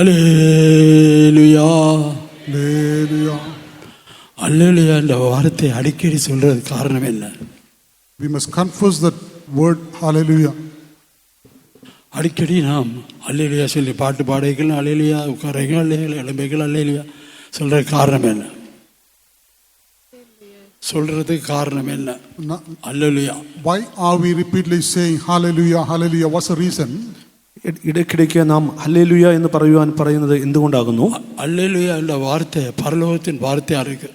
அல்லேலூயா. Hallelujah. அல்லேலூயா என்ற வார்த்தை அடிக்கடி சொல்றது காரணம் என்ன? We must confess that word hallelujah. அடிக்கடி நாம் அல்லேலூயா சொல்லி பாட்டு பாடைகள் அல்லேலூயா, உட்காரைகள் அல்லேலூயா, இளம்பைகள் அல்லேலூயா சொல்ற காரணம் என்ன? சொல்றதுக்கு காரணம் என்ன? அல்லேலூயா. Why are we repeatedly saying hallelujah, hallelujah? What's the reason? ഇടയ്ക്കിടയ്ക്ക് നാം ഹല്ലേലൂയ എന്ന് പറയുന്നത് എന്തുകൊണ്ടാകുന്നു? அல்லேலூயா என்ற வார்த்தை பரலோகத்தின் வார்த்தையா இருக்கு.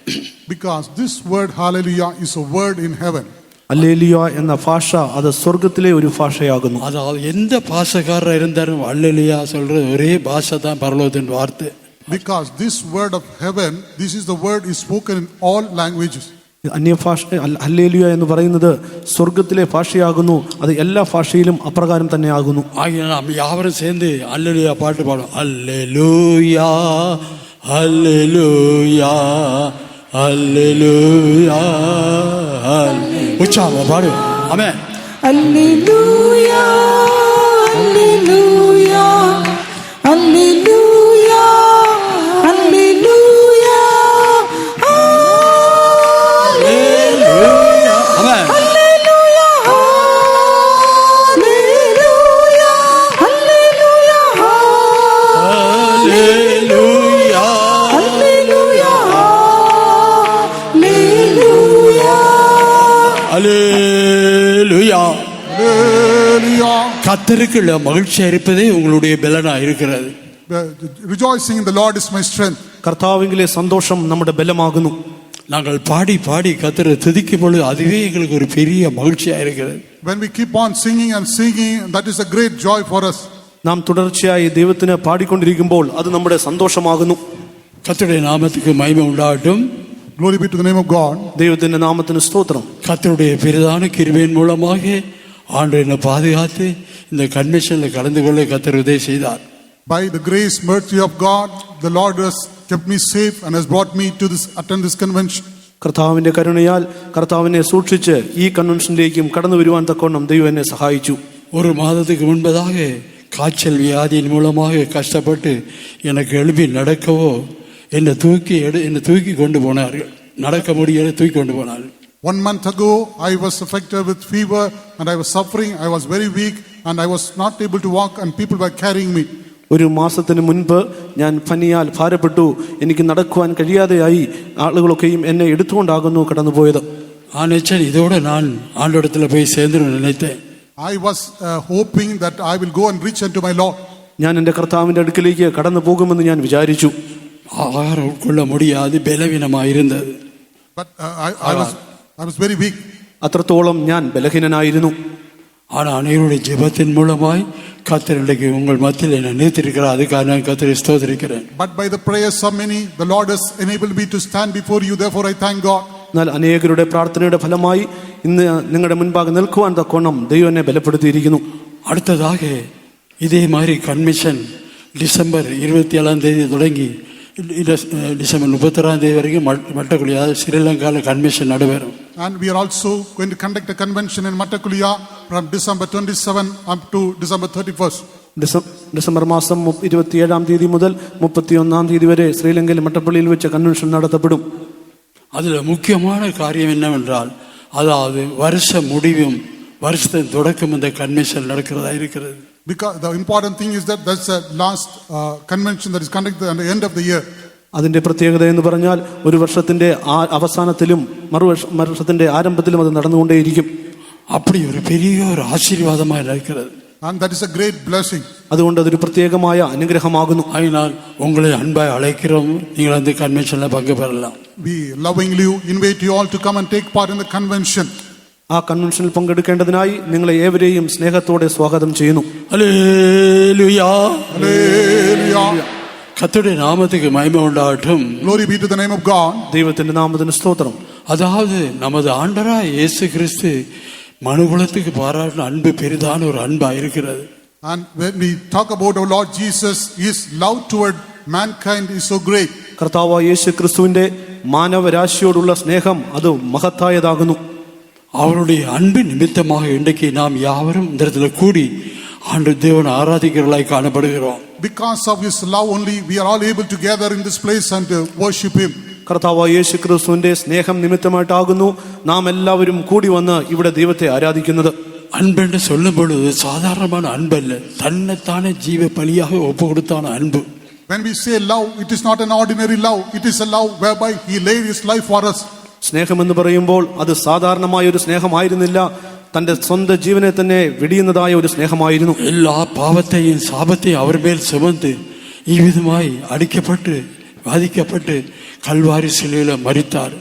Because this word hallelujah is a word in heaven. அல்லேலூயா என்ற ഭാഷ அது சொர்க்கத்திலே ஒரு ഭാഷയാകുന്നു. அதாவது எந்த பாஷக்காரர் இருந்தாலும் அல்லேலூயா சொல்ற ஒரே பாஷை தான் பரலோகத்தின் வார்த்தை. Because this word of heaven, this is the word is spoken in all languages. അന്യഭാഷ ഹല്ലേലൂയ എന്ന് പറയുന്നത് സ്വർഗത്തിലെ ഭാഷയാകുന്നു. അത് എല്ലാ ഭാഷയിലും അപ്രകാരം തന്നെ ആകുന്നു. ஆகிய நாம் யாவரும் சேர்ந்து அல்லேலூயா பாட்டு பாடுவோம். அல்லேலூயா அல்லேலூயா அல்லேலூயா. உச்சாவ பாடு. ஆமென். அல்லேலூயா அல்லேலூயா அல்லேலூயா அல்லேலூயா அல்லேலூயா. ஆமென். அல்லேலூயா அல்லேலூயா அல்லேலூயா அல்லேலூயா அல்லேலூயா அல்லேலூயா. Hallelujah. கர்த்தருக்குள்ள மகிழ்ச்சியா இருப்பதே உங்களுடைய பலனா இருக்கிறது. Rejoicing in the Lord is my strength. കർത്താവിലെ സന്തോഷം നമ്മുടെ ബലമാകുന്നു. நாங்கள் பாடி பாடி கர்த்தரை துதிக்கும் பொழுது அதுவே எங்களுக்கு ஒரு பெரிய மகிழ்ச்சியா இருக்கிறது. When we keep on singing and singing, that is a great joy for us. നാം തുടർച്ചയായി ദൈവത്തിനെ പാടിക്കൊണ്ടിരിക്കുമ്പോൾ അത് നമ്മുടെ സന്തോഷമാകുന്നു. கர்த்தருடைய நாமத்துக்கு மகிமை உண்டாகட்டும். Glory be to the name of God. ദൈവത്തിന്റെ നാമത്തിന് സ്തോത്രം. கர்த்தருடைய பெரிதான கிருபையின் மூலமாக ஆண்டவர் என்னை பாதுகாத்து இந்த கன்வென்ஷன்ல கலந்து கொள்ள கர்த்தர் உதவி செய்தார். By the grace, mercy of God, the Lord has kept me safe and has brought me to attend this convention. കർത്താവിന്റെ കരുണയാൽ കർത്താവിനെ സൂക്ഷിച്ച് ഈ കൺവെൻഷനിലേക്കും കടന്നു വരുവാൻ തക്കവണ്ണം ദൈവം എന്നെ സഹായിച്ചു. ஒரு மாதத்துக்கு முன்பதாக காய்ச்சல் வியாதியின் மூலமாக கஷ்டப்பட்டு எனக்கு எழுப்பி நடக்கவோ என்னை தூக்கி கொண்டு போனார்கள். நடக்க முடியல, தூக்கி கொண்டு போனார்கள். 1 month ago, I was affected with fever and I was suffering. I was very weak and I was not able to walk and people were carrying me. ഒരു മാസത്തിന് മുൻപ് ഞാൻ പനിയാൽ ഭാരപ്പെട്ടു. എനിക്ക് നടക്കുവാൻ കഴിയാതെയായി. ആളുകളൊക്കെയും എന്നെ എടുത്തുകൊണ്ടാകുന്നു കടന്നുപോയത്. இதோட நான் ஆண்டவரிடத்துல போய் சேர்ந்து நினைத்தேன். I was hoping that I will go and reach unto my Lord. ഞാൻ എൻ്റെ കർത്താവിന്റെ അടുക്കിലേക്ക് കടന്നു പോകുമെന്ന് ഞാൻ വിചാരിച്ചു. ஆகாரம் உட்கொள்ள முடியாது, பலவீனமாயிருந்தது. But I was very weak. അത്രത്തോളം ഞാൻ ബലഹീനനായിരുന്നു. ஆனா அனைவருடைய ஜெபத்தின் மூலமாய் கர்த்தர் இன்றைக்கு உங்கள் மத்தியில் என்னை நிறுத்தியிருக்கிறார். அதுக்காக நான் கர்த்தரை ஸ்தோத்திரிக்கிறேன். But by the prayers of many, the Lord has enabled me to stand before you. Therefore I thank God. എന്നാൽ അനേകരുടെ പ്രാർത്ഥനയുടെ ഫലമായി ഇന്ന് നിങ്ങളുടെ മുൻപാകെ നിൽക്കുവാൻ തക്കോണം ദൈവം എന്നെ ബലപ്പെടുത്തിയിരിക്കുന്നു. அடுத்ததாக இதே மாதிரி கன்வென்ஷன் டிசம்பர் 27 தொடங்கி டிசம்பர் 31 வரைக்கும் மட்டக்குழி, அதாவது ஸ்ரீலங்காவில் கன்வென்ஷன் நடைபெறும். And we are also going to conduct a convention in Mattakuliya from December 27 up to December 31st. December മാസം 27 മുതൽ 31 വരെ ശ്രീലങ്കയിൽ മട്ടപ്പള്ളിയിൽ വെച്ച് കൺവെൻഷൻ നടത്തപ്പെടും. அதில் முக்கியமான காரியம் என்னவென்றால், அதாவது வருஷ முடிவும் வருஷத்தின் தொடக்கம் இந்த கன்வென்ஷன் நடக்கிறதா இருக்கிறது. Because the important thing is that that's the last convention that is conducted at the end of the year. അതിന്റെ പ്രത്യേകത എന്ന് പറഞ്ഞാൽ ഒരു വർഷത്തിന്റെ അവസാനത്തിലും മറുവർഷത്തിന്റെ ആരംഭത്തിലും അത് നടന്നുകൊണ്ടേയിരിക്കും. அப்படி ஒரு பெரிய ஒரு ஆசீர்வாதமாக இருக்கிறது. And that is a great blessing. അതുകൊണ്ട് അതൊരു പ്രത്യേകമായ അനുഗ്രഹമാകുന്നു. അതിനാൽ உங்களை அன்பாய் அழைக்கிறோம், நீங்கள் அந்த கன்வென்ஷனில் பங்கு பெறலாம். We lovingly invite you all to come and take part in the convention. ആ കൺവെൻഷനിൽ പങ്കെടുക്കേണ്ടതിനായി നിങ്ങളെ ഏവരെയും സ്നേഹത്തോടെ സ്വാഗതം ചെയ്യുന്നു. Hallelujah Hallelujah. கர்த்தருடைய நாமத்துக்கு மகிமை உண்டாகட்டும். Glory be to the name of God. ദൈവത്തിന്റെ നാമത്തിന് സ്തോത്രം. அதாவது நமது ஆண்டவராய் இயேசு கிறிஸ்து மனுகுலத்துக்கு பாராட்டின அன்பு பெரிதான ஒரு அன்பா இருக்கிறது. And when we talk about our Lord Jesus, his love toward mankind is so great. കർത്താവായ യേശു ക്രിസ്തുവിന്റെ മാനവരാശിയോടുള്ള സ്നേഹം അത് മഹത്തായതാകുന്നു. அவருடைய அன்பு நிமித்தமாக இன்றைக்கு நாம் யாவரும் இந்த இடத்துல கூடி ஆண்டு தேவன் ஆராதிக்கிறவர்களாய் காணப்படுகிறோம். Because of His love only, we are all able to gather in this place and worship Him. കർത്താവായ യേശു ക്രിസ്തുവിന്റെ സ്നേഹം നിമിത്തമായിട്ടാകുന്നു നാം എല്ലാവരും കൂടി വന്ന് ഇവിടെ ദൈവത്തെ ആരാധിക്കുന്നത്. அன்பென்று சொல்லும் பொழுது சாதாரணமான அன்பல்ல, தன்னைத்தானே ஜீவ பலியாக ஒப்பு கொடுத்தான அன்பு. When we say love, it is not an ordinary love. It is a love whereby He laid His life for us. സ്നേഹമെന്ന് പറയുമ്പോൾ അത് സാധാരണമായ ഒരു സ്നേഹമായിരുന്നില്ല, തന്റെ സ്വന്തം ജീവനെ തന്നെ വെടിയുന്നതായ ഒരു സ്നേഹമായിരുന്നു. எல்லா பாவத்தையும் சாபத்தையும் அவர் மேல் சுமந்து இவ்விதமாய் அடிக்கப்பட்டு வாதிக்கப்பட்டு கல்வாரி சிலுவையில மரித்தார்.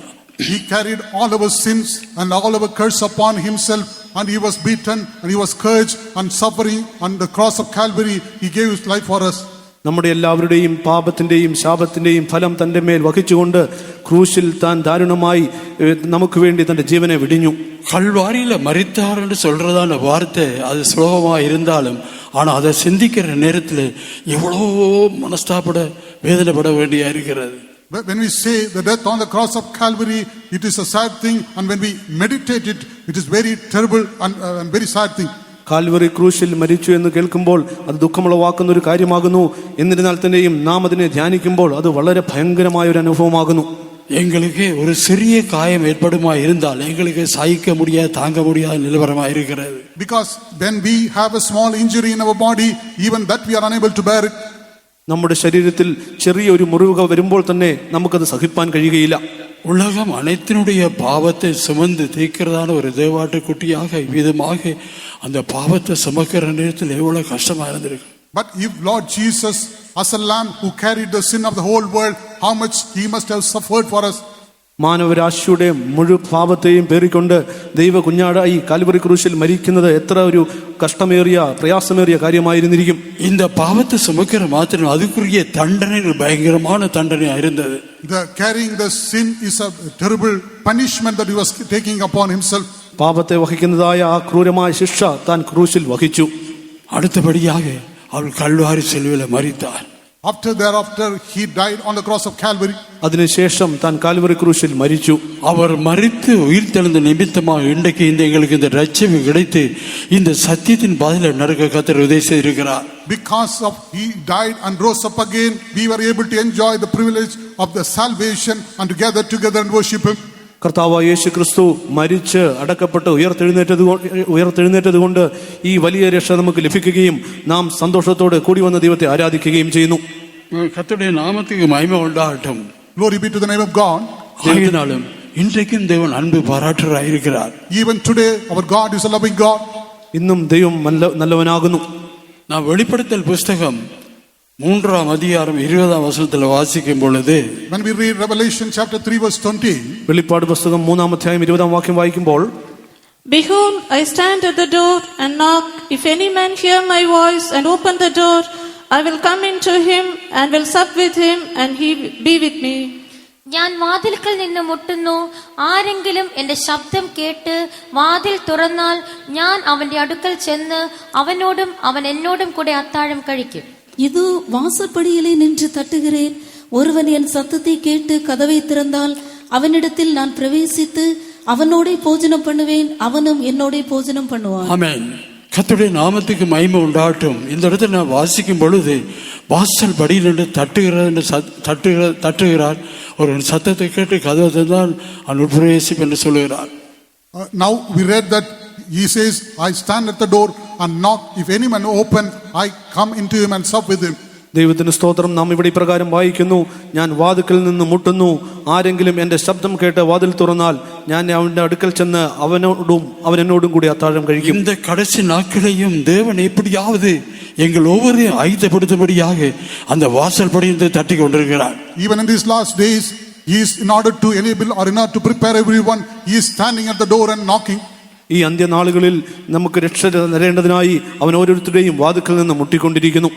He carried all our sins and all our curse upon Himself, and He was beaten and He was scourged and suffering on the cross of Calvary. He gave His life for us. നമ്മുടെ എല്ലാവരുടെയും പാപത്തിന്റെയും ശാപത്തിന്റെയും ഫലം തന്റെ മേൽ വഹിച്ചുകൊണ്ട് ക്രൂശിൽ താൻ ദാരുണമായി നമുക്ക് വേണ്ടി തന്റെ ജീവനെ വെടിഞ്ഞു. கல்வாரியில மரித்தார் என்று சொல்றதான வார்த்தை அது சுலபமா இருந்தாலும் ஆனா அதை சிந்திக்கிற நேரத்தில் எவ்வளோ மனஸ்தாபட வேதனைப்பட வேண்டியா இருக்கிறது. When we say the death on the cross of Calvary, it is a sad thing, and when we meditate it, it is very terrible and very sad thing. Calvary ക്രൂശിൽ മരിച്ചു എന്ന് കേൾക്കുമ്പോൾ അത് ദുഃഖമുളവാക്കുന്ന ഒരു കാര്യമാകുന്നു. എന്നിരുന്നാൽ തന്നെയും നാം അതിനെ ധ്യാനിക്കുമ്പോൾ അത് വളരെ ഭയങ്കരമായ ഒരു അനുഭവമാകുന്നു. எங்களுக்கு ஒரு சிறிய காயம் ஏற்படுமா இருந்தால் எங்களுக்கு சகிக்க முடியாத தாங்க முடியாத நிலவரமாக இருக்கிறது. Because when we have a small injury in our body, even that we are unable to bear it. നമ്മുടെ ശരീരത്തിൽ ചെറിയൊരു മുറിവുകൾ വരുമ്പോൾ തന്നെ നമുക്കത് സഹിപ്പാൻ കഴിയുകയില്ല. உலகம் அனைத்தினுடைய பாவத்தை சுமந்து தீர்க்கிறதான ஒரு தேவாட்டுக்குட்டியாக விதமாக அந்த பாவத்தை சுமக்கிற நேரத்தில் எவ்வளவு கஷ்டமா இருந்திருக்கு. But if Lord Jesus, as a lamb who carried the sin of the whole world, how much He must have suffered for us. മാനവരാശിയുടെ മുഴു പാപത്തെയും പേറിക്കൊണ്ട് ദൈവ കുഞ്ഞാടായി കാൽവറി ക്രൂശിൽ മരിക്കുന്നത് എത്ര ഒരു കഷ്ടമേറിയ പ്രയാസമേറിയ കാര്യമായിരുന്നിരിക്കും. இந்த பாவத்தை சுமக்கிற மாத்திரம் அதுக்குரிய தண்டனைகள் பயங்கரமான தண்டனையா இருந்தது. The carrying the sin is a terrible punishment that He was taking upon Himself. പാപത്തെ വഹിക്കുന്നതായ ആ ക്രൂരമായ ശിക്ഷ താൻ ക്രൂശിൽ വഹിച്ചു. அடுத்தபடியாக அவர் கல்வாரி சிலுவையில மரித்தார். Thereafter He died on the cross of Calvary. അതിനുശേഷം താൻ കാൽവറി ക്രൂശിൽ മരിച്ചു. அவர் மரித்து உயிர் தெழுந்த நிமித்தமாக இன்றைக்கு எங்களுக்கு இந்த ரட்சிப்பு கிடைத்து இந்த சத்தியத்தின் பாதையில நடக்க கர்த்தர் உதவி செய்திருக்கிறார். Because of He died and rose up again, we were able to enjoy the privilege of the salvation and to gather together and worship Him. കർത്താവായ യേശു ക്രിസ്തു മരിച്ച് അടക്കപ്പെട്ട് ഉയർത്തെഴുന്നേറ്റത് കൊണ്ട് ഈ വലിയ രക്ഷ നമുക്ക് ലഭിക്കുകയും നാം സന്തോഷത്തോടെ കൂടി വന്ന ദൈവത്തെ ആരാധിക്കുകയും ചെയ്യുന്നു. கர்த்தருடைய நாமத்துக்கு மகிமை உண்டாகட்டும். Glory be to the name of God. ஆகினாலும் இன்றைக்கும் தேவன் அன்பு பாராட்டுகிறார் இருக்கிறார். Even today our God is a loving God. ഇന്നും ദൈവം നല്ലവനാകുന്നു. நான் வெளிப்படுத்தல் புஸ்தகம் 3-ாம் அதிகாரம் 20-ாம் வசனத்தில் வாசிக்கும் பொழுது, when we read Revelation chapter 3 verse 20, വെളിപ്പാട് പുസ്തകം 3-ാം അധ്യായം 20-ാം വാക്യം വായിക്കുമ്പോൾ, Behold, I stand at the door and knock. If any man hear my voice and open the door, I will come into him and will sup with him and he be with me. ഞാൻ വാതിൽക്കൽ നിന്ന് മുട്ടുന്നു. ആരെങ്കിലും എന്റെ ശബ്ദം കേട്ട് വാതിൽ തുറന്നാൽ ഞാൻ അവന്റെ അടുക്കൽ ചെന്ന് അവനോടും അവൻ എന്നോടും കൂടെ അത്താഴം കഴിക്കും. இது வாசற்படியிலே நின்று தட்டுகிறேன். ஒருவன் என் சத்தத்தை கேட்டு கதவை திறந்தால் அவனிடத்தில் நான் பிரவேசித்து அவனோட போஜனம் பண்ணுவேன், அவனும் என்னோட போஜனம் பண்ணுவான். ஆமென். கர்த்தருடைய நாமத்துக்கு மகிமை உண்டாகட்டும். இந்த இடத்துல நான் வாசிக்கும் பொழுது வாசல் படியில் நின்று தட்டுகிறார். ஒரு சத்தத்தை கேட்டு கதவை திறந்தால் அவன் பிரவேசிப்பு என்று சொல்லுகிறார். Now we read that He says, I stand at the door and knock. If any man open, I come into him and sup with him. ദൈവത്തിന് സ്തോത്രം. നാം ഇവിടെ ഇപ്രകാരം വായിക്കുന്നു, ഞാൻ വാതിൽക്കൽ നിന്ന് മുട്ടുന്നു. ആരെങ്കിലും എന്റെ ശബ്ദം കേട്ട് വാതിൽ തുറന്നാൽ ഞാൻ അവന്റെ അടുക്കൽ ചെന്ന് അവനോടും അവൻ എന്നോടും കൂടി അത്താഴം കഴിക്കും. இந்த கடைசி நாட்களையும் தேவன் எப்படியாவது எங்கள் ஒவ்வொருவரையும் ஆயத்தப்படுத்தும்படியாக அந்த வாசல் படியிலிருந்து தட்டி கொண்டிருக்கிறார். Even in these last days, He is in order to enable or in order to prepare everyone, He is standing at the door and knocking. ഈ അന്ത്യനാളുകളിൽ നമുക്ക് രക്ഷ നേടേണ്ടതിനായി അവൻ ഓരോരുത്തരുടെയും വാതിൽക്കൽ നിന്ന് മുട്ടിക്കൊണ്ടിരിക്കുന്നു.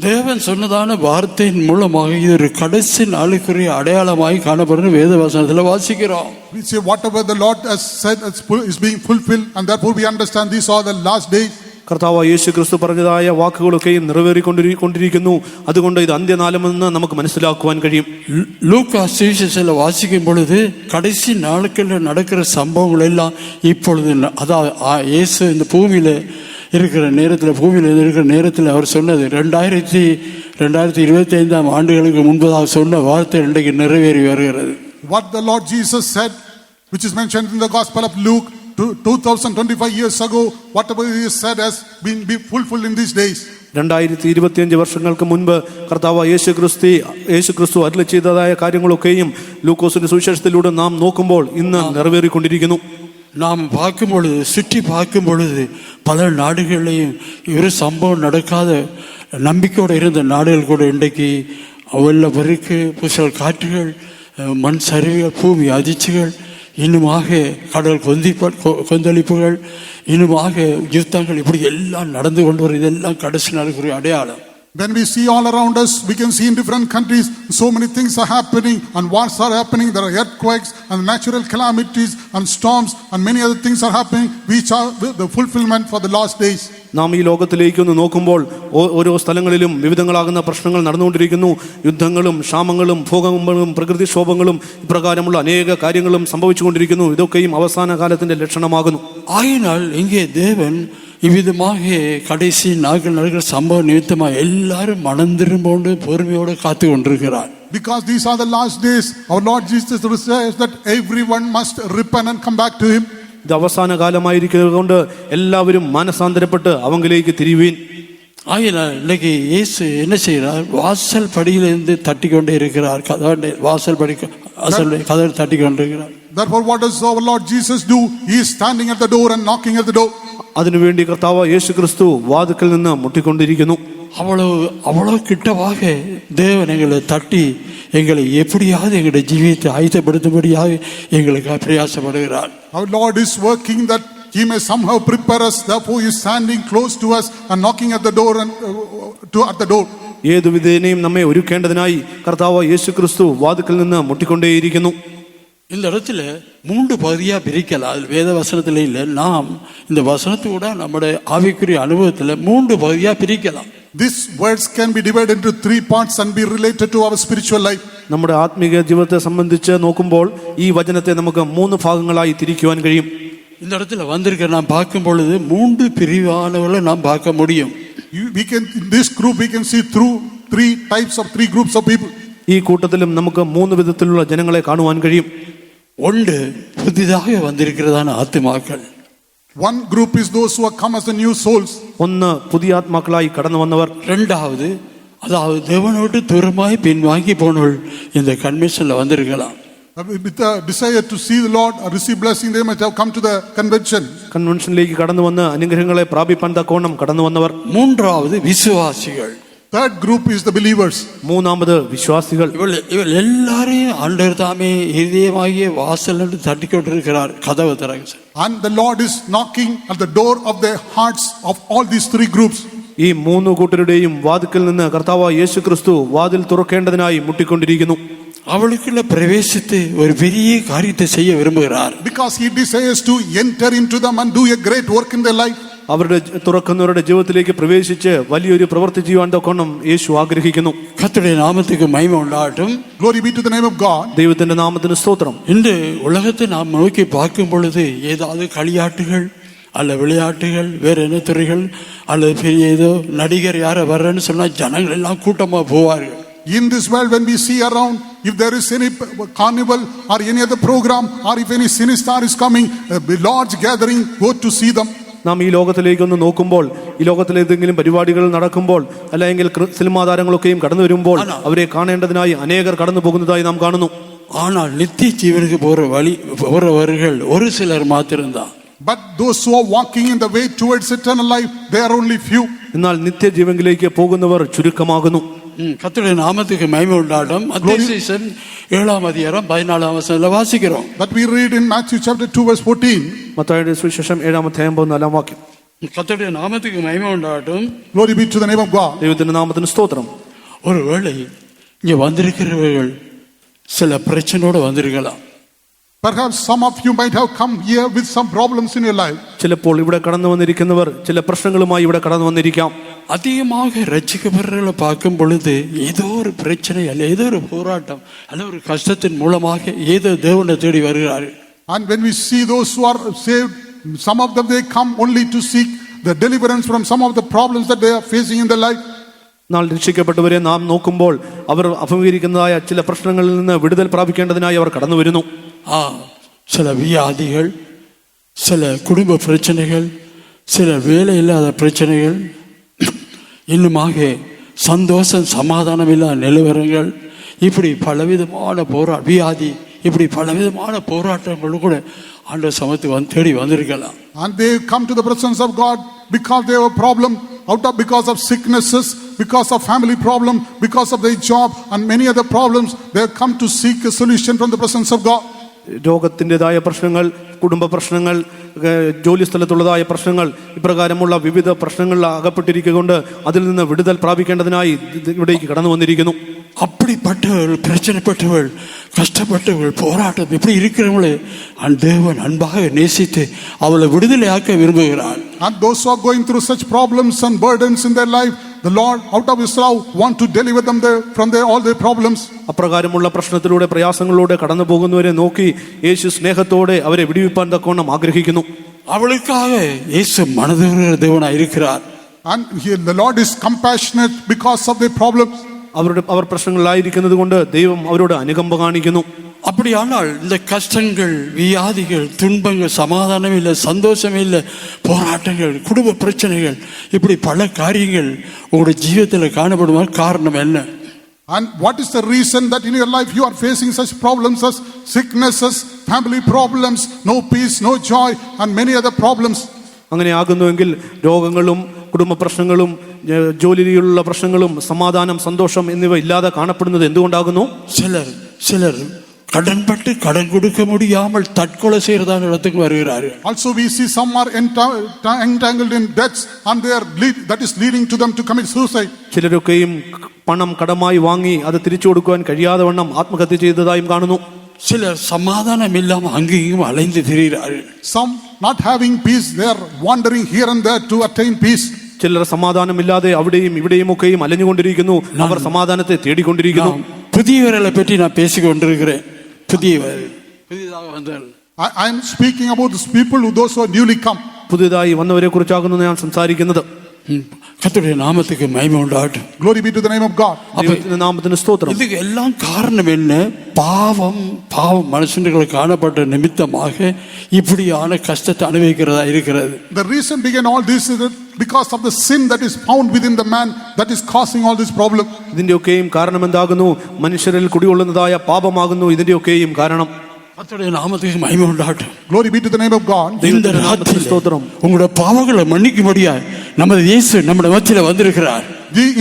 தேவன் சொன்னதான வார்த்தையின் மூலமாக இது ஒரு கடைசி நாளுக்குரிய அடையாளமாய் காணப்படுற வேத வசனத்தில் வாசிக்கிறோம். We say whatever the Lord has said is being fulfilled, and therefore we understand these are the last days. കർത്താവ് യേശു ക്രിസ്തു പറഞ്ഞതായ വാക്കുകളൊക്കെയും നിറവേറിക്കൊണ്ടിരിക്കുന്നു. അതുകൊണ്ട് ഇത് അന്ത്യനാളമെന്ന് നമുക്ക് മനസ്സിലാക്കുവാൻ കഴിയും. லூக்கா சுவிசேஷத்தில் வாசிக்கும் பொழுது கடைசி நாட்களில் நடக்கிற சம்பவங்கள் எல்லாம் இப்பொழுது அதாவது இயேசு இந்த பூமியில இருக்கிற நேரத்தில், பூமியில் இருக்கிற நேரத்தில் அவர் சொன்னது 2025 ஆண்டுகளுக்கு முன்பதாக சொன்ன வார்த்தை இன்றைக்கு நிறைவேறி வருகிறது. What the Lord Jesus said, which is mentioned in the Gospel of Luke 2025 years ago, whatever he said has been fulfilled in these days. 2025 വർഷങ്ങൾക്ക് മുൻപ് കർത്താവ് യേശു ക്രിസ്തു അരുളി ചെയ്തതായ കാര്യങ്ങളൊക്കെയും ലൂക്കോസിന്റെ സുവിശേഷത്തിലൂടെ നാം നോക്കുമ്പോൾ ഇന്ന് നിറവേറിക്കൊണ്ടിരിക്കുന്നു. நாம் பார்க்கும் பொழுது, சுற்றி பார்க்கும் பொழுது பல நாடுகள்லையும் ஒரு சம்பவம் நடக்காத நம்பிக்கையோடு இருந்த நாடுகள் கூட இன்றைக்கு வெள்ள பெருக்கு, புயல் காற்றுகள், மண் சரிவுகள், பூமி அதிர்ச்சிகள், இன்னுமாக கடல் கொந்தளிப்புகள், இன்னுமாக யுத்தங்கள், இப்படி எல்லாம் நடந்து கொண்டு வரும். இதெல்லாம் கடைசி நாளுக்குரிய அடையாளம். When we see all around us, we can see in different countries, so many things are happening and wars are happening. There are earthquakes and natural calamities and storms and many other things are happening, which are the fulfillment for the last days. നാം ഈ ലോകത്തിലേക്ക് ഒന്ന് നോക്കുമ്പോൾ ഓരോ സ്ഥലങ്ങളിലും വിവിധങ്ങളാകുന്ന പ്രശ്നങ്ങൾ നടന്നുകൊണ്ടിരിക്കുന്നു. യുദ്ധങ്ങളും ക്ഷാമങ്ങളും ഭൂകമ്പങ്ങളും പ്രകൃതിക്ഷോഭങ്ങളും ഇപ്രകാരമുള്ള അനേക കാര്യങ്ങളും സംഭവിച്ചുകൊണ്ടിരിക്കുന്നു. ഇതൊക്കെയും അവസാന കാലത്തിന്റെ ലക്ഷണമാകുന്നു. ஆயினால் இங்கே தேவன் இவ்விதமாக கடைசி நாட்கள் நடக்கிற சம்பவ நிமித்தமாக எல்லாரும் மனம் திரும்போண்டு பொறுமையோடு காத்து கொண்டிருக்கிறார். Because these are the last days, our Lord Jesus says that everyone must repent and come back to him. ഇത് അവസാന കാലമായിരിക്കുന്നത് കൊണ്ട് എല്ലാവരും മനസാന്തരപ്പെട്ട് അവങ്കിലേക്ക് തിരിയുവീൻ. ஆயினால் இன்னைக்கு இயேசு என்ன செய்கிறார்? வாசல் படியிலிருந்து தட்டி கொண்டே இருக்கிறார். வாசல் படி கதவை தட்டி கொண்டிருக்கிறார். Therefore, what does our Lord Jesus do? He is standing at the door and knocking at the door. അതിനുവേണ്ടി കർത്താവ് യേശു ക്രിസ്തു വാതിൽക്കൽ നിന്ന് മുട്ടിക്കൊണ്ടിരിക്കുന്നു. அவ்வளவு கிட்டவாக தேவன் எங்களை தட்டி எங்களை எப்படியாவது எங்களுடைய ஜீவியத்தை ஆயத்தப்படுத்தும்படியாக எங்களுக்கு பிரயாசப்படுகிறார். Our Lord is working that he may somehow prepare us. Therefore, he is standing close to us and knocking at the door and at the door. ഏതു വിധേനയും നമ്മെ ഒരുക്കേണ്ടതിനായി കർത്താവ് യേശു ക്രിസ്തു വാതിൽക്കൽ നിന്ന് മുട്ടിക്കൊണ്ടേയിരിക്കുന്നു. இந்த இடத்துல 3 பகுதியாக பிரிக்கலாம். அது வேத வசனத்தில் இல்லை. நாம் இந்த வசனத்தோட நம்முடைய ஆவிக்குரிய அனுபவத்தில் 3 பகுதியாக பிரிக்கலாம். These words can be divided into 3 parts and be related to our spiritual life. നമ്മുടെ ആത്മീയ ജീവിതത്തെ സംബന്ധിച്ച് നോക്കുമ്പോൾ ഈ വചനത്തെ നമുക്ക് 3 ഭാഗങ്ങളായി തിരിക്കുവാൻ കഴിയും. இந்த இடத்துல வந்திருக்க நாம் பார்க்கும் பொழுது 3 பிரிவானவர்களை நாம் பார்க்க முடியும். In this group we can see through 3 types of 3 groups of people. ഈ കൂട്ടത്തിലും നമുക്ക് 3 വിധത്തിലുള്ള ജനങ്ങളെ കാണുവാൻ കഴിയും. ஒன்று புதிதாக வந்திருக்கிறதான ஆத்துமாக்கள். One group is those who have come as the new souls. ഒന്ന് പുതിയ ആത്മാക്കളായി കടന്നു വന്നവർ. இரண்டாவது, அதாவது தேவனோடு தூரமாய் பின்வாங்கி போனவர்கள் இந்த கன்வென்ஷன்ல வந்திருக்கலாம். With a desire to see the Lord or receive blessing, they might have come to the convention. കൺവെൻഷനിലേക്ക് കടന്നു വന്ന് അനുഗ്രഹങ്ങളെ പ്രാപിപ്പാൻ തക്കവണ്ണം കടന്നു വന്നവർ. மூன்றாவது விசுவாசிகள். Third group is the believers. മൂന്നാമത് വിശ്വാസികൾ. இவள் எல்லாரையும் ஆண்டவர் தாமே இதயமாகிய வாசல் தட்டி கொண்டிருக்கிறார். கதவை திறங்க. And the Lord is knocking at the door of the hearts of all these 3 groups. ഈ 3 കൂട്ടരുടെയും വാതിൽക്കൽ നിന്ന് കർത്താവ് യേശു ക്രിസ്തു വാതിൽ തുറക്കേണ്ടതിനായി മുട്ടിക്കൊണ്ടിരിക്കുന്നു. அவளுக்குள்ள பிரவேசித்து ஒரு பெரிய காரியத்தை செய்ய விரும்புகிறார். Because he desires to enter into them and do a great work in their life. അവരുടെ തുറക്കുന്നവരുടെ ജീവിതത്തിലേക്ക് പ്രവേശിച്ച് വലിയൊരു പ്രവൃത്തി ചെയ്യുവാൻ തക്കവണ്ണം യേശു ആഗ്രഹിക്കുന്നു. கர்த்தருடைய நாமத்துக்கு மகிமை உண்டாகட்டும். Glory be to the name of God. ദൈവത്തിന്റെ നാമത്തിന് സ്തോത്രം. இந்த உலகத்தை நாம் நோக்கி பார்க்கும் பொழுது ஏதாவது களியாட்டுகள் அல்ல விளையாட்டுகள், வேற என்ன துறைகள், அல்லது பெரிய ஏதோ நடிகர் யார வர்றன்னு சொன்னா ஜனங்கள் எல்லாம் கூட்டமா போவார்கள். In this world, when we see around, if there is any carnival or any other program, or if any cinestar is coming, a large gathering, go to see them. നാം ഈ ലോകത്തിലേക്കൊന്ന് നോക്കുമ്പോൾ, ഈ ലോകത്തിലെ ഏതെങ്കിലും പരിപാടികൾ നടക്കുമ്പോൾ, അല്ലെങ്കിൽ സിനിമാ താരങ്ങളൊക്കെയും കടന്നു വരുമ്പോൾ അവരെ കാണേണ്ടതിനായി അനേകർ കടന്നു പോകുന്നതായി നാം കാണുന്നു. ஆனால் நித்திய ஜீவனுக்கு போறவர்கள் ஒரு சிலர் மாத்திரம்தான். But those who are walking in the way towards eternal life, they are only few. എന്നാൽ നിത്യജീവനിലേക്ക് പോകുന്നവർ ചുരുക്കമാകുന്നു. கர்த்தருடைய நாமத்துக்கு மகிமை உண்டாகட்டும். மத்தேயு 7 அதிகாரம் 14 வசனத்துல வாசிக்கிறோம். That we read in Matthew chapter 2 verse 14. മത്തായിയുടെ സുവിശേഷം 7:14 கர்த்தருடைய நாமத்துக்கு மகிமை உண்டாகட்டும். Glory be to the name of God. ദൈവത്തിന്റെ നാമത്തിന് സ്തോത്രം. ஒருவேளை இங்க வந்திருக்கிறவர்கள் சில பிரச்சனையோட வந்திருக்கலாம். Perhaps some of you might have come here with some problems in your life. ചിലപ്പോൾ ഇവിടെ കടന്നു വന്നിരിക്കുന്നവർ ചില പ്രശ്നങ്ങളുമായി ഇവിടെ കടന്നു വന്നിരിക്കാം. அதிகமாக ரட்சிக்கப்படுறவர்களை பார்க்கும் பொழுது ஏதோ ஒரு பிரச்சனை அல்ல ஏதோ ஒரு போராட்டம் அல்ல ஒரு கஷ்டத்தின் மூலமாக ஏதோ தேவனை தேடி வருகிறார்கள். And when we see those who are saved, some of them they come only to seek the deliverance from some of the problems that they are facing in their life. എന്നാൽ രക്ഷിക്കപ്പെട്ടവരെ നാം നോക്കുമ്പോൾ അവർ അഭിമുഖീകരിക്കുന്നതായ ചില പ്രശ്നങ്ങളിൽ നിന്ന് വിടുതൽ പ്രാപിക്കേണ്ടതിനായി അവർ കടന്നു വരുന്നു. சில வியாதிகள், சில குடும்ப பிரச்சனைகள், சில வேலை இல்லாத பிரச்சனைகள், இன்னுமாக சந்தோஷம் சமாதானம் இல்லாத நிலவரங்கள், இப்படி பலவிதமான வியாதி, இப்படி பலவிதமான போராட்டங்கள் கூட ஆண்டவர் சமத்துக்கு தேடி வந்திருக்கலாம். And they come to the presence of God because they have a problem, because of sicknesses, because of family problem, because of their job and many other problems. They have come to seek a solution from the presence of God. രോഗത്തിൻ്റെതായ പ്രശ്നങ്ങൾ, കുടുംബ പ്രശ്നങ്ങൾ, ജോലി സ്ഥലത്തുള്ളതായ പ്രശ്നങ്ങൾ, ഇപ്രകാരമുള്ള വിവിധ പ്രശ്നങ്ങളിൽ അകപ്പെട്ടിരിക്കൊണ്ട് അതിൽ നിന്ന് വിടുതൽ പ്രാപിക്കേണ്ടതിനായി ഇവിടേക്ക് കടന്നു വന്നിരിക്കുന്നു. அப்படிப்பட்டவர்கள், பிரச்சனைப்பட்டவர்கள், கஷ்டப்பட்டவர்கள், போராட்டம் இப்படி இருக்கிறவங்களே தேவன் அன்பாக நேசித்து அவளை விடுதலையாக்க விரும்புகிறார். And those who are going through such problems and burdens in their life, the Lord out of His love want to deliver them from all their problems. അപ്രകാരമുള്ള പ്രശ്നത്തിലൂടെ, പ്രയാസങ്ങളിലൂടെ കടന്നു പോകുന്നവരെ നോക്കി യേശു സ്നേഹത്തോടെ അവരെ വിടുവിപ്പാൻ തക്കവണ്ണം ആഗ്രഹിക്കുന്നു. അവൾക്കാக യേശു മനതുരുകിற தேவனாய் இருக்கிறார். And the Lord is compassionate because of their problems. അവർ പ്രശ്നങ്ങളിലായിരിക്കുന്നത് കൊണ്ട് ദൈവം അവരോട് അനുകമ്പ കാണിക്കുന്നു. அப்படியானால் இந்த கஷ்டங்கள், வியாதிகள், துன்பங்கள், சமாதானம் இல்லை, சந்தோஷம் இல்லை, போராட்டங்கள், குடும்ப பிரச்சனைகள், இப்படி பல காரியங்கள் உங்களுடைய ஜீவிதத்தில் காணப்படுவதற்கு காரணம் என்ன? And what is the reason that in your life you are facing such problems as sicknesses, family problems, no peace, no joy and many other problems? അങ്ങനെ ആകുന്നുവെങ്കിൽ രോഗങ്ങളും കുടുംബ പ്രശ്നങ്ങളും ജോലിയിലുള്ള പ്രശ്നങ്ങളും സമാധാനം, സന്തോഷം എന്നിവ ഇല്ലാതെ കാണപ്പെടുന്നത് എന്തുകൊണ്ടാകുന്നു? ചിലർ கடன்பட்டு கடன் கொடுக்க முடியாமல் தற்கொலை செய்யறதான இடத்துக்கு வருகிறார்கள். Also we see some are entangled in debts and that is leading to them to commit suicide. ചിലരൊക്കെയും പണം കടമായി വാങ്ങി അത് തിരിച്ചു കൊടുക്കുവാൻ കഴിയാതെ വണ്ണം ആത്മഹത്യ ചെയ്തതായും കാണുന്നു. சிலர் சமாதானம் இல்லாமல் அங்கேயும் அலைந்து திரிகிறார்கள். Some not having peace, they are wandering here and there to attain peace. ചിലർ സമാധാനമില്ലാതെ അവിടെയും ഇവിടെയും ഒക്കെയും അലഞ്ഞുകൊണ്ടിരിക്കുന്നു. അവർ സമാധാനത്തെ തേടിക്കൊണ്ടിരിക്കുന്നു. പുതിയവരെ പറ്റി ഞാൻ പേசிக்கொண்டிருக்கிறேன். പുതിയதாக വന്നവർ. I am speaking about those people those who are newly come. പുതിയതായി വന്നവരെ കുറിച്ചാകുന്നു ഞാൻ സംസാരിക്കുന്നത്. கர்த்தருடைய நாமத்துக்கு மகிமை உண்டாகட்டும். Glory be to the name of God. ദൈവത്തിന്റെ നാമത്തിന് സ്തോത്രം. இதுக்கு எல்லாம் காரணம் என்ன? பாவம் மனுஷனுக்கு காணப்பட்ட நிமித்தமாக இப்படியான கஷ்டத்தை அனுபவிக்கிறதா இருக்கிறது. The reason behind all this is that because of the sin that is found within the man that is causing all this problem. ഇതിന്റെയൊക്കെയും കാരണം എന്താകുന്നു? മനുഷ്യരിൽ കുടികൊള്ളുന്നതായ പാപമാകുന്നു ഇതിന്റെയൊക്കെയും കാരണം. கர்த்தருடைய நாமத்துக்கு மகிமை உண்டாகட்டும். Glory be to the name of God. இந்த ராத்திரி உங்களுடைய பாவங்களை மன்னிக்கும்படியாய் நமது இயேசு நம்முடைய மத்தியில வந்திருக்கிறார்.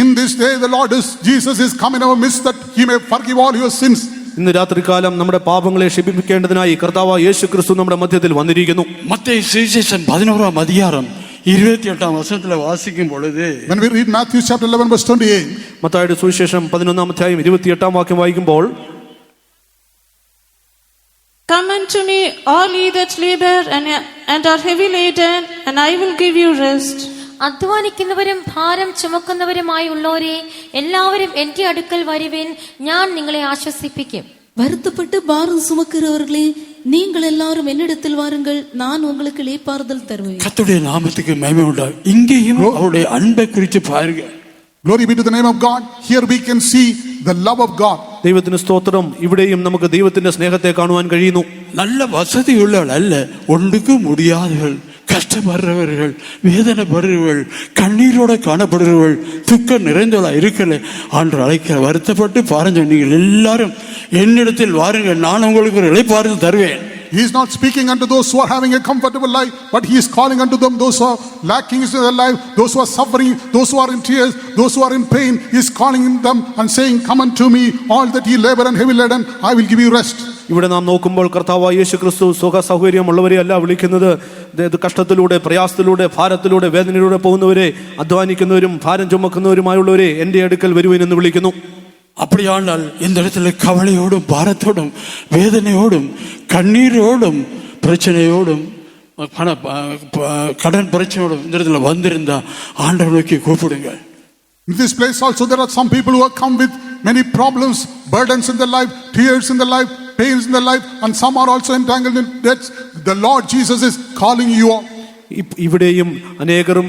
In this day the Lord Jesus is come in our midst that He may forgive all your sins. ഇന്ന് രാത്രികാലം നമ്മുടെ പാപങ്ങളെ ക്ഷമിപ്പിക്കേണ്ടതിനായി കർത്താവായ യേശു ക്രിസ്തു നമ്മുടെ മധ്യത്തിൽ വന്നിരിക്കുന്നു. മത്തായി സുവിശേഷം 11-ാം അധ്യായം 28-ാം വചനത്തിൽ വാസിക്കും പൊழுது, when we read Matthew chapter 11 verse 28, മത്തായിയുടെ സുവിശേഷം 11-ാം അധ്യായം 28-ാം വാക്യം വായിക്കുമ്പോൾ, Come unto me, all ye that labor and are heavy laden, and I will give you rest. അധ്വാനിക്കുന്നവരും ഭാരം ചുമക്കുന്നവരുമായി ഉള്ളവരെ എല്ലാവരും എന്റെ അടുക്കൽ വരുവിൻ, ഞാൻ നിങ്ങളെ ആശ്വസിപ്പിക്കും. வருத்தப்பட்டு பாரம் சுமக்கிறவர்களே, நீங்கள் எல்லாரும் என்னிடத்தில் வாருங்கள், நான் உங்களுக்கு இளைப்பாறுதல் தருவேன். கர்த்தருடைய நாமத்துக்கு மகிமை உண்டாகும். இங்கேயும் அவருடைய அன்பை குறித்து பாருங்க. Glory be to the name of God. Here we can see the love of God. ദൈവത്തിന് സ്തോത്രം. ഇവിടെയും നമുക്ക് ദൈവത്തിന്റെ സ്നേഹത്തെ കാണുവാൻ കഴിയുന്നു. நல்ல வசதியுள்ளவர்கள் அல்ல, ஒன்றுக்கும் முடியாதவர்கள், கஷ்டப்படுறவர்கள், வேதனைப்படுறவர்கள், கண்ணீரோட காணப்படுறவர்கள், துக்கம் நிறைந்தவர்களா இருக்கல ஆண்டு அழைக்கிற. வருத்தப்பட்டு பாருங்க, நீங்கள் எல்லாரும் என்னிடத்தில் வாருங்கள், நான் உங்களுக்கு ஒரு இளைப்பாறுதல் தருவேன். He is not speaking unto those who are having a comfortable life, but He is calling unto them those who are lacking in their life, those who are suffering, those who are in tears, those who are in pain. He is calling them and saying, come unto me, all that ye labor and heavy laden, I will give you rest. ഇവിടെ നാം നോക്കുമ്പോൾ കർത്താവായ യേശു ക്രിസ്തു സുഖ സൗകര്യമുള്ളവരെ അല്ല വിളിക്കുന്നത്. കഷ്ടത്തിലൂടെ, പ്രയാസത്തിലൂടെ, ഭാരത്തിലൂടെ, വേദനയിലൂടെ പോകുന്നവരെ, അധ്വാനിക്കുന്നവരും ഭാരം ചുമക്കുന്നവരുമായുള്ളവരെ എന്റെ അടുക്കൽ വരുവിൻ എന്ന് വിളിക്കുന്നു. அப்படியானால் இந்த இடத்துல கவலையோடும், பாரத்தோடும், வேதனையோடும், கண்ணீரோடும், பிரச்சனையோடும், கடன் பிரச்சனையோடும் இந்த இடத்துல வந்திருந்தா ஆண்டவரை நோக்கி கூப்பிடுங்க. In this place also there are some people who have come with many problems, burdens in their life, tears in their life, pains in their life, and some are also entangled in debts. The Lord Jesus is calling you all. ഇവിടെയും അനേകരും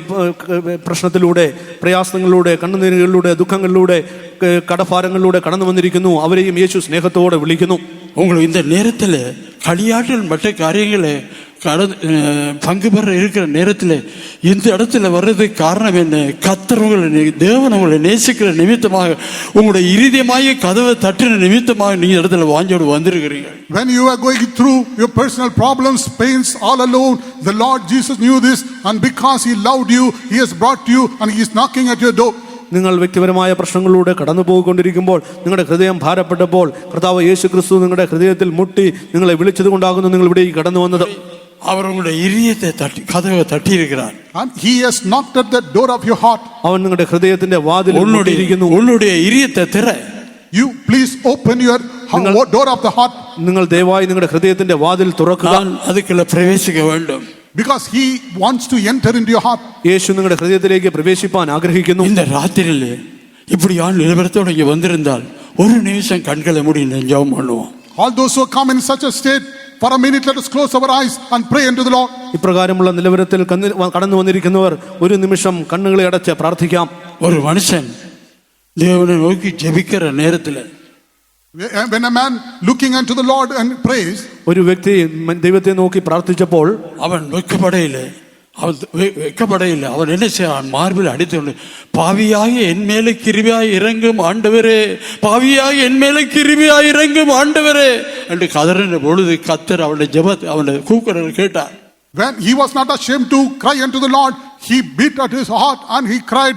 പ്രശ്നത്തിലൂടെ, പ്രയാസങ്ങളിലൂടെ, കണ്ണുനീരുകളിലൂടെ, ദുഃഖങ്ങളിലൂടെ, കടഭാരങ്ങളിലൂടെ കടന്നു വന്നിരിക്കുന്നു. അവരെയും യേശു സ്നേഹത്തോടെ വിളിക്കുന്നു. உங்களுக்கு இந்த நேரத்தில் களியாட்டில் மற்ற காரியங்களை பங்கு பெற இருக்கிற நேரத்தில் இந்த இடத்துல வர்றதுக்கு காரணம் என்ன? கர்த்தர் உங்களை, தேவன் உங்களை நேசிக்கிற நிமித்தமாக, உங்களுடைய இருதயமாகிய கதவை தட்டின நிமித்தமாக நீங்க இடத்துல வாஞ்சோடு வந்திருக்கிறீங்க. When you are going through your personal problems, pains, all alone, the Lord Jesus knew this, and because He loved you, He has brought you and He is knocking at your door. നിങ്ങൾ വ്യക്തിപരമായ പ്രശ്നങ്ങളിലൂടെ കടന്നു പോയിക്കൊണ്ടിരിക്കുമ്പോൾ, നിങ്ങളുടെ ഹൃദയം ഭാരപ്പെട്ടപ്പോൾ, കർത്താവ് യേശു ക്രിസ്തു നിങ്ങളുടെ ഹൃദയത്തിൽ മുട്ടി നിങ്ങളെ വിളിച്ചത് കൊണ്ടാകുന്നു നിങ്ങൾ ഇവിടേക്ക് കടന്നു വന്നത്. அவர் உங்களுடைய இதயத்தை தட்டி, கதவை தட்டி இருக்கிறார். And He has knocked at the door of your heart. അവൻ നിങ്ങളുടെ ഹൃദയത്തിന്റെ വാതിൽ മുട്ടിയിരിക്കുന്നു. உன்னுடைய இதயத்தை திற. You please open your door of the heart. നിങ്ങൾ ദയവായി നിങ്ങളുടെ ഹൃദയത്തിന്റെ വാതിൽ തുറക്കുക. நான் அதுக்குள்ள பிரவேசிக்க வேண்டும். Because He wants to enter into your heart. യേശു നിങ്ങളുടെ ഹൃദയത്തിലേക്ക് പ്രവേശിപ്പാൻ ആഗ്രഹിക്കുന്നു. இந்த ராத்திரியிலே இப்படியான நிலவரத்தோடு இங்கே வந்திருந்தால் ஒரு நிமிஷம் கண்களை மூடி ஜெபம் பண்ணுவோம். All those who come in such a state, for a minute let us close our eyes and pray unto the Lord. ഇപ്രകാരമുള്ള നിലവരത്തിൽ കടന്നു വന്നിരിക്കുന്നവർ ഒരു നിമിഷം കണ്ണുകളെ അടച്ച് പ്രാർത്ഥിക്കാം. ஒரு மனுஷன் தேவனை நோக்கி ஜெபிக்கிற நேரத்தில், When a man looking unto the Lord and prays, ഒരു വ്യക്തി ദൈവത്തെ നോക്കി പ്രാർത്ഥിച്ചപ്പോൾ அவன் வெட்கப்படையில்லை. அவன் என்ன செய்யறான்? மார்பில் அடித்து, பாவியாகி என் மேல கிருபையாய் இறங்கும் ஆண்டவரே, பாவியாகி என் மேல கிருபையாய் இறங்கும் ஆண்டவரே என்று கதறின பொழுது கர்த்தர் அவனுடைய ஜெபத்தை, அவனுடைய கூக்குரலை கேட்டார். when he was not ashamed to cry unto the Lord, he beat at his heart and he cried,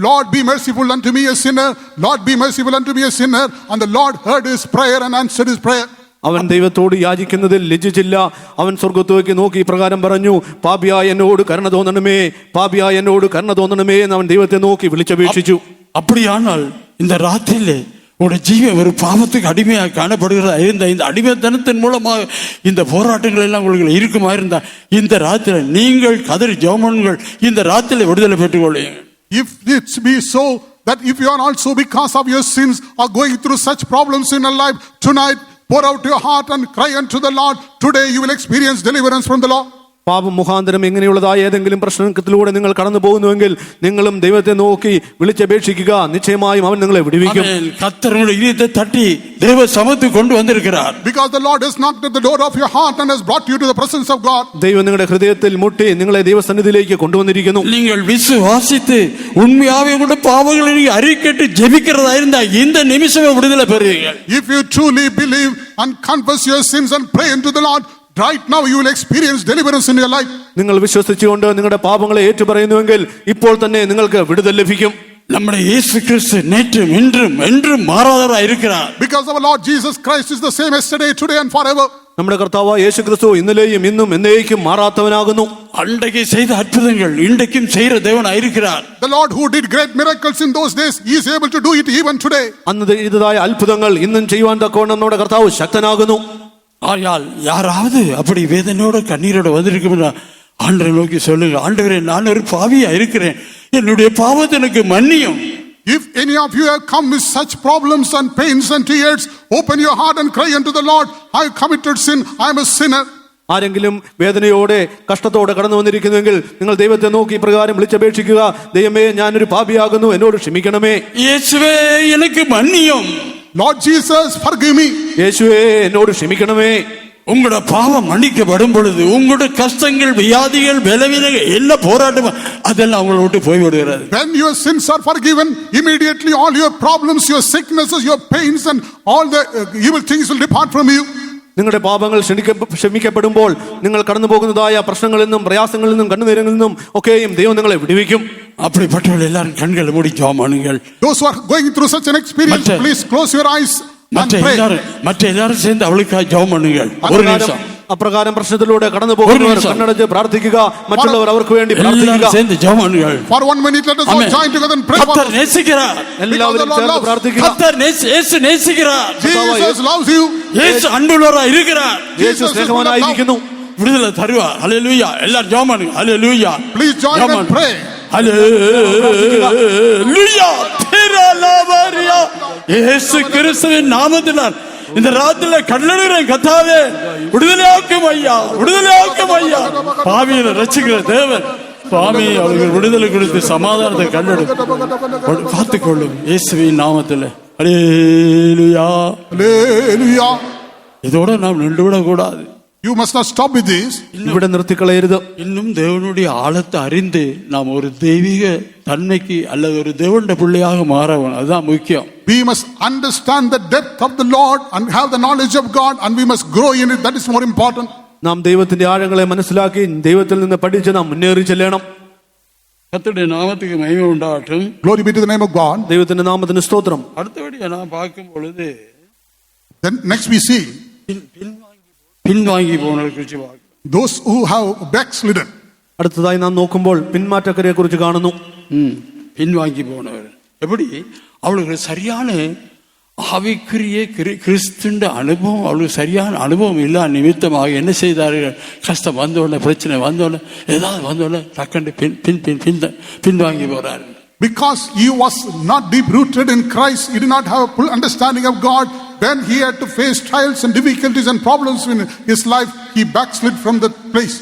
Lord, be merciful unto me a sinner. Lord, be merciful unto me a sinner. And the Lord heard his prayer and answered his prayer. അവൻ ദൈവത്തോട് യാചിക്കുന്നതിൽ ലജ്ജിച്ചില്ല. അവൻ സ്വർഗ്ഗത്തേക്ക് നോക്കി ഇപ്രകാരം പറഞ്ഞു, പാപിയായ എന്നോട് കരുണ തോന്നണമേ, പാപിയായ എന്നോട് കരുണ തോന്നണമേ എന്ന് അവൻ ദൈവത്തെ നോക്കി വിളിച്ചപേക്ഷിച്ചു. அப்படியானால் இந்த ராத்திரியிலே உங்களுடைய ஜீவன் ஒரு பாவத்துக்கு அடிமையாக காணப்படுகிறதா இருந்த இந்த அடிமைத்தனத்தின் மூலமாக இந்த போராட்டங்கள் எல்லாம் உங்களுக்கு இருக்குமா இருந்தா இந்த ராத்திரி நீங்கள் கதறி ஜெபங்கள் இந்த ராத்திரியிலே விடுதலை பெற்றுக் கொள்ளுங்கள். If it be so that if you are also because of your sins are going through such problems in your life, tonight pour out your heart and cry unto the Lord. Today you will experience deliverance from the Lord. പാപം മുഖാന്തരം എങ്ങനെയുള്ളതായ ഏതെങ്കിലും പ്രശ്നത്തിലൂടെ നിങ്ങൾ കടന്നു പോകുന്നുവെങ്കിൽ നിങ്ങളും ദൈവത്തെ നോക്കി വിളിച്ചപേക്ഷിക്കുക. നിശ്ചയമായും അവൻ നിങ്ങളെ വിടുവിക്കും. கர்த்தருடைய இதயத்தை தட்டி தேவ சமூகத்துக்கு கொண்டு வந்திருக்கிறார். Because the Lord has knocked at the door of your heart and has brought you to the presence of God. ദൈവം നിങ്ങളുടെ ഹൃദയത്തിൽ മുട്ടി നിങ്ങളെ ദൈവസന്നിധിയിലേക്ക് കൊണ്ടുവന്നിരിക്കുന്നു. நீங்கள் விசுவாசித்து உண்மையாவே உங்களுடைய பாவங்களை நீங்க அறிக்கையிட்டு ஜெபிக்கிறதா இருந்தா இந்த நிமிஷமே விடுதலை பெறுவீர்கள். If you truly believe and confess your sins and pray unto the Lord, right now you will experience deliverance in your life. നിങ്ങൾ വിശ്വസിച്ചുകൊണ്ട് നിങ്ങളുടെ പാപങ്ങളെ ഏറ്റുപറയുന്നുവെങ്കിൽ ഇപ്പോൾ തന്നെ നിങ്ങൾക്ക് വിടുതൽ ലഭിക്കും. நம்முடைய இயேசு கிறிஸ்து நேற்றும் இன்றும் என்றும் மாறாதவராய் இருக்கிறார். Because our Lord Jesus Christ is the same yesterday, today and forever. നമ്മുടെ കർത്താവ് യേശു ക്രിസ്തു ഇന്നലെയും ഇന്നും എന്നേക്കും മാറാത്തവനാകുന്നു. அன்றைக்கு செய்த அற்புதங்கள் இன்றைக்கும் செய்கிற தேவனாய் இருக்கிறார். The Lord who did great miracles in those days, He is able to do it even today. അന്ന് ചെയ്തതായ അത്ഭുതങ്ങൾ ഇന്നും ചെയ്യുവാൻ തക്കവണ്ണം നമ്മുടെ കർത്താവ് ശക്തനാകുന്നു. ஆயால் யாராவது அப்படி வேதனையோட கண்ணீரோட வந்திருக்கும்னா ஆண்டவரை நோக்கி சொல்லுங்க, ஆண்டவரே நான் ஒரு பாவியா இருக்கிறேன், என்னுடைய பாவத்தை எனக்கு மன்னியும். If any of you have come with such problems and pains and tears, open your heart and cry unto the Lord, I have committed sin, I am a sinner. ആരെങ്കിലും വേദനയോടെ കഷ്ടത്തോടെ കടന്നു വന്നിരിക്കുന്നുവെങ്കിൽ നിങ്ങൾ ദൈവത്തെ നോക്കി ഇപ്രകാരം വിളിച്ചപേക്ഷിക്കുക, ദൈവമേ ഞാനൊരു പാപിയാകുന്നു, എന്നോട് ക്ഷമിക്കണമേ. യേശുവേ എനിക്ക് മன்னியும். Lord Jesus, forgive me. യേശുവേ എന്നോട് ക്ഷമിക്കണമേ. உங்களோட பாவம் மன்னிக்கப்படும் பொழுது உங்களுடைய கஷ்டங்கள், வியாதிகள், பலவீனங்கள் எல்லா போராட்டமும் அதெல்லாம் உங்களை விட்டு போய்விடுகிறது. When your sins are forgiven, immediately all your problems, your sicknesses, your pains and all the evil things will depart from you. നിങ്ങളുടെ പാപങ്ങൾ ക്ഷമിക്കപ്പെടുമ്പോൾ നിങ്ങൾ കടന്നു പോകുന്നതായ പ്രശ്നങ്ങളിൽ നിന്നും പ്രയാസങ്ങളിൽ നിന്നും കണ്ണുനീരിൽ നിന്നും ഒക്കെയും ദൈവം നിങ്ങളെ വിടുവിക്കും. அப்படிப்பட்டவர்கள் எல்லாரும் கண்களை மூடி ஜெபம் பண்ணுங்கள். Those who are going through such an experience, please close your eyes and pray. மற்ற எல்லாரும் சேர்ந்து அவளுக்காக ஜெபம் பண்ணுங்கள். ஒரு நிமிஷம். അപ്രകാരം പ്രശ്നത്തിലൂടെ കടന്നു പോകുന്നവർ കണ്ണടച്ച് പ്രാർത്ഥിക്കുക, മറ്റുള്ളവർ അവർക്ക് വേണ്ടി പ്രാർത്ഥിക്കുക. சேர்ந்து ஜெபம் பண்ணுங்கள். For 1 minute let us all join together and pray. கர்த்தர் நேசிக்கிறார். എല്ലാവരും ചേർന്ന് പ്രാർത്ഥിക്കുക. கர்த்தர் இயேசு நேசிக்கிறார். Jesus loves you. இயேசு அன்புள்ளவராய் இருக்கிறார். യേശു സ്നേഹവാനായിരിക്കുന്നു. விடுதலை தருவார். ஹல்லேலூயா. எல்லாரும் ஜெபம் பண்ணுங்க. ஹல்லேலூயா. Please join and pray. ஹல்லேலூயா. திரளாவரியா இயேசு கிறிஸ்துவின் நாமத்தினால் இந்த ராத்திரில கல்லறுகிறேன். கர்த்தாவே விடுதலையாக்கும் ஐயா, விடுதலையாக்கும் ஐயா பாவியில ரட்சிக்கிற தேவன் சுவாமி அவர்கள் விடுதலை கொடுத்து சமாதானத்தை கண்டெடுத்து காத்துக்கொள்ளும் இயேசுவின் நாமத்தில். அல்லேலூயா. Hallelujah. இதோட நாம் நின்று விடக்கூடாது. You must not stop with this. ഇവിടെ നിർത്തിക്കളയരുത്. இன்னும் தேவனுடைய ஆழத்தை அறிந்து நாம் ஒரு தெய்வீக தன்மைக்கு அல்லது ஒரு தேவனுடைய பிள்ளையாக மாறவன், அதுதான் முக்கியம். We must understand the depth of the Lord and have the knowledge of God, and we must grow in it. That is more important. നാം ദൈവത്തിന്റെ ആഴങ്ങളെ മനസ്സിലാക്കി ദൈവത്തിൽ നിന്ന് പഠിച്ച് നാം മുന്നേറി ചെല്ലണം. கர்த்தருடைய நாமத்துக்கு மகிமை உண்டாகட்டும். Glory be to the name of God. ദൈവത്തിന്റെ നാമത്തിന് സ്തോത്രം. அடுத்தபடியா நான் பார்க்கும் பொழுது Then next we see பின்வாங்கி போனவர்களை குறித்து பார்க்கிறோம். those who have backslidden. അടുത്തതായി നാം നോക്കുമ്പോൾ പിന്മാറ്റക്കാരെ കുറിച്ച് കാണുന്നു. பின்வாங்கி போனவர் எப்படி அவளுக்கு சரியான ஆவிக்குரிய கிறிஸ்துண்ட அனுபவம், அவளுக்கு சரியான அனுபவம் இல்லா நிமித்தமாக என்ன செய்தார்கள்? கஷ்டம் வந்தோடனே, பிரச்சனை வந்தோடனே, ஏதாவது வந்தோடனே டக்கண்டு பின்வாங்கி போறார்கள். Because he was not deep rooted in Christ, he did not have a full understanding of God. When he had to face trials and difficulties and problems in his life, he backslid from that place.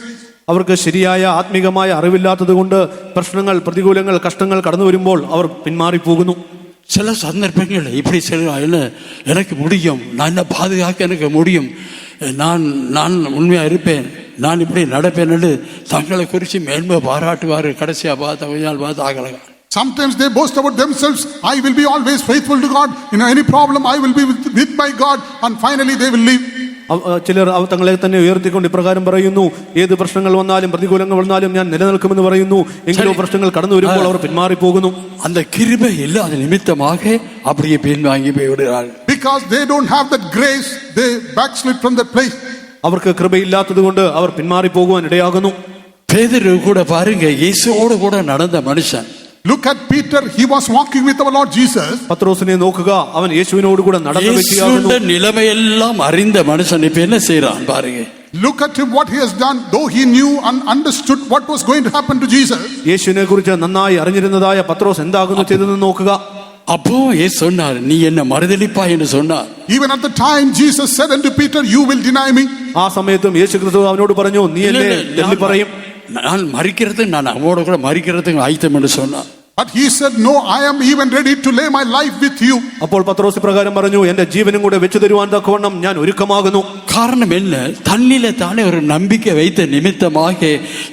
അവർക്ക് ശരിയായ ആത്മീകമായ അറിവില്ലാത്തത് കൊണ്ട് പ്രശ്നങ്ങൾ, പ്രതികൂലങ്ങൾ, കഷ്ടങ്ങൾ കടന്നു വരുമ്പോൾ അവർ പിന്മാറിപ്പോകുന്നു. சில சந்தர்ப்பங்கள் இப்படி சொல்ல, எனக்கு முடியும், நான் என்ன பாதுகாக்க எனக்கு முடியும், நான் உண்மையா இருப்பேன், நான் இப்படி நடப்பேன் என்று தங்களை குறித்து மேன்மை பாராட்டுவார்கள். கடைசியா பார்த்து கொஞ்ச நாள் பார்த்து ஆகலாம். Sometimes they boast about themselves. I will be always faithful to God. In any problem, I will be with my God. And finally they will leave. ചിലർ തങ്ങളെ തന്നെ ഉയർത്തിക്കൊണ്ട് ഇപ്രകാരം പറയുന്നു, ഏത് പ്രശ്നങ്ങൾ വന്നാലും പ്രതികൂലങ്ങൾ വന്നാലും ഞാൻ നിലനിൽക്കുമെന്ന് പറയുന്നു. എങ്കിലും പ്രശ്നങ്ങൾ കടന്നു വരുമ്പോൾ അവർ പിന്മാറിപ്പോകുന്നു. அந்த கிருபை இல்லாத நிமித்தமாக அப்படியே பின்வாங்கி போய்விடுகிறார்கள். Because they don't have that grace, they backslid from that place. അവർക്ക് കൃപയില്ലാത്തത് കൊണ്ട് അവർ പിന്മാറിപ്പോകുവാൻ ഇടയാകുന്നു. பேதுரு கூட பாருங்க, இயேசுவோடு கூட நடந்த மனுஷன். Look at Peter, he was walking with our Lord Jesus. പത്രോസിനെ നോക്കുക, അവൻ യേശുവിനോട് കൂടെ നടന്ന വ്യക്തിയാകുന്നു. நிலைமையெல்லாம் அறிந்த மனுஷன் இப்ப என்ன செய்யறான் பாருங்க. Look at him, what he has done. Though he knew and understood what was going to happen to Jesus, യേശുവിനെ കുറിച്ച് നന്നായി അറിഞ്ഞിരുന്നതായ പത്രോസ് എന്താകുന്നു ചെയ്തതെന്ന് നോക്കുക. அப்போ இயேசு சொன்னார், நீ என்ன மறுதலிப்பாய் என்று சொன்னார். even at the time Jesus said unto Peter, you will deny me. ആ സമയത്തും യേശു ക്രിസ്തു അവനോട് പറഞ്ഞു, നീ എന്നെ തള്ളിപ്പറയും. நான் மறிக்கிறதுக்கு, நான் அவனோட கூட மறிக்கிறதுக்கு ஆயத்தம் என்று சொன்னார். But he said, no, I am even ready to lay my life with you. അപ്പോൾ പത്രോസ് പ്രകാരം പറഞ്ഞു, എന്റെ ജീവനും കൂടെ വെച്ചു തരുവാൻ തക്കവണ്ണം ഞാൻ ഒരുക്കമാകുന്നു. காரணம் என்ன? தன்னிலே தானே ஒரு நம்பிக்கை வைத்த நிமித்தமாக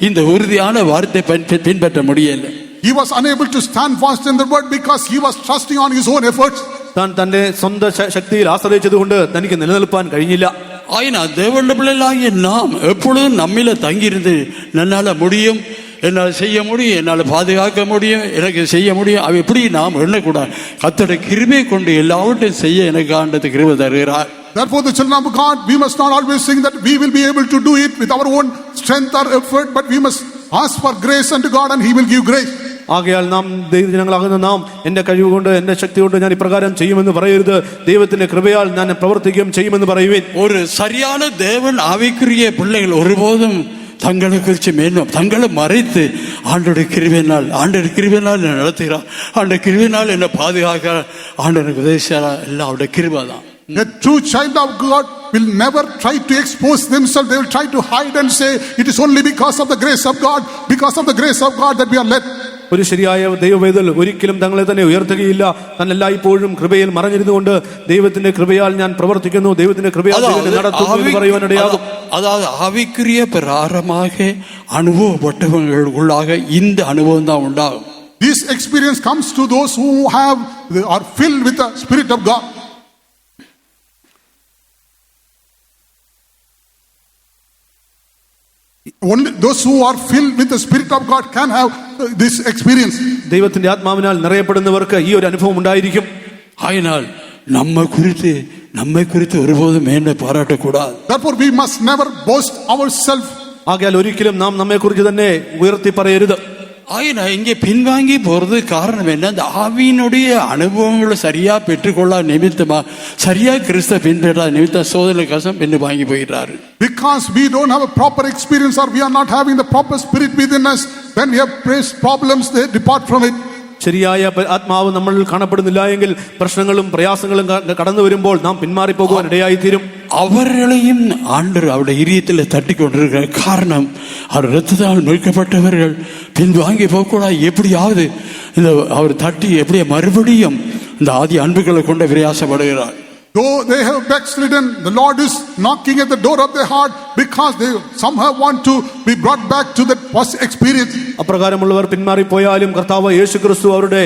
இந்த உறுதியான வார்த்தை பின்பற்ற முடியல. He was unable to stand fast in the word because he was trusting on his own efforts. താൻ തന്റെ സ്വന്തം ശക്തിയിൽ ആശ്രയിച്ചതുകൊണ്ട് തനിക്ക് നിലനിൽപ്പാൻ കഴിഞ്ഞില്ല. ஆயினா தேவனுடைய பிள்ளைகளாகிய நாம் எப்பொழுதும் நம்மில தங்கியிருந்து என்னால முடியும், என்னால் செய்ய முடியும், என்னால் பாதுகாக்க முடியும், எனக்கு செய்ய முடியும், அவ எப்படி நாம் எண்ணக்கூடாது. கர்த்தருடைய கிருபையை கொண்டு எல்லாவற்றையும் செய்ய எனக்கு ஆண்டவர் கிருபை தருகிறார். Therefore the children of God, we must not always think that we will be able to do it with our own strength or effort, but we must ask for grace unto God and he will give grace. ആകയാൽ നാം ദൈവജനങ്ങളാകുന്ന നാം എന്റെ കഴിവ് കൊണ്ട്, എന്റെ ശക്തി കൊണ്ട് ഞാൻ ഇപ്രകാരം ചെയ്യുമെന്ന് പറയരുത്. ദൈവത്തിന്റെ കൃപയാൽ ഞാൻ പ്രവർത്തിക്കുകയും ചെയ്യുമെന്ന് പറയുവേൻ. ஒரு சரியான தேவன் ஆவிக்குரிய பிள்ளைகள் ஒருபோதும் தங்களை குறித்து மேலும் தங்களை மறைத்து ஆண்டோடைய கிருபையினால் என்ன நடத்துகிறார், ஆண்டோடைய கிருபையினால் என்ன பாதுகாக்கிறார், ஆண்டவனுக்கு உதவிச்சாரா, எல்லாம் அவருடைய கிருபை தான். A true child of God will never try to expose themselves. They will try to hide and say it is only because of the grace of God, because of the grace of God that we are led. ഒരു ശരിയായ ദൈവവേദൽ ഒരിക്കലും തങ്ങളെ തന്നെ ഉയർത്തുകയില്ല. താൻ എല്ലായ്പ്പോഴും കൃപയിൽ മറഞ്ഞിരുന്നുകൊണ്ട് ദൈവത്തിന്റെ കൃപയാൽ ഞാൻ പ്രവർത്തിക്കുന്നു, ദൈവത്തിന്റെ കൃപയാൽ നടത്തുന്നു എന്ന് പറയുവാനിടയാകും. அதாவது ஆவிக்குரிய பிரகாரமாக அனுபவப்பட்டவர்களுக்குள்ளாக இந்த அனுபவம் தான் உண்டாகும். This experience comes to those who are filled with the Spirit of God. Only those who are filled with the Spirit of God can have this experience. ദൈവത്തിന്റെ ആത്മാവിനാൽ നിറയപ്പെടുന്നവർക്ക് ഈ ഒരു അനുഭവം ഉണ്ടായിരിക്കും. ஆயினால் நம்மை குறித்து ஒருபோதும் மேன்மை பாராட்டக்கூடாது. Therefore we must never boast ourselves. ആകയാൽ ഒരിക്കലും നാം നമ്മെ കുറിച്ച് തന്നെ ഉയർത്തി പറയരുത്. ஆயினா இங்கே பின்வாங்கி போறது காரணம் என்ன? அந்த ஆவியினுடைய அனுபவங்களை சரியா பெற்றுக்கொள்ள நிமித்தமா, சரியா கிறிஸ்துவ பின்பற்ற நிமித்த சோதனை கசம் பின்னு வாங்கி போயிட்டாரு. Because we don't have a proper experience or we are not having the proper spirit within us, when we have faced problems, they depart from it. ശരിയായ ആത്മാവ് നമ്മളിൽ കാണപ്പെടുന്നില്ല എങ്കിൽ പ്രശ്നങ്ങളും പ്രയാസങ്ങളും കടന്നു വരുമ്പോൾ നാം പിന്മാറിപ്പോകുവാൻ ഇടയായിത്തീരും. அவர்களையும் ஆண்டவர் அவருடைய இதயத்தில் தட்டி கொண்டிருக்கிற காரணம், அவர் இரத்தத்தால் மீட்கப்பட்டவர்கள் பின் வாங்கி போகக்கூடாது, எப்படியாவது இந்த அவர் தட்டி எப்படியா மறுபடியும் இந்த ஆதி அன்புகளை கொண்டு விரியாசப்படுகிறார். Though they have backslidden, the Lord is knocking at the door of their heart because they somehow want to be brought back to that first experience. അപ്രകാരമുള്ളവർ പിന്മാറിപ്പോയാലും കർത്താവ് യേശു ക്രിസ്തു അവരുടെ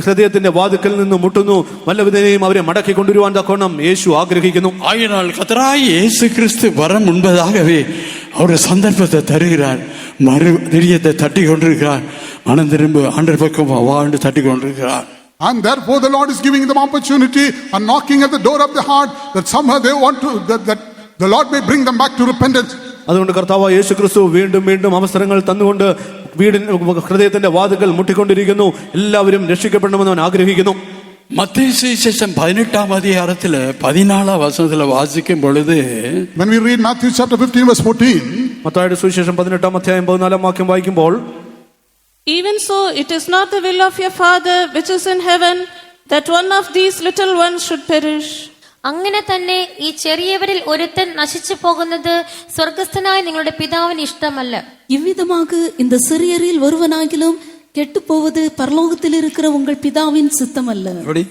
ഹൃദയത്തിന്റെ വാതിക്കൽ നിന്ന് മുട്ടുന്നു. വല്ലവിധേനയും അവരെ മടക്കി കൊണ്ടുവരുവാൻ തക്കവണ്ണം യേശു ആഗ്രഹിക്കുന്നു. ஆயினால் கர்த்தராகிய இயேசு கிறிஸ்து வர முன்பதாகவே அவர் சந்தர்ப்பத்தை தருகிறார். மறு இதயத்தை தட்டி கொண்டிருக்கிறார். மனம் திரும்ப ஆண்டவர் பக்கம் வாண்டு தட்டி கொண்டிருக்கிறார். And therefore the Lord is giving them opportunity and knocking at the door of the heart that somehow they want to, that the Lord may bring them back to repentance. അതുകൊണ്ട് കർത്താവ് യേശു ക്രിസ്തു വീണ്ടും വീണ്ടും അവസരങ്ങൾ തന്നുകൊണ്ട് ഹൃദയത്തിന്റെ വാതിക്കൽ മുട്ടിക്കൊണ്ടിരിക്കുന്നു. എല്ലാവരും രക്ഷിക്കപ്പെടണമെന്ന് അവൻ ആഗ്രഹിക്കുന്നു. மத்தேயு சுவிசேஷம் 18ஆம் அதிகாரத்தில் 14ஆம் வசனத்தில் வாசிக்கும் பொழுது, When we read Matthew chapter 15 verse 14, മത്തായിയുടെ സുവിശേഷം 18-ാം അധ്യായം 14-ാം വാക്യം വായിക്കുമ്പോൾ, Even so, it is not the will of your Father which is in heaven that one of these little ones should perish. അങ്ങനെ തന്നെ ഈ ചെറിയവരിൽ ഒരുത്തൻ നശിച്ചു പോകുന്നത് സ്വർഗസ്ഥനായ നിങ്ങളുടെ പിതാവിന് ഇഷ്ടമല്ല. இவ்விதமாக இந்த சிறியரில் ஒருவனாகிலும் கெட்டு போவது பரலோகத்தில் இருக்கிற உங்கள் பிதாவின் சித்தம் அல்ல. அப்படி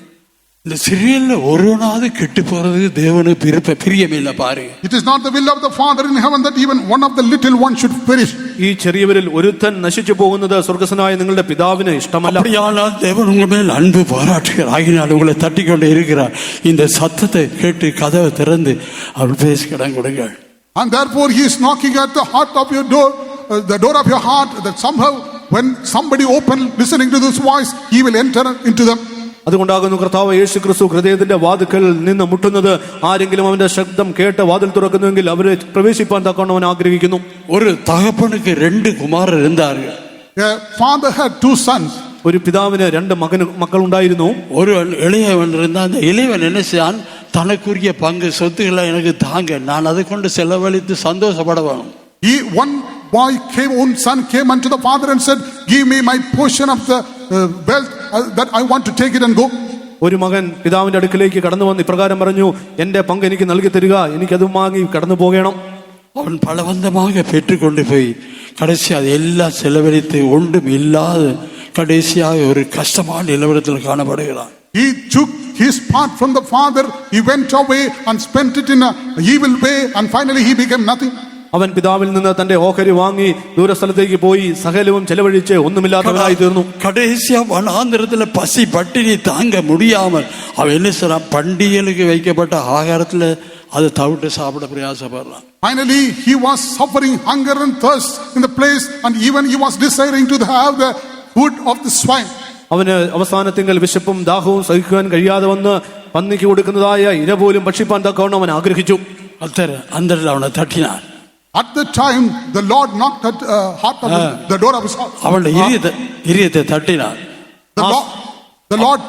இந்த சிறியல்ல ஒருவனாவது கெட்டு போறது தேவனுக்கு பிரியமில்லை. பாருங்க, it is not the will of the Father in heaven that even one of the little ones should perish. ഈ ചെറിയവരിൽ ഒരുത്തൻ നശിച്ചു പോകുന്നത് സ്വർഗ്ഗസ്ഥനായ നിങ്ങളുടെ പിതാവിന് ഇഷ്ടമല്ല. அப்படியானால் தேவன் உங்கள் மேல் அன்பு பாராட்டுகிறார். ஆகினால் உங்களை தட்டிக்கொண்டு இருக்கிறார். இந்த சத்தத்தை கேட்டு கதவை திறந்து அவர் பேச இடம் கொடுங்கள். And therefore he is knocking at the heart of your door, the door of your heart, that somehow when somebody open listening to this voice, he will enter into them. അതുകൊണ്ടാകുന്നു കർത്താവ് യേശു ക്രിസ്തു ഹൃദയത്തിന്റെ വാതിക്കൽ നിന്ന് മുട്ടുന്നത്. ആരെങ്കിലും അവന്റെ ശബ്ദം കേട്ട് വാതിൽ തുറക്കുന്നുവെങ്കിൽ അവരെ പ്രവേശിപ്പാൻ തക്കവണ്ണം അവൻ ആഗ്രഹിക്കുന്നു. ஒரு தகப்பனுக்கு 2 குமாரர் இருந்தார்கள். A father had 2 sons. ഒരു പിതാവിന് 2 മക്കൾ ഉണ്ടായിരുന്നു. ஒரு இளையவன் இருந்தான். அந்த இளையவன் என்ன செய்தான்? தனக்குரிய பங்கு சொத்துக்களை எனக்கு தாங்க, நான் அதை கொண்டு செலவழித்து சந்தோஷப்பட வேணும். One son came unto the father and said, give me my portion of the wealth that I want to take it and go. ഒരു മകൻ പിതാവിന്റെ അടുക്കിലേക്ക് കടന്നു വന്ന് ഇപ്രകാരം പറഞ്ഞു, എന്റെ പങ്ക് എനിക്ക് നൽകി തരിക, എനിക്കത് വാങ്ങി കടന്നു പോകണം. அவன் பலவந்தமாக பெற்றுக்கொண்டு போய் கடைசி அது எல்லாம் செலவழித்து ஒன்றும் இல்லாத கடைசியாக ஒரு கஷ்டமான நிலவரத்தில் காணப்படுகிறான். He took his part from the father, he went away and spent it in an evil way, and finally he became nothing. അവൻ പിതാവിൽ നിന്ന് തന്റെ ഓഹരി വാങ്ങി ദൂരസ്ഥലത്തേക്ക് പോയി സകലവും ചെലവഴിച്ച് ഒന്നുമില്ലാത്തവനായി തീർന്നു. கடைசியா வனாந்திரத்துல பசி பட்டினி தாங்க முடியாமல் அவன் என்ன செய்றான்? பண்டிகைகளுக்கு வைக்கப்பட்ட ஆகாரத்துல அதை தவிட்டு சாப்பிட பிரயாசப்படுறான். Finally he was suffering hunger and thirst in the place, and even he was desiring to have the food of the swine. അവന് അവസാനത്തിങ്കൽ വിശപ്പും ദാഹവും സഹിക്കുവാൻ കഴിയാതെ വന്ന് പന്നിക്ക് കൊടുക്കുന്നതായ ഇര പോലും ഭക്ഷിപ്പാൻ തക്കവണ്ണം അവൻ ആഗ്രഹിച്ചു. അന്തരം അവനെ തട്ടിനാർ. At the time the Lord knocked at heart of the door of his heart. അവളുടെ ഇരിയത്തെ തട്ടിനാർ. The Lord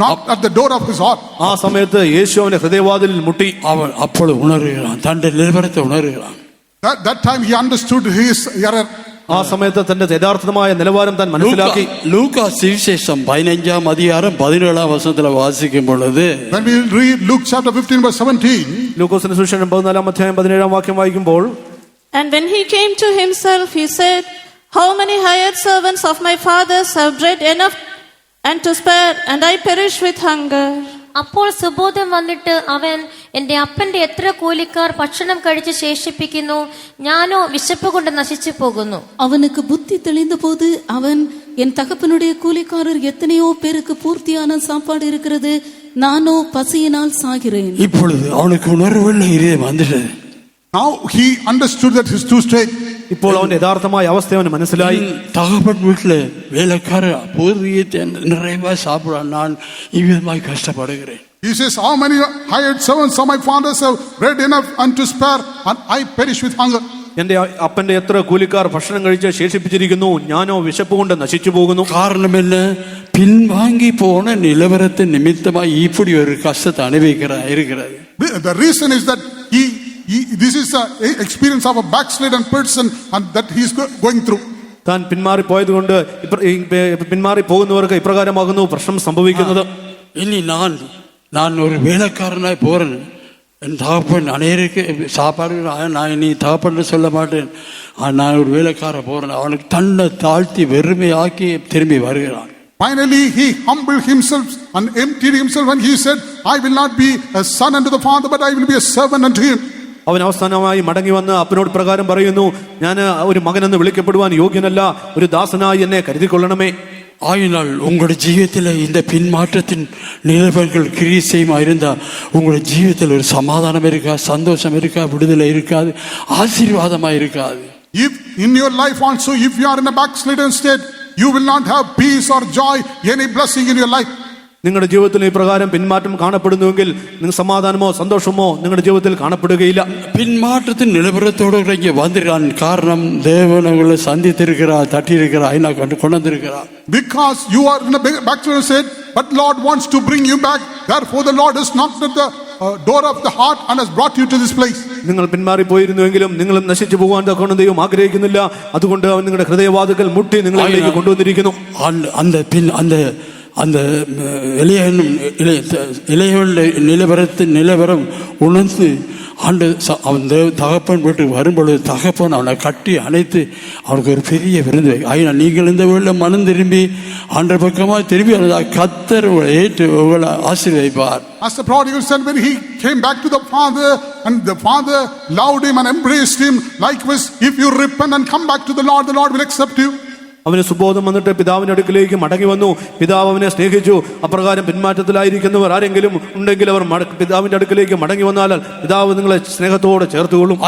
knocked at the door of his heart. ആ സമയത്ത് യേശു അവന്റെ ഹൃദയവാതിലിൽ മുട്ടി. അവൻ അപ്പോൾ ഉണരുகிறான், തന്റെ നിലവാരത്തെ ഉണരുகிறான். That time he understood his error. ആ സമയത്ത് തന്റെ യഥാർത്ഥമായ നിലവാരം താൻ മനസ്സിലാക്കി. ലൂക്കാ സുവിശേഷം 15-ാം അധ്യായം 17-ാം വചനത്തിൽ വാസിക്കും പൊழுது, when we read Luke chapter 15 verse 17, ലൂക്കോസിന്റെ സുവിശേഷം 14-ാം അധ്യായം 17-ാം വാക്യം വായിക്കുമ്പോൾ, And when he came to himself, he said, How many hired servants of my father's have bread enough and to spare, and I perish with hunger. അപ്പോൾ സുബോധം വന്നിട്ട് അവൻ, എന്റെ അപ്പന്റെ എത്ര കൂലിക്കാർ ഭക്ഷണം കഴിച്ച് ശേഷിപ്പിക്കുന്നു, ഞാനോ വിശപ്പ് കൊണ്ട് നശിച്ചു പോകുന്നു. அவனுக்கு புத்தி தெளிந்த போது அவன், என் தகப்பனுடைய கூலிக்காரர் எத்தனையோ பேருக்கு பூர்த்தியான சாப்பாடு இருக்கிறது, நானோ பசியினால் சாகிறேன். இப்பொழுது அவனுக்கு உணர்வுள்ள இதயம் வந்துட்டது. Now he understood that his true state. ഇപ്പോൾ അവന്റെ യഥാർത്ഥമായ അവസ്ഥ അവന് മനസ്സിലായി. தகப்பன் வீட்டுல வேலைக்கார போதியத்தை நிறைவா சாப்பிடான், நான் இவ்விதமாய் கஷ்டப்படுகிறேன். He says, how many hired servants of my fathers have bread enough and to spare, and I perish with hunger. എന്റെ അപ്പന്റെ എത്ര കൂലിക്കാർ ഭക്ഷണം കഴിച്ച് ശേഷിപ്പിച്ചിരിക്കുന്നു, ഞാനോ വിശപ്പ് കൊണ്ട് നശിച്ചു പോകുന്നു. காரணம் என்ன? பின்வாங்கி போன நிலவரத்தின் நிமித்தமாய் இப்படி ஒரு கஷ்டத்தை இருக்கிறது. The reason is that this is an experience of a backslidden person, and that he is going through. താൻ പിന്മാറി പോയതുകൊണ്ട് പിന്മാറി പോകുന്നവർക്ക് ഇപ്രകാരമാകുന്നു പ്രശ്നം സംഭവിക്കുന്നത്. ഇനി நான் ஒரு வேலைக்காரனாய் போறேன், என் தகப்பன் அநேருக்கு சாப்பாடு நான் நீ தகப்பன்னு சொல்ல மாட்டேன், நான் ஒரு வேலைக்கார போகிறேன். அவனுக்கு தன்னை தாழ்த்தி வெறுமையாக்கி திரும்பி வருகிறான். Finally, he humbled himself and emptied himself, and he said, I will not be a son unto the Father, but I will be a servant unto him. അവൻ അവസാനമായി മടങ്ങി വന്ന് അപ്പനോട് പ്രകാരം പറയുന്നു, ഞാൻ ഒരു മകനെന്ന് വിളിക്കപ്പെടുവാൻ യോഗ്യനല്ല, ഒരു ദാസനായി എന്നെ കരുതിക്കൊള്ളണമേ. ஆயினால் உங்களுடைய ஜீவியத்தில் இந்த பின்மாற்றத்தின் நிலைமைகள் கிரியை செய்யுமா இருந்தால் உங்களுடைய ஜீவியத்தில் ஒரு சமாதானம் இருக்கா, சந்தோஷம் இருக்கா, விடுதலை இருக்காது, ஆசீர்வாதமாக இருக்காது. If in your life also, if you are in a backslidden state, you will not have peace or joy, any blessing in your life. നിങ്ങളുടെ ജീവിതത്തിൽ ഈ പ്രകാരം പിന്മാറ്റം കാണപ്പെടുന്നുവെങ്കിൽ നിങ്ങൾ സമാധാനമോ സന്തോഷമോ നിങ്ങളുടെ ജീവിതത്തിൽ കാണപ്പെടുകയില്ല. பின்மாற்றத்தின் நிலவரத்தோடு இங்கே வந்திருக்கான். காரணம் தேவன் உங்களை சந்தித்திருக்கிறார், தட்டியிருக்கிறார், ஐநா கொண்டு வந்திருக்கிறார். Because you are in a backslidden state, but Lord wants to bring you back. Therefore the Lord has knocked at the door of the heart and has brought you to this place. നിങ്ങൾ പിന്മാറിപ്പോയിരുന്നുവെങ്കിലും നിങ്ങളും നശിച്ചു പോകാൻ തക്കവണ്ണം ദൈവം ആഗ്രഹിക്കുന്നില്ല. അതുകൊണ്ട് അവൻ നിങ്ങളുടെ ഹൃദയവാതിൽക്കൽ മുട്ടി നിങ്ങളിലേക്ക് കൊണ്ടുവന്നിരിക്കുന്നു. அந்த இளையவனுடைய நிலவரம் உணர்ந்து அவன் தகப்பன் வீட்டுக்கு வரும்பொழுது தகப்பன் அவனை கட்டி அணைத்து அவனுக்கு ஒரு பெரிய விருந்து. ஐயா, நீங்கள் இந்த வேளையில் மனம் திரும்பி ஆண்டவர் பக்கமாக திரும்பி கர்த்தர் ஏற்று உங்களை ஆசீர்வதிப்பார். As the prodigal son, when he came back to the father, and the father loved him and embraced him, likewise if you repent and come back to the Lord will accept you. അവന് സുബോധം വന്നിട്ട് പിതാവിന്റെ അടുക്കിലേക്ക് മടങ്ങി വന്നു. പിതാവ് അവനെ സ്നേഹിച്ചു. അപ്രകാരം പിന്മാറ്റത്തിലായിരിക്കുന്നവർ ആരെങ്കിലും ഉണ്ടെങ്കിൽ അവർ പിതാവിന്റെ അടുക്കിലേക്ക് മടങ്ങി വന്നാൽ പിതാവ് നിങ്ങളെ സ്നേഹത്തോടെ ചേർത്തുകൊള്ളും.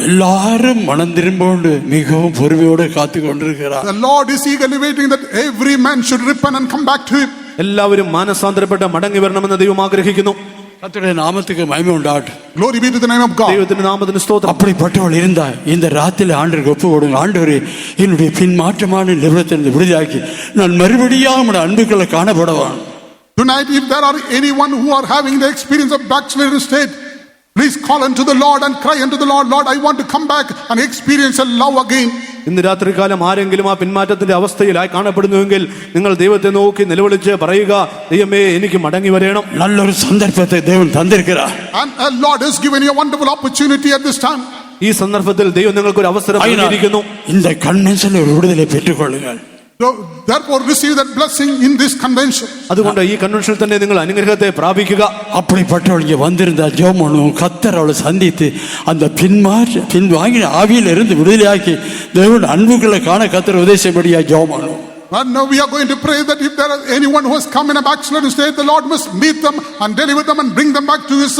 எல்லாரும் மனம் திரும்போண்டு மிகவும் பொறுமையோடு காத்து கொண்டிருக்கிறார். The Lord is eagerly waiting that every man should repent and come back to him. എല്ലാവരും മാനസാന്തരപ്പെട്ട് മടങ്ങി വരണമെന്ന് ദൈവം ആഗ്രഹിക്കുന്നു. கர்த்தருடைய நாமத்துக்கு மகிமை உண்டாகட்டும். Glory be to the name of God. ദൈവത്തിന്റെ നാമത്തിന് സ്തോത്രം. அப்படிப்பட்டவள் இருந்தால் இந்த ராத்திரில ஆண்டவருக்கு ஒப்பு கொடுங்க. ஆண்டவரே, என்னுடைய பின்மாற்றமான நிலவரத்திலிருந்து விடுதலையாக்கி நான் மறுபடியும் உம்முடைய அன்புக்குள்ள காணப்படுவான். Tonight, if there are anyone who are having the experience of backslidden state, please call unto the Lord and cry unto the Lord, Lord, I want to come back and experience a love again. ഇന്ന് രാത്രികാലം ആരെങ്കിലും ആ പിന്മാറ്റത്തിന്റെ അവസ്ഥയിലായി കാണപ്പെടുന്നുവെങ്കിൽ നിങ്ങൾ ദൈവത്തെ നോക്കി നിലവിളിച്ച് പറയുക, ദൈവമേ, എനിക്ക് മടങ്ങി വരണം. നല്ലൊരു സന്ദർഭത്തെ ദൈവം തന്നിരിക്കുകയാണ്. And Lord has given you a wonderful opportunity at this time. ഈ സന്ദർഭത്തിൽ ദൈവം നിങ്ങൾക്ക് ഒരു അവസരം നൽകിയിരിക്കുന്നു. இந்த கன்வென்ஷனில் ஒரு விடுதலை பெற்றுக்கொள்ளுங்கள். Therefore receive that blessing in this convention. അതുകൊണ്ട് ഈ കൺവെൻഷനിൽ തന്നെ നിങ്ങൾ അനുഗ്രഹത്തെ പ്രാപിക്കുക. அப்படிப்பட்டவள் இங்கே வந்திருந்த ஜெபம் கர்த்தர் அவளை சந்தித்து அந்த பின்வாங்கின ஆவியில் இருந்து விடுதலையாக்கி தேவன் அன்புகளை காண கர்த்தர் உதேசப்படியா ஜெபம். And now we are going to pray that if there is anyone who has come in a backslidden state, the Lord must meet them and deliver them and bring them back to His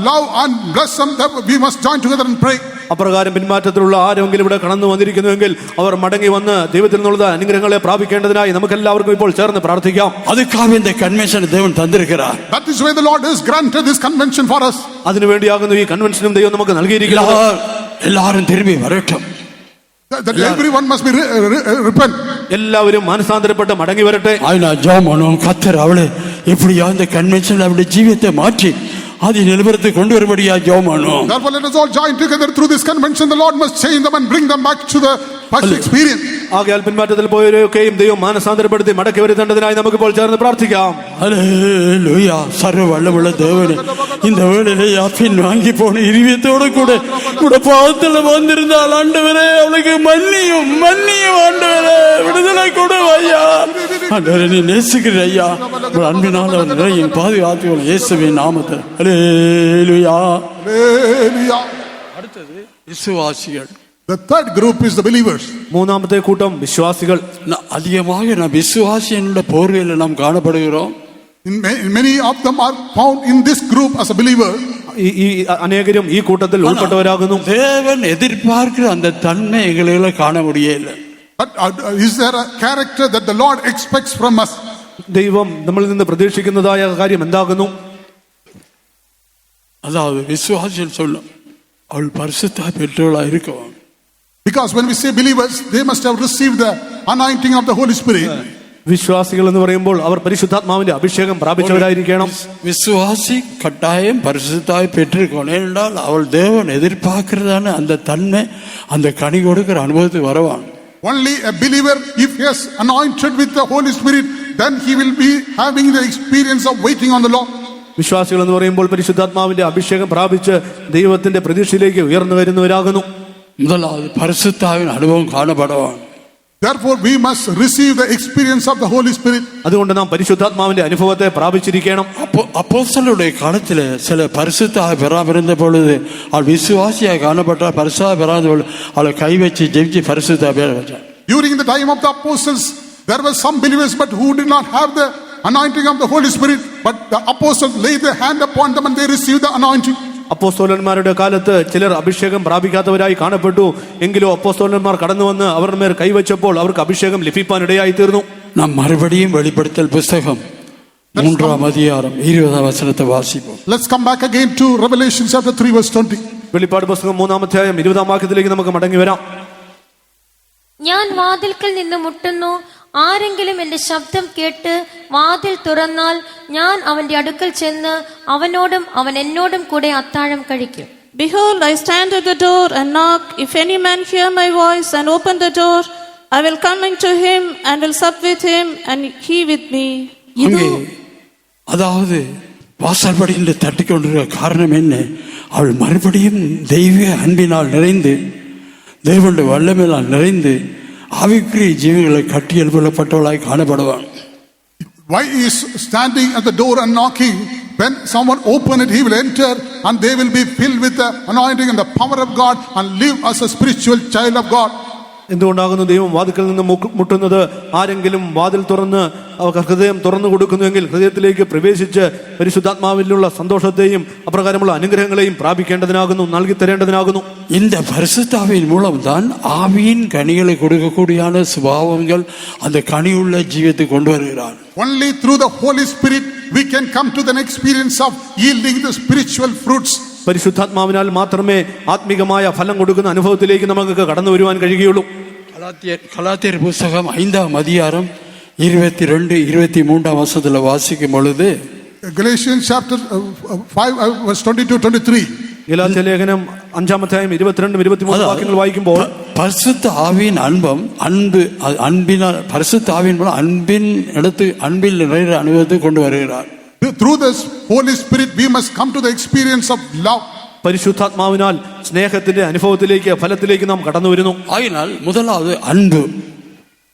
love and bless them. We must join together and pray. അപ്രകാരം പിന്മാറ്റത്തിലുള്ള ആരെങ്കിലും ഇവിടെ കടന്നു വന്നിരിക്കുന്നുവെങ്കിൽ അവർ മടങ്ങി വന്ന് ദൈവത്തിൽ നിന്നുള്ള അനുഗ്രഹങ്ങളെ പ്രാപിക്കേണ്ടതിനായി നമുക്ക് എല്ലാവർക്കും ഇപ്പോൾ ചേർന്ന് പ്രാർത്ഥിക്കാം. அதுக்காக இந்த கன்வென்ஷன் தேவன் தந்திருக்கிறார். That is why the Lord has granted this convention for us. അതിനുവേണ്ടിയാകുന്നു ഈ കൺവെൻഷനും ദൈവം നമുക്ക് നൽകിയിരിക്കുന്നത്. எல்லாரும் திரும்பி வரட்டும். That everyone must be repent. എല്ലാവരും മാനസാന്തരപ്പെട്ട് മടങ്ങി വരട്ടെ. ஆயினா ஜெபம் கர்த்தர் அவளை எப்படியா இந்த கன்வென்ஷன்ல அவளுடைய ஜீவியத்தை மாற்றி அது நிலவரத்தை கொண்டு வரும்படியா ஜெபம். Therefore let us all join together through this convention. The Lord must change them and bring them back to the past experience. ആകയാൽ പിന്മാറ്റത്തിൽ പോയവരെയൊക്കെയും ദൈവം മാനസാന്തരപ്പെടുത്തി മടക്കി വരുത്തേണ്ടതിനായി നമുക്കിപ്പോൾ ചേർന്ന് പ്രാർത്ഥിക്കാം. ஹல்லேலூயா. சர்வ வல்லமுள்ள தேவனே, இந்த வேளையிலே பின் வாங்கி போன இருதயத்தோடு கூட பாதத்தில் வந்திருந்தால் ஆண்டவரே, அவளுக்கு மன்னியும் ஆண்டவரே, விடுதலை கொடு ஐயா. ஆண்டவரே, நீ நேசிக்கிற ஐயா, ஒரு அன்பினால் அவர் நிறையும் பாதுகாத்து இயேசுவின் நாமத்தில். ஹல்லேலூயா. அடுத்தது விசுவாசிகள். The third group is the believers. മൂന്നാമത്തെ കൂട്ടം വിശ്വാസികൾ. அதிகமாக நாம் விசுவாசி என்ற போர்வையில் நாம் காணப்படுகிறோம். Many of them are found in this group as a believer. ഈ അനേകരും ഈ കൂട്ടത്തിൽ ഉൾപ്പെട്ടവരാകുന്നു. தேவன் எதிர்பார்க்கிற அந்த தன்மை எங்களால காண முடியல. But is there a character that the Lord expects from us? ദൈവം നമ്മളിൽ നിന്ന് പ്രതീക്ഷിക്കുന്നതായ കാര്യം എന്താകുന്നു? அதாவது விசுவாசிகள் சொல்லும் அவள் பரிசுத்த பெற்றவளா இருக்கவும். Because when we say believers, they must have received the anointing of the Holy Spirit. വിശ്വാസികൾ എന്ന് പറയുമ്പോൾ അവർ പരിശുദ്ധാത്മാവിന്റെ അഭിഷേകം പ്രാപിച്ചവരായിരിക്കണം. விசுவாசி கட்டாயம் பரிசுத்தாய் பெற்றிருக்கணும். ஏனென்றால் அவள் தேவன் எதிர்பார்க்கிறதான அந்த தன்மை, அந்த கனி கொடுக்கிற அனுபவத்துக்கு வரவான். Only a believer, if he is anointed with the Holy Spirit, then he will be having the experience of waiting on the Lord. വിശ്വാസികൾ എന്ന് പറയുമ്പോൾ പരിശുദ്ധാത്മാവിന്റെ അഭിഷേകം പ്രാപിച്ച് ദൈവത്തിന്റെ പ്രതീക്ഷയിലേക്ക് ഉയർന്നു വരുന്നവരാകുന്നു. முதலாவது பரிசுத்தாவின் அனுபவம் காணப்படவும். Therefore, we must receive the experience of the Holy Spirit. അതുകൊണ്ട് നാം പരിശുദ്ധാത്മാവിന്റെ അനുഭവത്തെ പ്രാപിച്ചിരിക്കണം. அப்போஸ்தலருடைய காலத்தில் சில பரிசுத்தாக பெறாமல் இருந்த பொழுது அவள் விசுவாசியாக காணப்பட்டால் பரிசுத்தாக பெறாத பொழுது அவளை கை வச்சு ஜெபிச்சு பரிசுத்தாக பெற வச்சார். During the time of the apostles, there were some believers but who did not have the anointing of the Holy Spirit, but the apostles laid their hand upon them and they received the anointing. അപ്പോസ്തലന്മാരുടെ കാലത്ത് ചിലർ അഭിഷേകം പ്രാപിക്കാത്തവരായി കാണപ്പെട്ടു. എങ്കിലും അപ്പോസ്തലന്മാർ കടന്നു വന്ന് അവരുടെ മേൽ കൈവച്ചപ്പോൾ അവർക്ക് അഭിഷേകം ലഭിക്കാൻ ഇടയായി തീർന്നു. நாம் மறுபடியும் வெளிப்படுத்தல் புஸ்தகம் 3-ാം அதிகாரம் 20-ാം വചനത്തെ വാസിப்போம். Let's come back again to Revelation chapter 3 verse 20. വെളിപ്പാട് പുസ്തകം 3-ാം അധ്യായം 20-ാം വാക്യത്തിലേക്ക് നമുക്ക് മടങ്ങി വരാം. ഞാൻ വാതിൽക്കൽ നിന്ന് മുട്ടുന്നു, ആരെങ്കിലും എന്റെ ശബ്ദം കേട്ട് വാതിൽ തുറന്നാൽ ഞാൻ അവന്റെ അടുക്കൽ ചെന്ന് അവനോടും അവൻ എന്നോടും കൂടെ അത്താഴം കഴിക്കും. Behold, I stand at the door and knock. If any man hear my voice and open the door, I will come into him and will sup with him and he with me. அங்கே அதாவது வாசல்படியில் தட்டிக்கொண்டிருக்கிற காரணம் என்ன? அவள் மறுபடியும் தெய்வ அன்பினால் நிறைந்து தேவனுடைய வல்லமையால் நிறைந்து ஆவிக்குரிய ஜீவங்களை கட்டி எழுப்பப்பட்டவளாய் காணப்படுவான். Why he is standing at the door and knocking? When someone open it, he will enter and they will be filled with the anointing and the power of God and live as a spiritual child of God. എന്തുകൊണ്ടാകുന്നു ദൈവം വാതിൽക്കൽ നിന്ന് മുട്ടുന്നത്? ആരെങ്കിലും വാതിൽ തുറന്ന് അവർക്ക് ഹൃദയം തുറന്നു കൊടുക്കുന്നുവെങ്കിൽ ഹൃദയത്തിലേക്ക് പ്രവേശിച്ച് പരിശുദ്ധാത്മാവിലുള്ള സന്തോഷത്തെയും അപ്രകാരമുള്ള അനുഗ്രഹങ്ങളെയും പ്രാപിക്കേണ്ടതിനാകുന്നു, നൽകി തരേണ്ടതിനാകുന്നു. இந்த பரிசுத்தாவின் மூலம்தான் ஆவியின் கனிகளை கொடுக்கக்கூடியான சுபாவங்கள் அந்த கனியுள்ள ஜீவத்தை கொண்டு வருகிறார். Only through the Holy Spirit we can come to the experience of yielding the spiritual fruits. പരിശുദ്ധാത്മാവിനാൽ മാത്രമേ ആത്മീകമായ ഫലം കൊടുക്കുന്ന അനുഭവത്തിലേക്ക് നമുക്ക് കടന്നു വരുവാൻ കഴിയുകയുള്ളൂ. கலாத்தியர் புஸ்தகம் 5-ாம் அதிகாரம் 22-23 வசனத்துல வாசிக்கும் பொழுது Galatians chapter 5 verse 22-23. ഗലാത്യ ലേഖനം 5-ാം അധ്യായം 22-23 വാക്യങ്ങൾ വായിക്കുമ്പോൾ பரிசுத்த ஆவியின் அன்பினால் பரிசுத்த ஆவியின் மூலம் அன்பில் நிறைய அனுபவத்தை கொண்டு வருகிறார். Through this Holy Spirit we must come to the experience of love. പരിശുദ്ധാത്മാവിനാൽ സ്നേഹത്തിന്റെ അനുഭവത്തിലേക്ക് ഫലത്തിലേക്ക് നാം കടന്നു വരുന്നു. ஆகினால் முதலாவது அன்பு.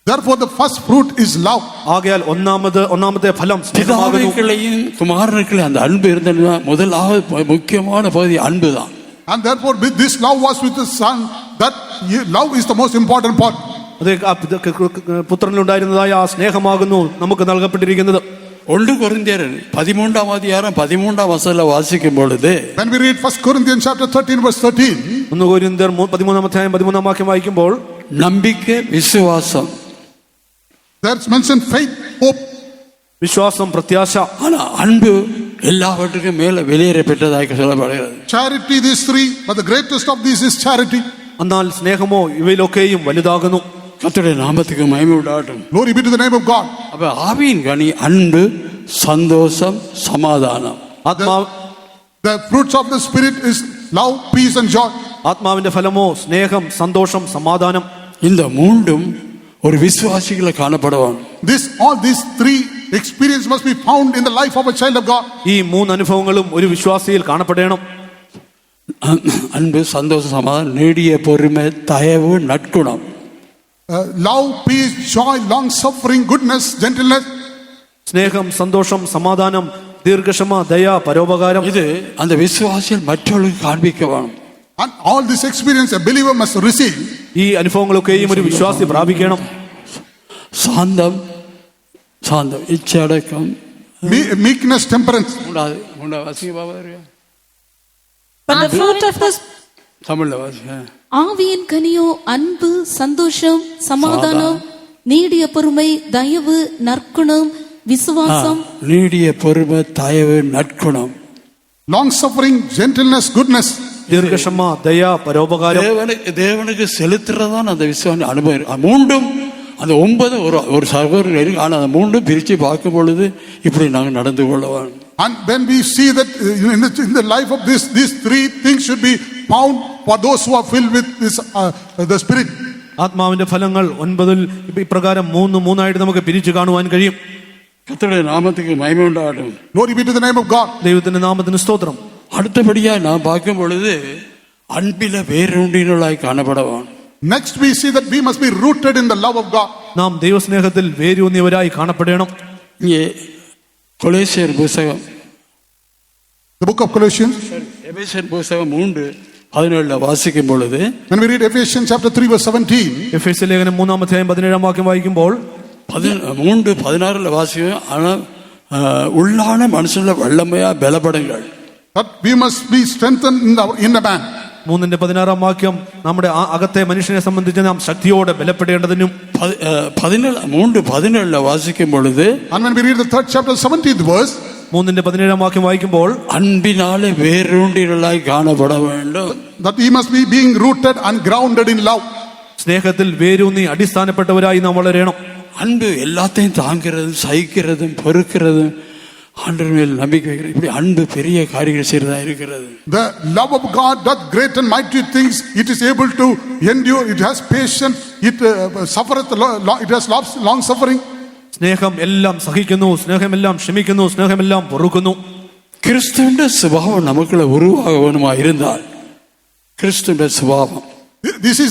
Therefore the first fruit is love. ആകയാൽ ഒന്നാമത്തെ ഫലം സ്നേഹമാകുന്നു. பிதாவுக்குள்ளேயும் குமாரனுக்குள்ளேயும் அந்த அன்பு இருந்ததுன்னா முதலாவது முக்கியமான பகுதி அன்பு தான். And therefore with this love was with the Son, that love is the most important part. അത് പുത്രനിലുണ്ടായിരുന്നതായ ആ സ്നേഹമാകുന്നു നമുക്ക് നൽകപ്പെട്ടിരിക്കുന്നത്. 1 കൊരിന്ത്യർ 13-ാം அதிகாரம் 13-ാം വചനത്തിൽ വാസിക്കും പൊழுது When we read 1 Corinthians chapter 13 verse 13, 1 കൊരിന്ത്യർ 13-ാം അധ്യായം 13-ാം വാക്യം വായിക്കുമ്പോൾ நம்பிக்கை விசுவாசம், there's mentioned faith, hope. വിശ്വാസം, പ്രത്യാശ. ஆனா அன்பு எல்லாவற்றுக்கும் மேல வெளியேறப்பட்டதாக சொல்லப்படுகிறது. Charity, these three, but the greatest of these is charity. എന്നാൽ സ്നേഹമോ ഇവയിലൊക്കെയും വലുതാകുന്നു. கர்த்தருடைய நாமத்துக்கு மகிமை உண்டாகட்டும். Glory be to the name of God. அப்ப ஆவியின் கனி அன்பு, சந்தோஷம், சமாதானம். The fruits of the Spirit is love, peace and joy. ആത്മാവിന്റെ ഫലമോ സ്നേഹം, സന്തോഷം, സമാധാനം. இந்த மூன்றும் ஒரு விசுவாசிகளை காணப்படுவான். All these three experience must be found in the life of a child of God. ഈ 3 അനുഭവങ്ങളും ഒരു വിശ്വാസിയിൽ കാണപ്പെടണം. அன்பு, சந்தோஷம், சமாதானம், நீடிய பொறுமை, தயவு, நற்குணம். Love, peace, joy, long suffering, goodness, gentleness. സ്നേഹം, സന്തോഷം, സമാധാനം, ദീർഘക്ഷമ, ദയ, പരോപകാരം. இது அந்த விசுவாசிகள் மற்றவர்களுக்கு காண்பிக்க வேணும். And all this experience a believer must receive. ഈ അനുഭവങ്ങളൊക്കെയും ഒരു വിശ്വാസി പ്രാപിക്കണം. சாந்தம், இச்சடக்கம், meekness, temperance. But the fruit of the தமிழ்ல வாசிங்க. ஆவியின் கனியோ அன்பு, சந்தோஷம், சமாதானம், நீடிய பொறுமை, தயவு, நற்குணம், விசுவாசம். நீடிய பொறுமை, தயவு, நற்குணம். Long suffering, gentleness, goodness. ദീർഘക്ഷമ, ദയ, പരോപകാരം. தேவனுக்கு செலுத்துறதான் அந்த விசுவாச அனுபவம். மூன்றும் அந்த 9 ஒரு சகோதரர் இருக்கு. ஆனால் அந்த 3 பிரித்து பார்க்கும் பொழுது இப்படி நாங்கள் நடந்து கொள்ளலாம். And when we see that in the life of these three things should be found for those who are filled with this the Spirit. ആത്മാവിന്റെ ഫലങ്ങൾ 9 ഇപ്രകാരം 3 ആയിട്ട് നമുക്ക് പിരിച്ചു കാണുവാൻ കഴിയും. கர்த்தருடைய நாமத்துக்கு மகிமை உண்டாகட்டும். Glory be to the name of God. ദൈവത്തിന്റെ നാമത്തിന് സ്തോത്രം. அடுத்தபடியா நான் பார்க்கும் பொழுது அன்பில வேரூன்றினளாய் காணப்படவான். Next we see that we must be rooted in the love of God. നാം ദൈവസ്നേഹത്തിൽ വേരൂന്നിയവരായി കാണപ്പെടണം. இங்கே கொலேசியர் புத்தகம், The book of Colossians, எபேசியர் புத்தகம் 3:17 வாசிக்கும் பொழுது when we read Ephesians chapter 3 verse 17, എഫേസ്യ ലേഖനം 3:17 വാക്യം വായിക്കുമ്പോൾ 3:16 വാസിക്കും. ஆனால் உள்ளான மனுஷன்ல வல்லமையா பலப்படுங்கள். that we must be strengthened in our inner man. 3:16 വാക്യം നമ്മുടെ അകത്തെ മനുഷ്യനെ സംബന്ധിച്ച് നാം ശക്തിയോടെ ബലപ്പെടേണ്ടതിനും 3:17 വാസിക്കും பொழுது And when we read the third chapter 17th verse, 3:17 വാക്യം വായിക്കുമ്പോൾ அன்பினாலே வேரூன்றினளாய் காணப்பட வேண்டும். that we must be being rooted and grounded in love. സ്നേഹത്തിൽ വേരൂന്നി അടിസ്ഥാനപ്പെട്ടവരായി നാം വളരണം. அன்பு எல்லாத்தையும் தாங்கிறதும் சகிக்கிறதும் பொறுக்கிறதும் ஆண்டவர் மேல் நம்பிக்கை வைக்கிறது. இப்படி அன்பு பெரிய காரியங்கள் செய்யறதா இருக்கிறது. The love of God doth great and mighty things. It is able to endure. It has patience. It suffereth. It has long suffering. സ്നേഹം എല്ലാം സഹിക്കുന്നു, സ്നേഹമെല്ലാം ക്ഷമിക്കുന്നു, സ്നേഹമെല്ലാം പൊറുക്കുന്നു. கிறிஸ்துவிന്റെ சுபாவம் நமக்குள்ள உருவாகணுமா இருந்தால், கிறிஸ்துவிന്റെ சுபாவம், This is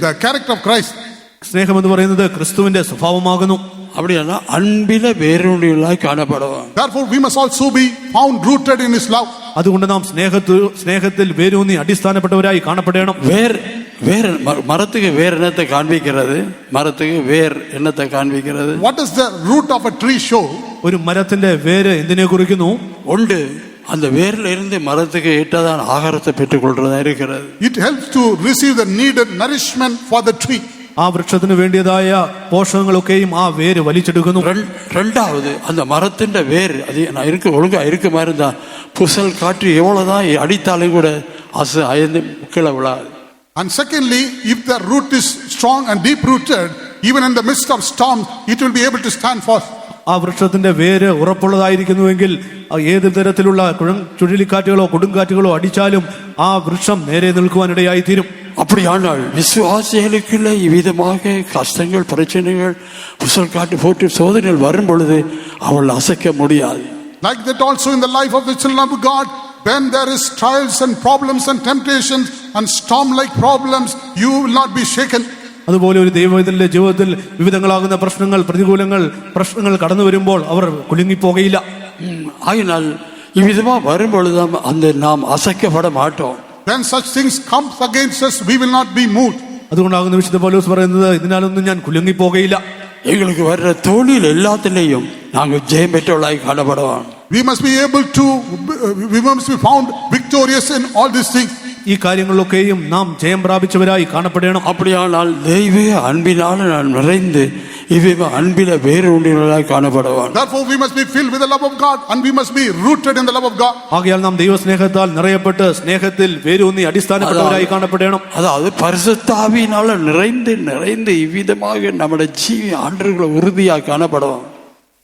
the character of Christ. സ്നേഹം എന്ന് പറയുന്നത് ക്രിസ്തുവിന്റെ സ്വഭാവമാകുന്നു. அப்படின்னா அன்பில வேரூன்றினளாய் காணப்படுவான். Therefore we must also be found rooted in His love. അതുകൊണ്ട് നാം സ്നേഹത്തിൽ വേരൂന്നി അടിസ്ഥാനപ്പെട്ടവരായി കാണപ്പെടണം. வேர் மரத்துக்கு வேர் என்னத்தை காண்பிக்கிறது? மரத்துக்கு வேர் என்னத்தை காண்பிக்கிறது? What does the root of a tree show? ഒരു മരത്തിന്റെ വേര് എന്തിനെ കുറിക്കുന്നു? உண்டு, அந்த வேர்ல இருந்து மரத்துக்கு ஏற்றதான ஆகாரத்தை பெற்றுக்கொள்றதா இருக்கிறது. It helps to receive the needed nourishment for the tree. ആ വൃക്ഷത്തിന് വേണ്ടിയതായ പോഷകങ്ങളൊക്കെയും ആ വേര് വലിച്ചെടുക്കുന്നു. ரெண்டாவது, அந்த மரத்தின் வேர் அது நான் ஒழுங்கா இருக்குமா இருந்தா புசல் காற்று எவ்வளவுதான் அடித்தாலும் கூட அயர்ந்து கீழே விழாது. And secondly, if the root is strong and deep rooted, even in the midst of storms, it will be able to stand fast. ആ വൃക്ഷത്തിന്റെ വേര് ഉറപ്പുള്ളതായിരിക്കുന്നുവെങ്കിൽ ഏത് തരത്തിലുള്ള ചുഴലിക്കാറ്റുകളോ കൊടുങ്കാറ്റുകളോ അടിച്ചാലും ആ വൃക്ഷം നേരെ നിൽക്കുവാനിടയായി തീരും. அப்படியானால் விசுவாசிகளுக்குள்ள இவ்விதமாக கஷ்டங்கள், பிரச்சனைகள், புசல் காட்டு போட்டு சோதனைகள் வரும் பொழுது அவள் அசைக்க முடியாது. Like that also in the life of the children of God, when there is trials and problems and temptations and storm-like problems, you will not be shaken. അതുപോലെ ഒരു ദൈവത്തിന്റെ ജീവിതത്തിൽ വിവിധങ്ങളാകുന്ന പ്രശ്നങ്ങൾ കടന്നു വരുമ്പോൾ അവർ കുലുങ്ങിപ്പോകയില്ല. ஆகினால் இவ்விதமா வரும் பொழுதுதான் அந்த நாம் அசைக்கப்பட மாட்டோம். When such things come against us, we will not be moved. അതുകൊണ്ടാകുന്ന വിശുദ്ധ പൗലോസ് പറയുന്നത്, ഇതിനാലൊന്നും ഞാൻ കുലുങ്ങിപ്പോകയില്ല. எங்களுக்கு வர்ற தோல்வியில் எல்லாத்திலையும் நாங்கள் ஜெயம் பெற்றவர்களாய் காணப்படுவோம். We must be found victorious in all these things. ഈ കാര്യങ്ങളിലൊക്കെയും നാം ജയം പ്രാപിച്ചവരായി കാണപ്പെടണം. அப்படியானால் தெய்வ அன்பினால் நான் நிறைந்து இவ்வித அன்பில வேரூன்றினளாய் காணப்படுவான். Therefore we must be filled with the love of God and we must be rooted in the love of God. ആകയാൽ നാം ദൈവസ്നേഹത്താൽ നിറയപ്പെട്ട് സ്നേഹത്തിൽ വേരൂന്നി അടിസ്ഥാനപ്പെട്ടവരായി കാണപ്പെടണം. அதாவது பரிசுத்த ஆவியினால நிறைந்து இவ்விதமாக நம்முடைய ஜீவி ஆண்டவர்களை உறுதியாக காணப்படுவோம்.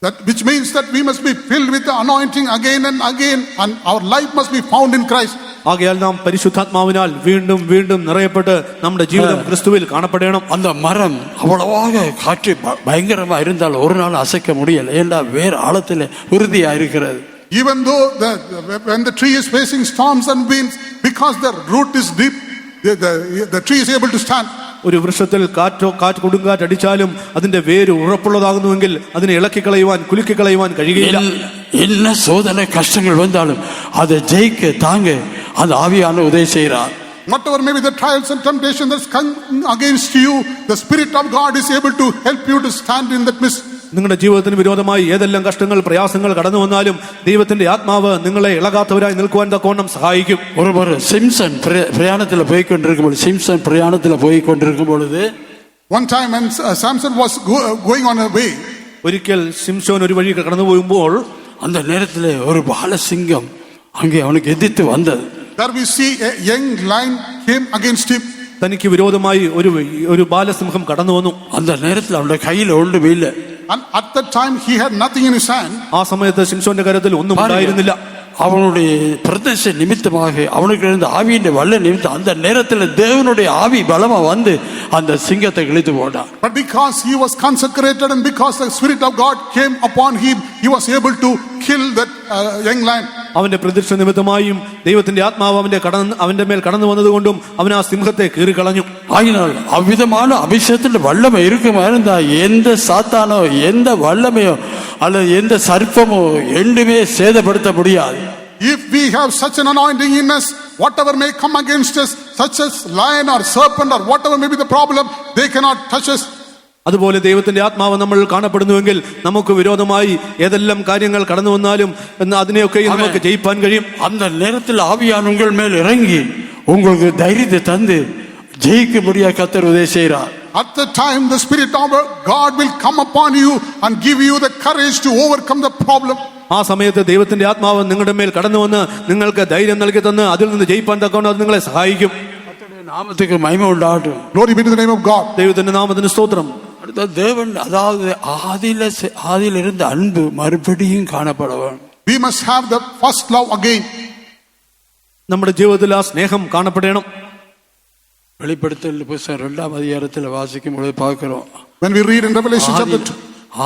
That which means that we must be filled with the anointing again and again, and our life must be found in Christ. ആകയാൽ നാം പരിശുദ്ധാത്മാവിനാൽ വീണ്ടും വീണ്ടും നിറയപ്പെട്ട് നമ്മുടെ ജീവിതം ക്രിസ്തുവിൽ കാണപ്പെടണം. அந்த மரம் அவ்வளவாக காற்று பயங்கரமா இருந்தால் ஒரு நாள் அசைக்க முடியல. ஏண்டா வேற ஆழத்துல உறுதியா இருக்கிறது. Even though when the tree is facing storms and winds, because the root is deep, the tree is able to stand. ഒരു വൃക്ഷത്തിൽ കൊടുങ്കാറ്റ് അടിച്ചാലും അതിന്റെ വേര് ഉറപ്പുള്ളതാകുന്നുവെങ്കിൽ അതിനെ ഇളക്കിക്കളയുവാൻ കുലുക്കിക്കളയുവാൻ കഴിയുകയില്ല. என்ன சோதனை கஷ்டங்கள் வந்தாலும் அதை ஜெயிக்க தாங்க அந்த ஆவியான உதவி செய்கிறார். Whatever may be the trials and temptations that come against you, the Spirit of God is able to help you to stand in that midst. നിങ്ങളുടെ ജീവിതത്തിന് വിരോധമായി ഏതെല്ലാം കഷ്ടങ്ങൾ പ്രയാസങ്ങൾ കടന്നു വന്നാലും ദൈവത്തിന്റെ ആത്മാവ് നിങ്ങളെ ഇളകാത്തവരായി നിൽക്കുവാൻ തക്കവണ്ണം സഹായിക്കും. ஒரு சிம்சன் பிரயாணத்தில் போய் கொண்டிருக்கும் பொழுது one time when Samson was going on a way, ഒരിക്കൽ ശിംശോൻ ഒരു വഴി കടന്നു പോകുമ്പോൾ அந்த நேரத்தில் ஒரு பாலசிங்கம் அங்கே அவனுக்கு எதிர்த்து வந்தது. there we see a young lion came against him. തനിക്ക് വിരോധമായി ഒരു ബാലസിംഹം കടന്നു വന്നു. அந்த நேரத்தில் அவனுடைய கையில் ஒன்றுமே இல்லை. And at that time he had nothing in his hand. ആ സമയത്ത് ശിംശോന്റെ കരത്തിൽ ഒന്നും ഉണ്ടായിരുന്നില്ല. அவனுடைய பிரதேச நிமித்தமாக அவனுக்கு இருந்த ஆவியின் வல்ல நிமித்தம் அந்த நேரத்தில் தேவனுடைய ஆவி பலமா வந்து அந்த சிங்கத்தை கிழித்து போட்டான். But because he was consecrated and because the Spirit of God came upon him, he was able to kill that young lion. അവന്റെ പ്രതിഷ്ഠ നിമിത്തമായും ദൈവത്തിന്റെ ആത്മാവ് അവന്റെ മേൽ കടന്നു വന്നതുകൊണ്ടും അവൻ ആ സിംഹത്തെ കീറിക്കളഞ്ഞു. ஆகினால் அவ்விதமான அபிஷேகத்தில் வல்லமை இருக்குமா இருந்தா எந்த சாத்தானோ எந்த வல்லமையோ அல்லது எந்த சர்ப்பமோ என்றுமே சேதப்படுத்த முடியாது. If we have such an anointing in us, whatever may come against us, such as lion or serpent or whatever may be the problem, they cannot touch us. അതുപോലെ ദൈവത്തിന്റെ ആത്മാവ് നമ്മൾ കാണപ്പെടുന്നുവെങ്കിൽ നമുക്ക് വിരോധമായി ഏതെല്ലാം കാര്യങ്ങൾ കടന്നു വന്നാലും അതിനെയൊക്കെ നമുക്ക് ജയിപ്പാൻ കഴിയും. அந்த நேரத்தில் ஆவியானவர் உங்கள் மேல் இறங்கி உங்களுக்கு தைரியத்தை தந்து ஜெயிக்கும்படியாக கர்த்தர் உதவி செய்கிறார். At the time the Spirit of God will come upon you and give you the courage to overcome the problem. ആ സമയത്ത് ദൈവത്തിന്റെ ആത്മാവ് നിങ്ങളുടെ മേൽ കടന്നു വന്ന് നിങ്ങൾക്ക് ധൈര്യം നൽകി തന്ന് അതിൽ നിന്ന് ജയിപ്പാൻ തക്കവണ്ണം അത് നിങ്ങളെ സഹായിക്കും. நாமத்துக்கு மகிமை உண்டாகட்டும். Glory be to the name of God. ദൈവത്തിന്റെ നാമത്തിന് സ്തോത്രം. அடுத்த தேவன் அதாவது ஆதியில் இருந்த அன்பு மறுபடியும் காணப்பட வேண்டும். We must have the first love again. നമ്മുടെ ജീവിതത്തിൽ ആ സ്നേഹം കാണപ്പെടണം. வெளிப்படுத்தல் புத்தகம் 2ஆம் அதிகாரத்தில் வாசிக்கும் பொழுது பார்க்கிறோம். When we read in Revelation chapter 2,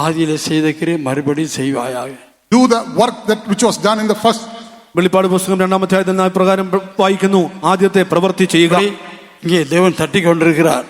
ஆதியில செய்த கிரியை மறுபடியும் செய்வாயாக. do the work that which was done in the first. വെളിപ്പാട് പുസ്തകം 2ആം അധ്യായത്തിൽ പ്രകാരം വായിക്കുന്നു, ആദ്യത്തെ പ്രവൃത്തി ചെയ്യുക. இங்கே தேவன் தட்டி கொண்டிருக்கிறார்.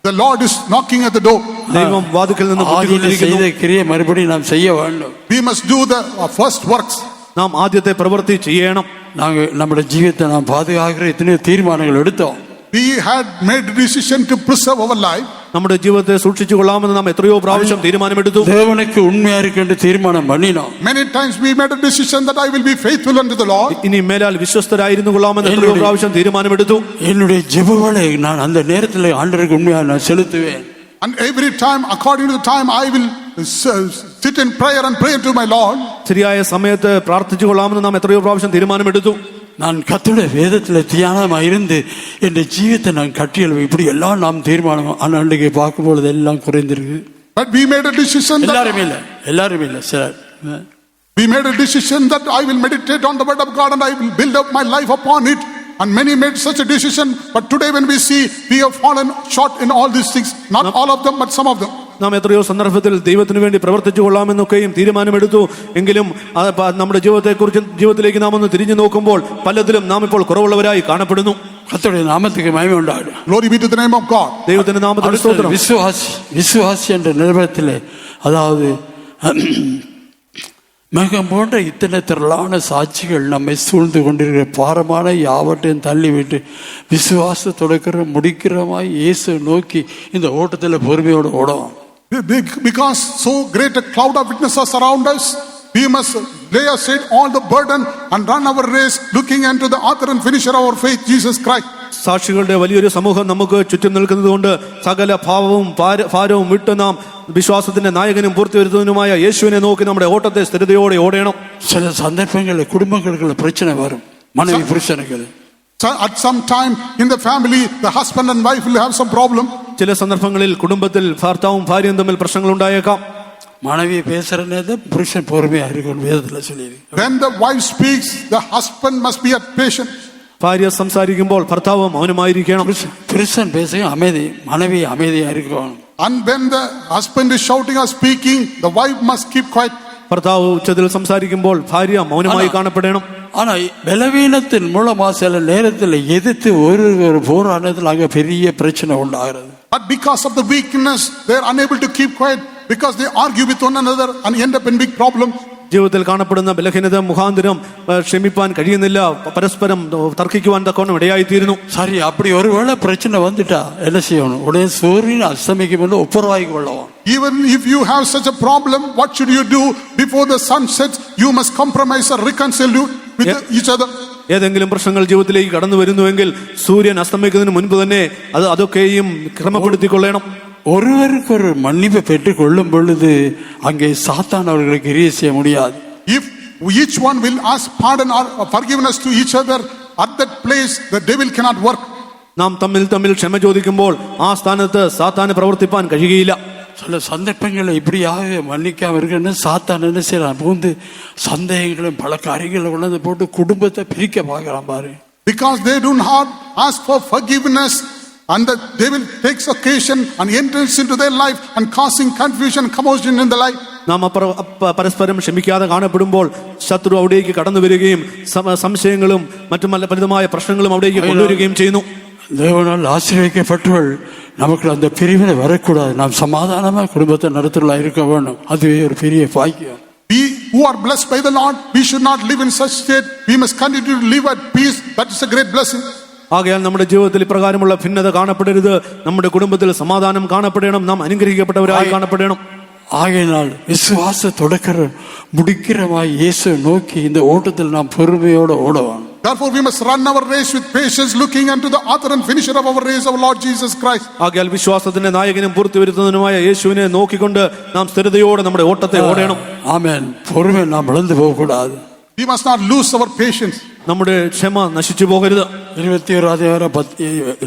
The Lord is knocking at the door. ദൈവം വാതിൽക്കൽ നിന്ന് ஆதியில செய்த கிரியை மறுபடியும் நாம் செய்ய வேண்டும். We must do the first works. നാം ആദ്യത്തെ പ്രവൃത്തി ചെയ്യണം. நாங்கள் நம்முடைய ஜீவியத்தை நாம் பாதுகாக்கிற எத்தனையோ தீர்மானங்கள் எடுத்தோம். We had made a decision to preserve our life. നമ്മുടെ ജീവിതത്തെ സൂക്ഷിച്ചു കൊള്ളാമെന്ന് നാം എത്രയോ പ്രാവശ്യം തീരുമാനമെടുത്തു. தேவனுக்கு உண்மையா இருக்கின்ற தீர்மானம் பண்ணினோம். Many times we made a decision that I will be faithful unto the Lord. ഇനി മേലാൽ വിശ്വസ്തരായിരുന്നു കൊള്ളാമെന്ന് എത്രയോ പ്രാവശ്യം തീരുമാനമെടുത്തു. என்னுடைய ஜெபங்களை நான் அந்த நேரத்தில் ஆண்டவருக்கு உண்மையா நான் செலுத்துவேன். And every time according to the time I will sit in prayer and pray to my Lord. ശരിയായ സമയത്ത് പ്രാർത്ഥിച്ചു കൊള്ളാമെന്ന് നാം എത്രയോ പ്രാവശ്യം തീരുമാനമെടുത്തു. நான் கர்த்தருடைய வேதத்தில் தியானமாக இருந்து என் ஜீவியத்தை நான் கட்டியல் இப்படி எல்லாம் நாம் தீர்மானம். ஆனால் அன்றைக்கு பார்க்கும்பொழுது எல்லாம் குறைந்திருக்கு. But we made a decision that எல்லாருமே இல்லை sir. we made a decision that I will meditate on the word of God and I will build up my life upon it. And many made such a decision. But today when we see, we have fallen short in all these things. Not all of them, but some of them. നാം എത്രയോ സന്ദർഭത്തിൽ ദൈവത്തിന് വേണ്ടി പ്രവർത്തിച്ചു കൊള്ളാമെന്നൊക്കെയും തീരുമാനമെടുത്തു. എങ്കിലും നമ്മുടെ ജീവിതത്തിലേക്ക് നാം ഒന്ന് തിരിഞ്ഞു നോക്കുമ്പോൾ പലതിലും നാം ഇപ്പോൾ കുറവുള്ളവരായി കാണപ്പെടുന്നു. கர்த்தருடைய நாமத்துக்கு மகிமை உண்டாகட்டும். Glory be to the name of God. ദൈവത്തിന്റെ നാമത്തിന് സ്തോത്രം. விசுவாசி என்ற நிறுவனத்தில் அதாவது மேகம் போன்ற இத்தனை திரளான சாட்சிகள் நம்மை சூழ்ந்து கொண்டிருக்கிற பாரமான யாவற்றையும் தள்ளிவிட்டு விசுவாச தொடக்கிற முடிக்கிறமாய் இயேசு நோக்கி இந்த ஓட்டத்தில் பொறுமையோடு ஓடுவோம். Because so great a cloud of witnesses around us, we must lay aside all the burden and run our race looking unto the author and finisher of our faith, Jesus Christ. സാക്ഷികളുടെ വലിയൊരു സമൂഹം നമുക്ക് ചുറ്റും നിൽക്കുന്നത് കൊണ്ട് സകല ഭാരവും വിട്ട് നാം വിശ്വാസത്തിന്റെ നായകനും പൂർത്തിവരുത്തുന്നതിനുമായ യേശുവിനെ നോക്കി നമ്മുടെ ഓട്ടത്തെ സ്ഥിരതയോടെ ഓടണം. சில சந்தர்ப்பங்களில் குடும்பங்களுக்குள்ள பிரச்சனை வரும், மனைவி புருஷனுக்கு. At some time in the family, the husband and wife will have some problem. ചില സന്ദർഭങ്ങളിൽ കുടുംബത്തിൽ ഭർത്താവും ഭാര്യയും തമ്മിൽ പ്രശ്നങ്ങൾ ഉണ്ടായേക്കാം. மனைவி பேசுறனே புருஷன் பொறுமையா இருக்கணும் வேதத்துல சொல்லியிருக்கு. When the wife speaks, the husband must be at patient. ഭാര്യ സംസാരിക്കുമ്പോൾ ഭർത്താവ് മൗനമായിരിക്കണം. புருஷன் பேசுக அமைதி, மனைவி அமைதியா இருக்கணும். And when the husband is shouting or speaking, the wife must keep quiet. ഭർത്താവ് ഉച്ചത്തിൽ സംസാരിക്കുമ്പോൾ ഭാര്യ മൗനമായി കാണപ്പെടണം. ஆனா பலவீனத்தின் மூலமா சில நேரத்தில் எதிர்த்து ஒரு போராட்டத்தில் அங்க பெரிய பிரச்சனை உண்டாகிறது. But because of the weakness, they are unable to keep quiet because they argue with one another and end up in big problems. ജീവിതത്തിൽ കാണപ്പെടുന്ന ബലഹീനത മുഖാന്തരം ക്ഷമിപ്പാൻ കഴിയുന്നില്ല, പരസ്പരം തർക്കിക്കുവാൻ തക്കവണ്ണം ഇടയായിത്തീരുന്നു. சரி, அப்படி ஒருவேளை பிரச்சனை வந்துட்டா என்ன செய்யணும்? உடனே சூரியன் அஸ்தமிக்கும் என்று ஒப்புரவாகி கொள்ளவும். Even if you have such a problem, what should you do? Before the sun sets, you must compromise or reconcile with each other. ഏതെങ്കിലും പ്രശ്നങ്ങൾ ജീവിതത്തിലേക്ക് കടന്നു വരുന്നുവെങ്കിൽ സൂര്യൻ അസ്തമിക്കുന്നതിന് മുൻപ് തന്നെ അതൊക്കെയും ക്രമപ്പെടുത്തിക്കൊള്ളണം. ஒருவருக்கு ஒரு மன்னிப்பை பெற்றுக் கொள்ளும் பொழுது அங்கே சாத்தான் அவர்களுக்கு கிரியை செய்ய முடியாது. If each one will ask pardon or forgiveness to each other, at that place the devil cannot work. നാം തമ്മിൽ ക്ഷമ ചോദിക്കുമ്പോൾ ആ സ്ഥാനത്ത് സാത്താന് പ്രവർത്തിപ്പാൻ കഴിയുകയില്ല. சில சந்தர்ப்பங்களில் இப்படியாக மன்னிக்காம இருக்குன்னு சாத்தான் என்ன செய்யறான், பூந்து சந்தேகங்களும் பல காரியங்களை கொண்டு போட்டு குடும்பத்தை பிரிக்க பார்க்கறான் பாரு. Because they do not ask for forgiveness, and that they will take occasion and entrance into their life and causing confusion, commotion in the life. നാം പരസ്പരം ക്ഷമിക്കാതെ കാണപ്പെടുമ്പോൾ ശത്രു അവിടേക്ക് കടന്നു വരികയും സംശയങ്ങളും മറ്റു പലതുമായ പ്രശ്നങ്ങളും അവിടേക്ക് കൊണ്ടുവരികയും ചെയ്യുന്നു. தேவனால் ஆசீர்வதிக்கப்பட்டவள் நமக்கு அந்த பிரிவினை வரக்கூடாது. நாம் சமாதானமாக குடும்பத்தை நடத்தலாம் இருக்க வேண்டும். அதுவே ஒரு பெரிய பாக்கியம். We who are blessed by the Lord, we should not live in such state. We must continue to live at peace. That is a great blessing. ആകയാൽ നമ്മുടെ ജീവിതത്തിൽ ഇപ്രകാരമുള്ള ഭിന്നത കാണപ്പെടരുത്. നമ്മുടെ കുടുംബത്തിൽ സമാധാനം കാണപ്പെടണം. നാം അനുഗ്രഹിക്കപ്പെട്ടവരായി കാണപ്പെടണം. ஆகையினால் விசுவாச தொடக்கிற முடிக்கிறமாய் இயேசு நோக்கி இந்த ஓட்டத்தில் நாம் பொறுமையோடு ஓடுவோம். Therefore we must run our race with patience, looking unto the author and finisher of our race, our Lord Jesus Christ. ആകയാൽ വിശ്വാസത്തിന്റെ നായകനും പൂർത്തിവരുത്തുന്നതിനുമായ യേശുവിനെ നോക്കിക്കൊണ്ട് നാം സ്ഥിരതയോടെ നമ്മുടെ ഓട്ടത്തെ ഓടണം. ஆமென். பொறுமை நாம் இழந்து போக கூடாது. We must not lose our patience. നമ്മുടെ ക്ഷമ നശിച്ചു പോകരുത്. 21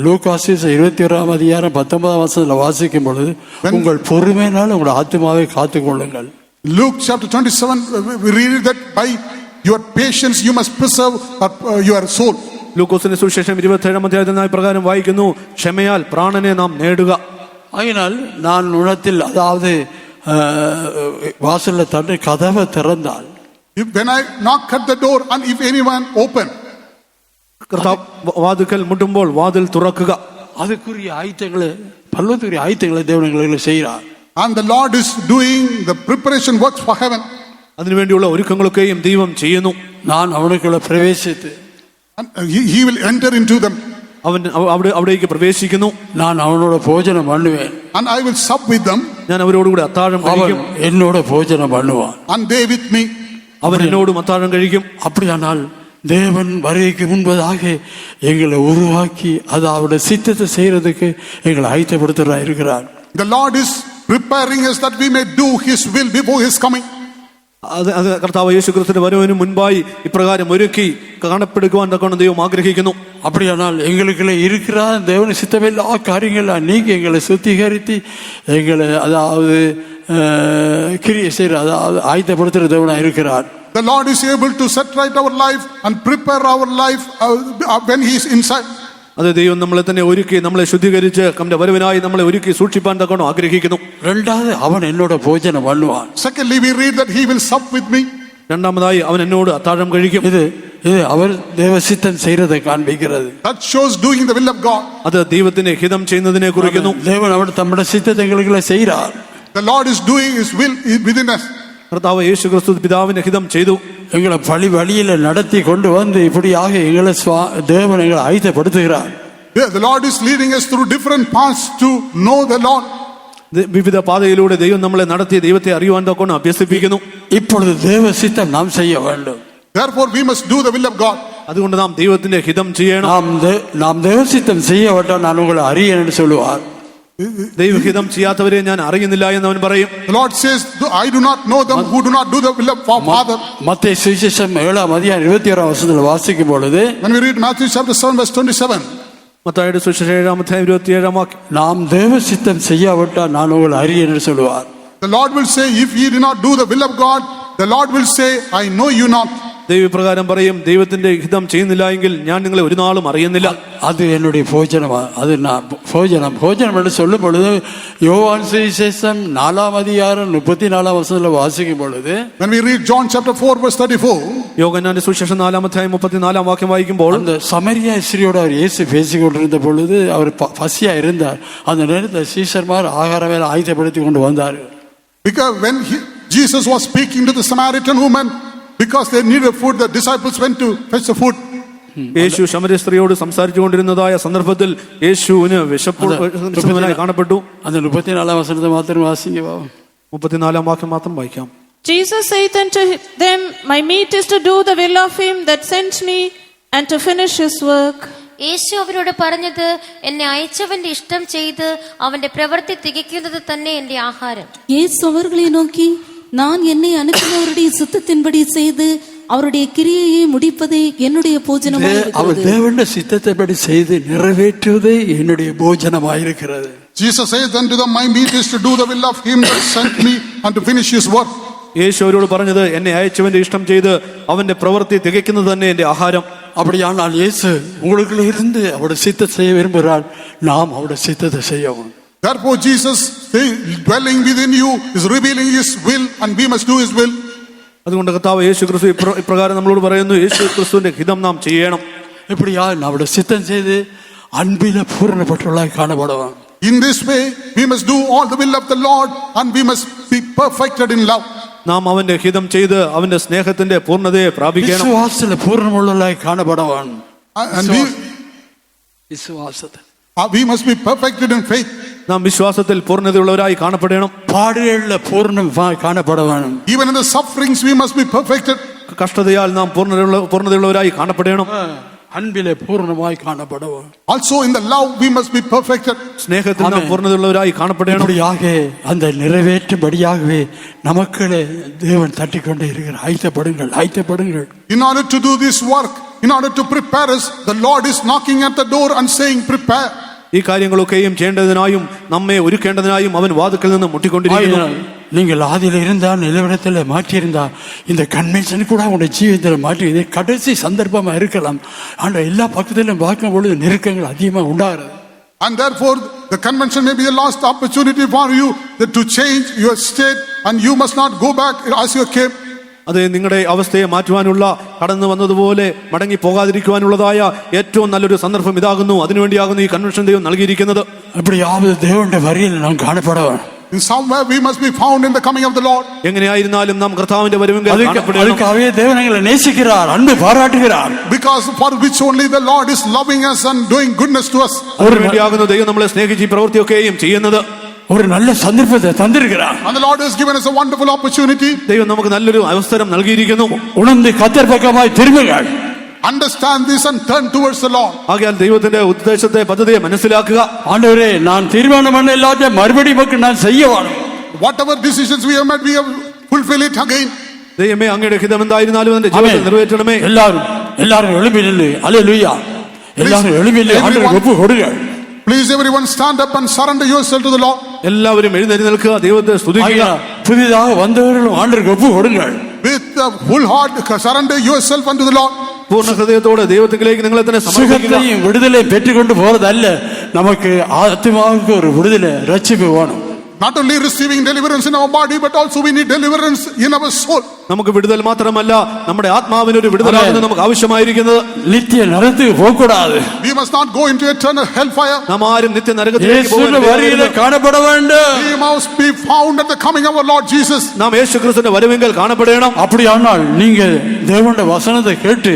லூக்காஸ் 21 வாசிக்கும் பொழுது உங்கள் பொறுமையினால் உங்கள் ஆத்துமாவை காத்துக்கொள்ளுங்கள். Luke chapter 27, we read that by your patience you must preserve your soul. ലൂക്കോസിന്റെ സുവിശേഷം 27 പ്രകാരം വായിക്കുന്നു, ക്ഷമയാൽ പ്രാണനെ നാം നേടുക. ஆகினால் நான் உணத்தில் அதாவது வாசல்ல தண்ணி கதவை திறந்தால், When I knock at the door and if anyone open, വാതിൽക്കൽ മുട്ടുമ്പോൾ വാതിൽ തുറക്കുക. அதுக்குரிய ஆயத்தங்களை பல்வேறு ஆயத்தங்களை தேவன் செய்கிறார். and the Lord is doing the preparation works for heaven. അതിനുവേണ്ടിയുള്ള ഒരുക്കങ്ങളൊക്കെയും ദൈവം ചെയ്യുന്നു. நான் அவனுக்குள்ள பிரவேசித்து And he will enter into them. അവൻ അവിടേക്ക് പ്രവേശിക്കുന്നു. நான் அவனோட போஜனம் பண்ணுவேன். And I will sup with them. ഞാൻ അവരോടുകൂടി അത്താഴം കഴിക്കും. அவன் என்னோட போஜனம் பண்ணுவான். And they with me. അവൻ എന്നോടും അത്താഴം കഴിക്കും. அப்படியானால் தேவன் வருகைக்கு முன்பதாக எங்களை உருவாக்கி அது அவருடைய சித்தத்தை செய்யறதுக்கு எங்களை ஆயத்தப்படுத்துறா இருக்கிறார். The Lord is preparing us that we may do His will before His coming. അത് കർത്താവ് യേശു ക്രിസ്തുവിന്റെ വരവിന് മുൻപായി ഇപ്രകാരം ഒരുക്കി കാണപ്പെടുവാൻ തക്കവണ്ണം ദൈവം ആഗ്രഹിക്കുന്നു. அப்படியானால் எங்களுக்குள்ள இருக்கிற தேவன சித்தமில்லா காரியங்களை நீங்க எங்களை சுத்திகரித்து எங்களை அதாவது கிரியை செய்யற அதாவது ஆயத்தப்படுத்துற தேவனா இருக்கிறார். The Lord is able to set right our life and prepare our life when He is inside. അത് ദൈവം നമ്മളെ തന്നെ ഒരുക്കി നമ്മളെ ശുദ്ധീകരിച്ച് നമ്മുടെ വരവിനായി നമ്മളെ ഒരുക്കി സൂക്ഷിപ്പാൻ തക്കവണ്ണം ആഗ്രഹിക്കുന്നു. രണ്ടാമത് അവൻ എന്നോട് ഭോജനം பண்ணுவாൻ. Secondly, we read that He will sup with me. രണ്ടാമതായി അവൻ എന്നോട് അത്താഴം കഴിക്കും. ഇത് അവർ ദൈവസിത്തം ചെയ്യறதை കാണിക്കുന്നത്. That shows doing the will of God. അത് ദൈവത്തിന്റെ ഹിതം ചെയ്യുന്നതിനെ കുറിക്കുന്നു. தேவன் அவர் தம்முடைய சித்தத்தை எங்களுக்குள்ள செய்கிறார். The Lord is doing His will within us. കർത്താവ് യേശു ക്രിസ്തു പിതാവിന്റെ ഹിതം ചെയ്തു. எங்களை வழியில நடத்தி கொண்டு வந்து இப்படியாக எங்களை தேவன் எங்களை ஆயத்தப்படுத்துகிறார். The Lord is leading us through different paths to know the Lord. വിവിധ പാതയിലൂടെ ദൈവം നമ്മളെ നടത്തി ദൈവത്തെ അറിയുവാൻ തക്കവണ്ണം അഭ്യസിപ്പിക്കുന്നു. இப்பொழுது தேவ சித்தம் நாம் செய்ய வேண்டும். Therefore we must do the will of God. അതുകൊണ്ട് നാം ദൈവത്തിന്റെ ഹിതം ചെയ്യണം. நாம் தேவ சித்தம் செய்யவிட்டால் நான் உங்களை அறியேன் என்று சொல்லுவார். ദൈവഹിതം ചെയ്യാത്തവരെ ഞാൻ അറിയുന്നില്ല എന്ന് അവൻ പറയും. The Lord says, I do not know them who do not do the will of Father. மத்தேயு சுவிசேஷம் 7:21 வாசிக்கும் பொழுது, when we read Matthew chapter 7 verse 27, മത്തായിയുടെ സുവിശേഷം 7:27 நாம் தேவ சித்தம் செய்யாவிட்டால் நான் உங்களை அறியேன் என்று சொல்லுவார். the Lord will say, if ye do not do the will of God, the Lord will say, I know you not. ദൈവപ്രകാരം പറയും, ദൈവത്തിന്റെ ഹിതം ചെയ്യുന്നില്ല എങ്കിൽ ഞാൻ നിങ്ങളെ ഒരു നാളും അറിയുന്നില്ല. அது என்னுடைய போஜனமா, அது நான் போஜனம் என்று சொல்லும் பொழுது யோவான் சுவிசேஷம் 4:34 வாசிக்கும் பொழுது, when we read John chapter 4 verse 34, യോഹന്നാന്റെ സുവിശേഷം 4:34 വായിക്കുമ്പോൾ, அந்த சமரியா ஸ்திரியோடு அவர் இயேசு பேசிக் கொண்டிருந்த பொழுது அவர் பசியா இருந்தார். அந்த நேரத்தில் சீஷர்மார் ஆகாரம் வேலை ஆயத்தப்படுத்தி கொண்டு வந்தார். because when Jesus was speaking to the Samaritan woman, because they needed food, the disciples went to fetch the food. യേശു ശമര്യ സ്ത്രീയോട് സംസാരിച്ചു കൊണ്ടിരുന്നതായ സന്ദർഭത്തിൽ യേശുവിന് വിശപ്പുള്ളവനായി കാണപ്പെട്ടു. அந்த 34 മാത്രം വാസിക്കുക. 34 വാക്യം മാത്രം വായിക്കാം. Jesus saith unto them, my meat is to do the will of him that sent me and to finish his work. യേശു അവരോട് പറഞ്ഞത്, എന്നെ അയച്ചവന്റെ ഇഷ്ടം ചെയ്ത് അവന്റെ പ്രവൃത്തി തികയ്ക്കുന്നത് തന്നെ എന്റെ ആഹാരം. இயேசு அவர்களை நோக்கி, நான் என்னை அனுப்பினவருடைய சித்தத்தின்படி செய்து அவருடைய கிரியையை முடிப்பதே என்னுடைய போஜனமாய் அவர் இருக்கிறது. தேவனுடைய சித்தத்தைப்படி செய்து நிறைவேற்றுவதே என்னுடைய போஜனமாயிருக்கிறது. Jesus says unto them, my meat is to do the will of him that sent me and to finish his work. യേശു അവരോട് പറഞ്ഞത്, എന്നെ അയച്ചവന്റെ ഇഷ്ടം ചെയ്ത് അവന്റെ പ്രവൃത്തി തികയ്ക്കുന്നത് തന്നെ എന്റെ ആഹാരം. அப்படியானால் இயேசு உங்களுக்குள்ள இருந்து அவருடைய சித்தத்தை செய்ய விரும்புகிறார். நாம் அவருடைய சித்தத்தை செய்யவும். Therefore Jesus dwelling within you is revealing his will and we must do his will. അതുകൊണ്ട് കർത്താവ് യേശു ക്രിസ്തു ഇപ്രകാരം നമ്മളോട് പറയുന്നു, യേശു ക്രിസ്തുവിന്റെ ഹിതം നാം ചെയ്യണം. இப்படியா அவருடைய சித்தம் செய்து அன்பில பூரணப்பட்டுள்ளாய் காணப்படுவோம். In this way we must do all the will of the Lord and we must be perfected in love. നാം അവന്റെ ഹിതം ചെയ്ത് അവന്റെ സ്നേഹത്തിന്റെ പൂർണ്ണതയെ പ്രാപിക്കണം. விசுவாசத்துல பூரணமுள்ளவர்களாய் காணப்படுவோம். And விசுவாசத்தில் we must be perfected in faith. നാം വിശ്വാസത്തിൽ പൂർണ്ണതയുള്ളവരായി കാണപ്പെടണം. பாடுகளில் பூர்ணமாய் காணப்பட வேணும். Even in the sufferings we must be perfected. കഷ്ടതയാൽ നാം പൂർണ്ണതയുള്ളവരായി കാണപ്പെടണം. அன்பிலே பூர்ணமாய் காணப்படுவோம். Also in the love we must be perfected. സ്നേഹത്തിൽ നാം പൂർണ്ണതയുള്ളവരായി കാണപ്പെടണം. இப்படியாக அந்த நிறைவேற்றும்படியாகவே நமக்களே தேவன் தட்டிக்கொண்டே இருக்கிறார். ஆயத்தப்படுங்கள். In order to do this work, in order to prepare us, the Lord is knocking at the door and saying, prepare. ഈ കാര്യങ്ങളൊക്കെയും ചെയ്യേണ്ടതിനായും നമ്മെ ഒരുക്കേണ്ടതിനായും അവൻ വാതിൽക്കൽ നിന്ന് മുട്ടിക്കൊണ്ടിരിക്കുന്നു. நீங்கள் ஆதியில் இருந்தால் நிலவரத்தில் மாற்றியிருந்தா இந்த கன்வென்ஷன் கூட உங்களுடைய ஜீவிதத்தில் மாற்றி இதே கடைசி சந்தர்ப்பமா இருக்கலாம். ஆனா எல்லா பக்கத்திலும் பார்க்கும் பொழுது நெருக்கங்கள் அதிகமாக உண்டாகிறது. And therefore the convention may be the last opportunity for you to change your state and you must not go back as you came. അത് നിങ്ങളുടെ അവസ്ഥയെ മാറ്റുവാനുള്ള, കടന്നു വന്നതുപോലെ മടങ്ങി പോകാതിരിക്കുവാനുള്ളതായ ഏറ്റവും നല്ലൊരു സന്ദർഭം ഇതാകുന്നു. അതിനുവേണ്ടിയാകുന്നു ഈ കൺവെൻഷൻ ദൈവം നൽകിയിരിക്കുന്നത്. அப்படியாவது தேவனுடைய வரியில் நாம் காணப்படலாம். In somewhere we must be found in the coming of the Lord. എങ്ങനെയായിരുന്നാലും നാം കർത്താവിന്റെ വരവിങ്കൽ കാണപ്പെടണം. அதுக்காகவே தேவன் எங்களை நேசிக்கிறார், அன்பு பாராட்டுகிறார். Because for which only the Lord is loving us and doing goodness to us. അതിനുവേണ്ടിയാകുന്നു ദൈവം നമ്മളെ സ്നേഹിച്ച് ഈ പ്രവൃത്തിയൊക്കെയും ചെയ്യുന്നത്. ஒரு நல்ல சந்தர்ப்பத்தை தந்திருக்கிறார். And the Lord has given us a wonderful opportunity. ദൈവം നമുക്ക് നല്ലൊരു അവസരം നൽകിയിരിക്കുന്നു. உணர்ந்து கர்த்தர் பக்கமாய் திரும்புங்கள். Understand this and turn towards the Lord. ആകയാൽ ദൈവത്തിന്റെ ഉദ്ദേശത്തെ, പദ്ധതിയെ മനസ്സിലാക്കുക. ஆண்டவரே, நான் தீர்மானம் பண்ண எல்லாத்தையும் மறுபடியும் நான் செய்ய வேணும். Whatever decisions we have made, we have fulfill it again. ദൈവമേ, അങ്ങയുടെ ഹിതം എന്തായിരുന്നാലും എന്റെ ജീവിതത്തിൽ നിറവേറ്റണമേ. எல்லாரும் எழும்பி நில்லு. அல்லேலூயா. எல்லாரும் எழும்பி நில்லு. ஆண்டவருக்கு ஒப்பு கொடுங்க. Please everyone stand up and surrender yourself to the Lord. എല്ലാവരും എഴുന്നേറ്റ് നിൽക്കുക, ദൈവത്തെ സ്തുതിക്കുക. புதிதாக வந்தவர்களும் ஆண்டவருக்கு ஒப்பு கொடுங்க. With the full heart surrender yourself unto the Lord. പൂർണ്ണ ഹൃദയത്തോടെ ദൈവത്തിലേക്ക് നിങ്ങളെ തന്നെ സമർപ്പിക്കുക. சுகத்தையும் விடுதலை பெற்றுக்கொண்டு போறதல்ல, நமக்கு ஆத்மாவுக்கு ஒரு விடுதலை, ரட்சிப்பு வேணும். Not only receiving deliverance in our body, but also we need deliverance in our soul. നമുക്ക് വിടുതൽ മാത്രമല്ല, നമ്മുടെ ആത്മാവിന് ഒരു വിടുതലാണ് നമുക്ക് ആവശ്യമായിരിക്കുന്നത്. நித்திய நரகத்துக்கு போகக்கூடாது. We must not go into eternal hellfire. നാം ആരും നിത്യ നരകത്തിലേക്ക് இயேசுவின் வருகையிலே காணப்பட வேண்டும். We must be found at the coming of our Lord Jesus. നാം യേശു ക്രിസ്തുവിന്റെ വരവെങ്കിൽ കാണപ്പെടണം. அப்படியானால் நீங்க தேவனுடைய வசனத்தை கேட்டு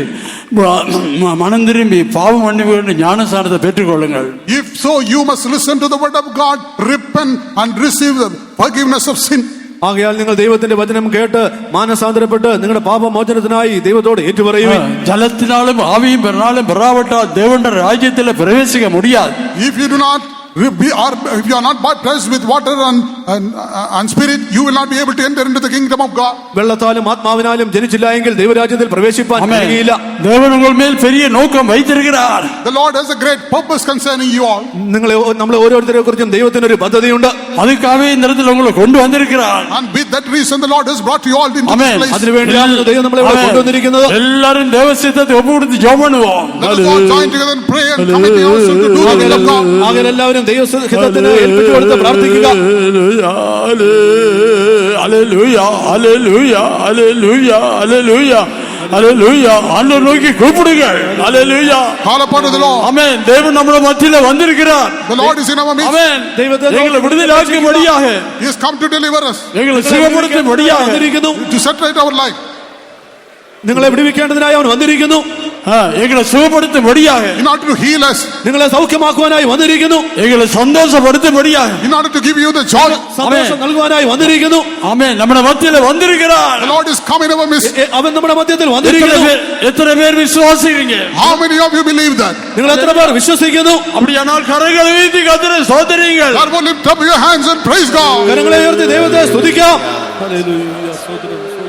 மனம் திரும்பி பாவம் மன்னிப்பு ஞானஸ்நானத்தை பெற்றுக்கொள்ளுங்கள். If so, you must listen to the word of God, repent and receive the forgiveness of sin. ആകയാൽ നിങ്ങൾ ദൈവത്തിന്റെ വചനം കേട്ട് മാനസാന്തരപ്പെട്ട് നിങ്ങളുടെ പാപമോചനത്തിനായി ദൈവത്തോട് ഏറ്റുപറയുവിൻ. ജലത്തിനാലും ആവിയും പെരുന്നാളും പെറാവട്ടാൽ தேவனுடைய ராஜ்யத்தில் பிரவேசிக்க முடியாது. If you are not baptized with water and spirit, you will not be able to enter into the kingdom of God. വെള്ളത്താലും ആത്മാവിനാലും ജനിച്ചില്ല എങ്കിൽ ദൈവരാജ്യത്തിൽ പ്രവേശിപ്പാൻ കഴിയില്ല. தேவன் உங்கள் மேல் பெரிய நோக்கம் வைத்திருக்கிறார். The Lord has a great purpose concerning you all. നമ്മളെ ഓരോരുത്തരെ കുറിച്ചും ദൈവത്തിന് ഒരു പദ്ധതിയുണ്ട്. அதுக்காகவே இந்த இடத்துல உங்களை கொண்டு வந்திருக்கிறார். And with that reason the Lord has brought you all into this place. അതിനുവേണ്ടിയാണ് ദൈവം നമ്മളെ ഇവിടെ കൊണ്ടുവന്നിരിക്കുന്നത്. എല്ലാവരും ദൈവസിദ്ധത്തെ ഒപ്പുകൊടുത്ത് ജോം பண்ணுவோம். Let us all join together and pray and commit ourselves to do the will of God. ആകയാൽ എല്ലാവരും ദൈവഹിതത്തിന് ഏൽപ്പിച്ചു കൊടുത്ത് പ്രാർത്ഥിക്കുക. Hallelujah, hallelujah, hallelujah, hallelujah, hallelujah. ஆண்டவரை நோக்கி கூப்பிடுங்கள். ஹல்லேலூயா. Call upon the Lord. ஆமென். தேவன் நம்முடைய மத்தியிலே வந்திருக்கிறார். The Lord is in our midst. ஆமென். எங்களை விடுதலையாக்கும்படியாக, He has come to deliver us, எங்களை சுகப்படுத்தும்படியாக, to set right our life. നിങ്ങളെ വിടുവിക്കേണ്ടതിനായി അവൻ വന്നിരിക്കുന്നു. எங்களை சுகப்படுத்தும்படியாக, In order to heal us, നിങ്ങളെ സൗഖ്യമാക്കുവാനായി വന്നിരിക്കുന്നു. எங்களை சந்தோஷப்படுத்தும்படியாக, in order to give you the joy. സന്തോഷം നൽകുവാനായി വന്നിരിക്കുന്നു. ஆமென். நம்முடைய மத்தியிலே வந்திருக்கிறார். The Lord is come in our midst. അവൻ നമ്മുടെ മധ്യത്തിൽ വന്നിരിക്കുന്നു. எத்தனை பேர் விசுவாசிக்கிறீங்க? How many of you believe that? നിങ്ങൾ എത്ര പേർ വിശ്വസിക്കുന്നു? அப்படியானால் கரங்களை உயர்த்தி கர்த்தரை ஸ்தோத்திரியுங்கள். Therefore lift up your hands and praise God. കരങ്ങളെ ഉയർത്തി ദൈവത്തെ സ്തുതിക്കാം.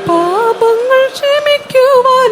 പാപങ്ങൾ ക്ഷമിക്കുവാൻ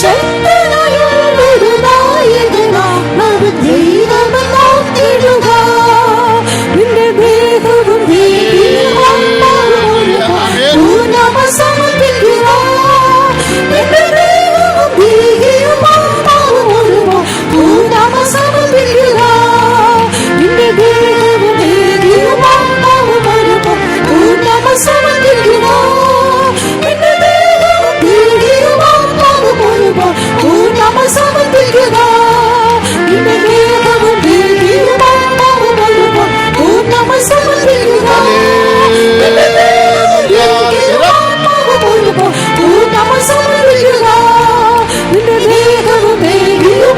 ശക്തനായൊരു നായകനാം ഒരു ദൈവമെന്ന് നോക്കിടുക. നിന്റെ ദേഹവും ദേഹിയും പൂർണ്ണമ സമർപ്പിക്കുക. നിന്റെ ദേഹവും ദേഹിയും പൂർണ്ണമ സമർപ്പിക്കുക. നിന്റെ ദേഹവും ദേഹിയും പൂർണ്ണമ സമർപ്പിക്കുക. നിന്റെ ദേഹവും ദേഹിയും പൂർണ്ണമ സമർപ്പിക്കുക. നിന്റെ ദേഹവും ദേഹിയും പൂർണ്ണമ സമർപ്പിക്കുക. നിന്റെ പൂർണ്ണമ സമർപ്പിക്കുക. നിന്റെ ദേഹവും ദേഹിയും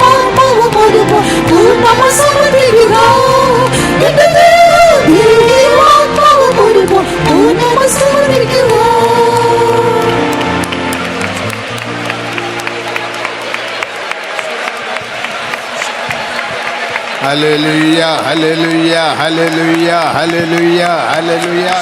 പൂർണ്ണമ സമർപ്പിക്കുക. നിന്റെ ദേഹവും ദേഹിയും പൂർണ്ണമ സമർപ്പിക്കുക. Hallelujah, hallelujah, hallelujah, hallelujah, hallelujah.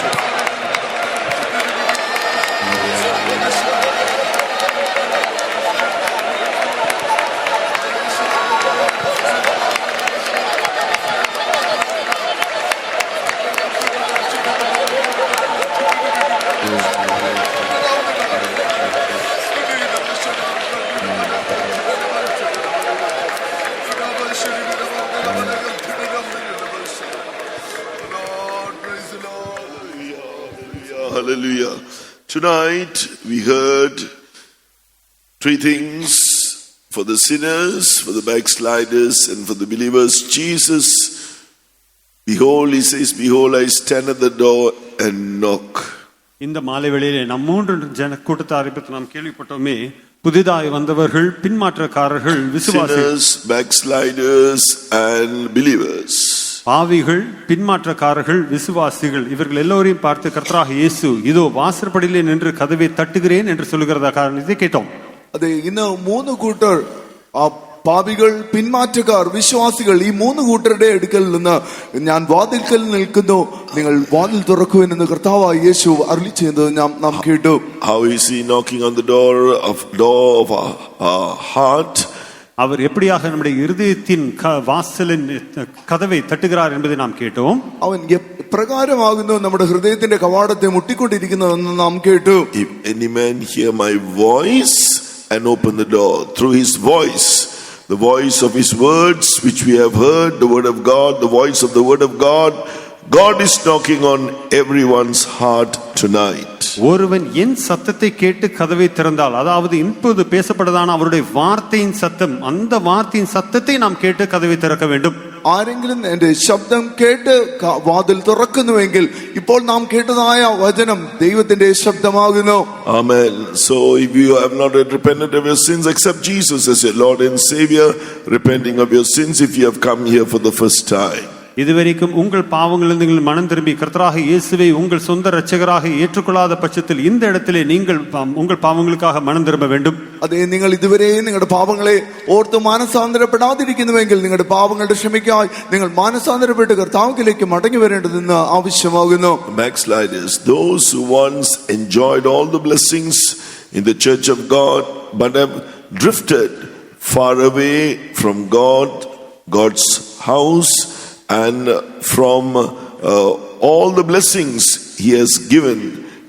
Hallelujah. Tonight we heard three things for the sinners, for the backsliders, and for the believers. Jesus, behold, he says, behold, I stand at the door and knock. இந்த மாலை வேளையிலே நம் மூன்று கூட்டத்தாரை பற்றி நாம் கேள்விப்பட்டோமே. புதிதாய் வந்தவர்கள், பின்மாற்றக்காரர்கள், விசுவாசிகள், sinners, backsliders, and believers. பாவிகள், பின்மாற்றக்காரர்கள், விசுவாசிகள், இவர்கள் எல்லோரையும் பார்த்து கர்த்தராகிய இயேசு இதோ வாசற்படியிலே நின்று கதவை தட்டுகிறேன் என்று சொல்லுகிறதா காரணத்தை கேட்டோம். അതെ, ഇന്ന് മൂന്ന് കൂട്ടർ, പാപികൾ, പിന്മാറ്റക്കാർ, വിശ്വാസികൾ, ഈ മൂന്ന് കൂട്ടരുടെ അടുക്കൽ നിന്ന് ഞാൻ വാതിൽക്കൽ നിൽക്കുന്നു, നിങ്ങൾ വാതിൽ തുറക്കുവെന്ന് കർത്താവായ യേശു അരുളി ചെയ്യുന്നത് നാം കേട്ടു. How is he knocking on the door of our heart? அவர் எப்படியாக நம்முடைய இருதயத்தின் வாசலின் கதவை தட்டுகிறார் என்பதை நாம் கேட்டோம். അവൻ എപ്രകാരമാകുന്നു നമ്മുടെ ഹൃദയത്തിന്റെ കവാടത്തെ മുട്ടിക്കൊണ്ടിരിക്കുന്നതെന്ന് നാം കേട്ടു. If any man hear my voice and open the door, through his voice, the voice of his words which we have heard, the word of God, the voice of the word of God, God is knocking on everyone's heart tonight. ஒருவன் என் சத்தத்தை கேட்டு கதவை திறந்தால், அதாவது இப்போது பேசப்பட்டதான அவருடைய வார்த்தையின் சத்தம், அந்த வார்த்தையின் சத்தத்தை நாம் கேட்டு கதவை திறக்க வேண்டும். ആരെങ്കിലും എന്റെ ശബ്ദം കേട്ട് വാതിൽ തുറക്കുന്നുവെങ്കിൽ ഇപ്പോൾ നാം കേട്ടതായ വചനം ദൈവത്തിന്റെ ശബ്ദമാകുന്നു. Amen. So if you have not yet repented of your sins, accept Jesus as your Lord and Savior, repenting of your sins if you have come here for the first time. இதுவரைக்கும் உங்கள் பாவங்களில் நீங்கள் மனம் திரும்பி கர்த்தராகிய இயேசுவை உங்கள் சொந்த இரட்சகராக ஏற்றுக்கொள்ளாத பட்சத்தில் இந்த இடத்திலே நீங்கள் உங்கள் பாவங்களுக்காக மனம் திரும்ப வேண்டும். അതെ, നിങ്ങൾ ഇതുവരെ നിങ്ങളുടെ പാപങ്ങളെ ഓർത്ത് മാനസാന്തരപ്പെടാതിരിക്കുന്നുവെങ്കിൽ നിങ്ങളുടെ പാപങ്ങളുടെ ക്ഷമയ്ക്കായി നിങ്ങൾ മാനസാന്തരപ്പെട്ട് കർത്താവിലേക്ക് മടങ്ങി വരേണ്ടതെന്ന് ആവശ്യമാകുന്നു. Backsliders, those who once enjoyed all the blessings in the church of God but have drifted far away from God's house, and from all the blessings he has given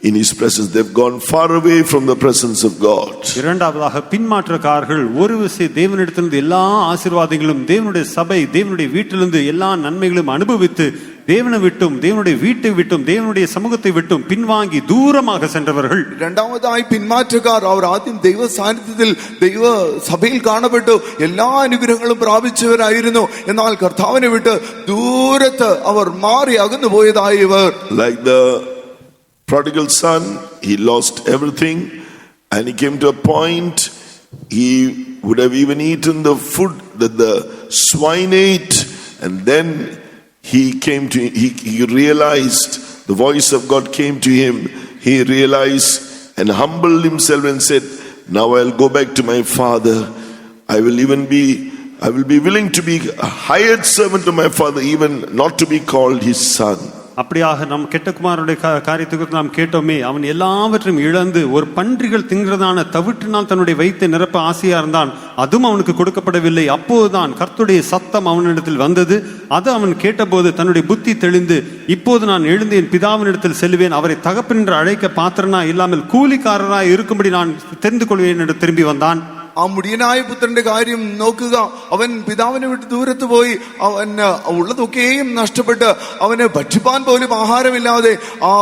in his presence, they've gone far away from the presence of God. இரண்டாவதாக பின்மாற்றக்காரர்கள் ஒரு விசை தேவனிடத்திலிருந்து எல்லா ஆசீர்வாதங்களும், தேவனுடைய சபை, தேவனுடைய வீட்டிலிருந்து எல்லா நன்மைகளும் அனுபவித்து தேவனை விட்டும், தேவனுடைய வீட்டை விட்டும், தேவனுடைய சமூகத்தை விட்டும் பின்வாங்கி தூரமாக சென்றவர்கள். രണ്ടാമതായി പിന്മാറ്റക്കാർ, അവർ ആദ്യം ദൈവ സാന്നിധ്യത്തിൽ ദൈവ സഭയിൽ കാണപ്പെട്ടു, എല്ലാ അനുഗ്രഹങ്ങളും പ്രാപിച്ചവരായിരുന്നു. എന്നാൽ കർത്താവിനെ വിട്ട് ദൂരത്ത് അവർ മാറി അകന്നു പോയതായവർ. Like the prodigal son, he lost everything and he came to a point he would have even eaten the food that the swine ate, and then he realized the voice of God came to him. He realized and humbled himself and said, now I'll go back to my father. I will be willing to be a hired servant to my father, even not to be called his son. அப்படியாக நம் கெட்ட குமாரனுடைய காரியத்தை குறித்து நாம் கேட்டோமே, அவன் எல்லாவற்றையும் இழந்து ஒரு பன்றிகள் திங்கிறதான தவிட்டினால் தன்னுடைய வயிற்றை நிரப்ப ஆசையா இருந்தான். அதுவும் அவனுக்கு கொடுக்கப்படவில்லை. அப்போதுதான் கர்த்தருடைய சத்தம் அவனிடத்தில் வந்தது. அது அவன் கேட்டபோது தன்னுடைய புத்தி தெளிந்து, இப்போது நான் எழுந்து என் பிதாவினிடத்தில் செல்வேன், அவரை தகப்பன் என்று அழைக்க பாத்திரனா இல்லாமல் கூலிக்காரராய் இருக்கும்படி நான் தெரிந்து கொள்வேன் என்று திரும்பி வந்தான். ആ മുടിയനായ പുത്രന്റെ കാര്യം നോക്കുക. അവൻ പിതാവിനെ വിട്ട് ദൂരത്ത് പോയി. അവൻ ഉള്ളതൊക്കെയും നഷ്ടപ്പെട്ട് അവന് ഭക്ഷിപ്പാൻ പോലും ആഹാരമില്ലാതെ ആ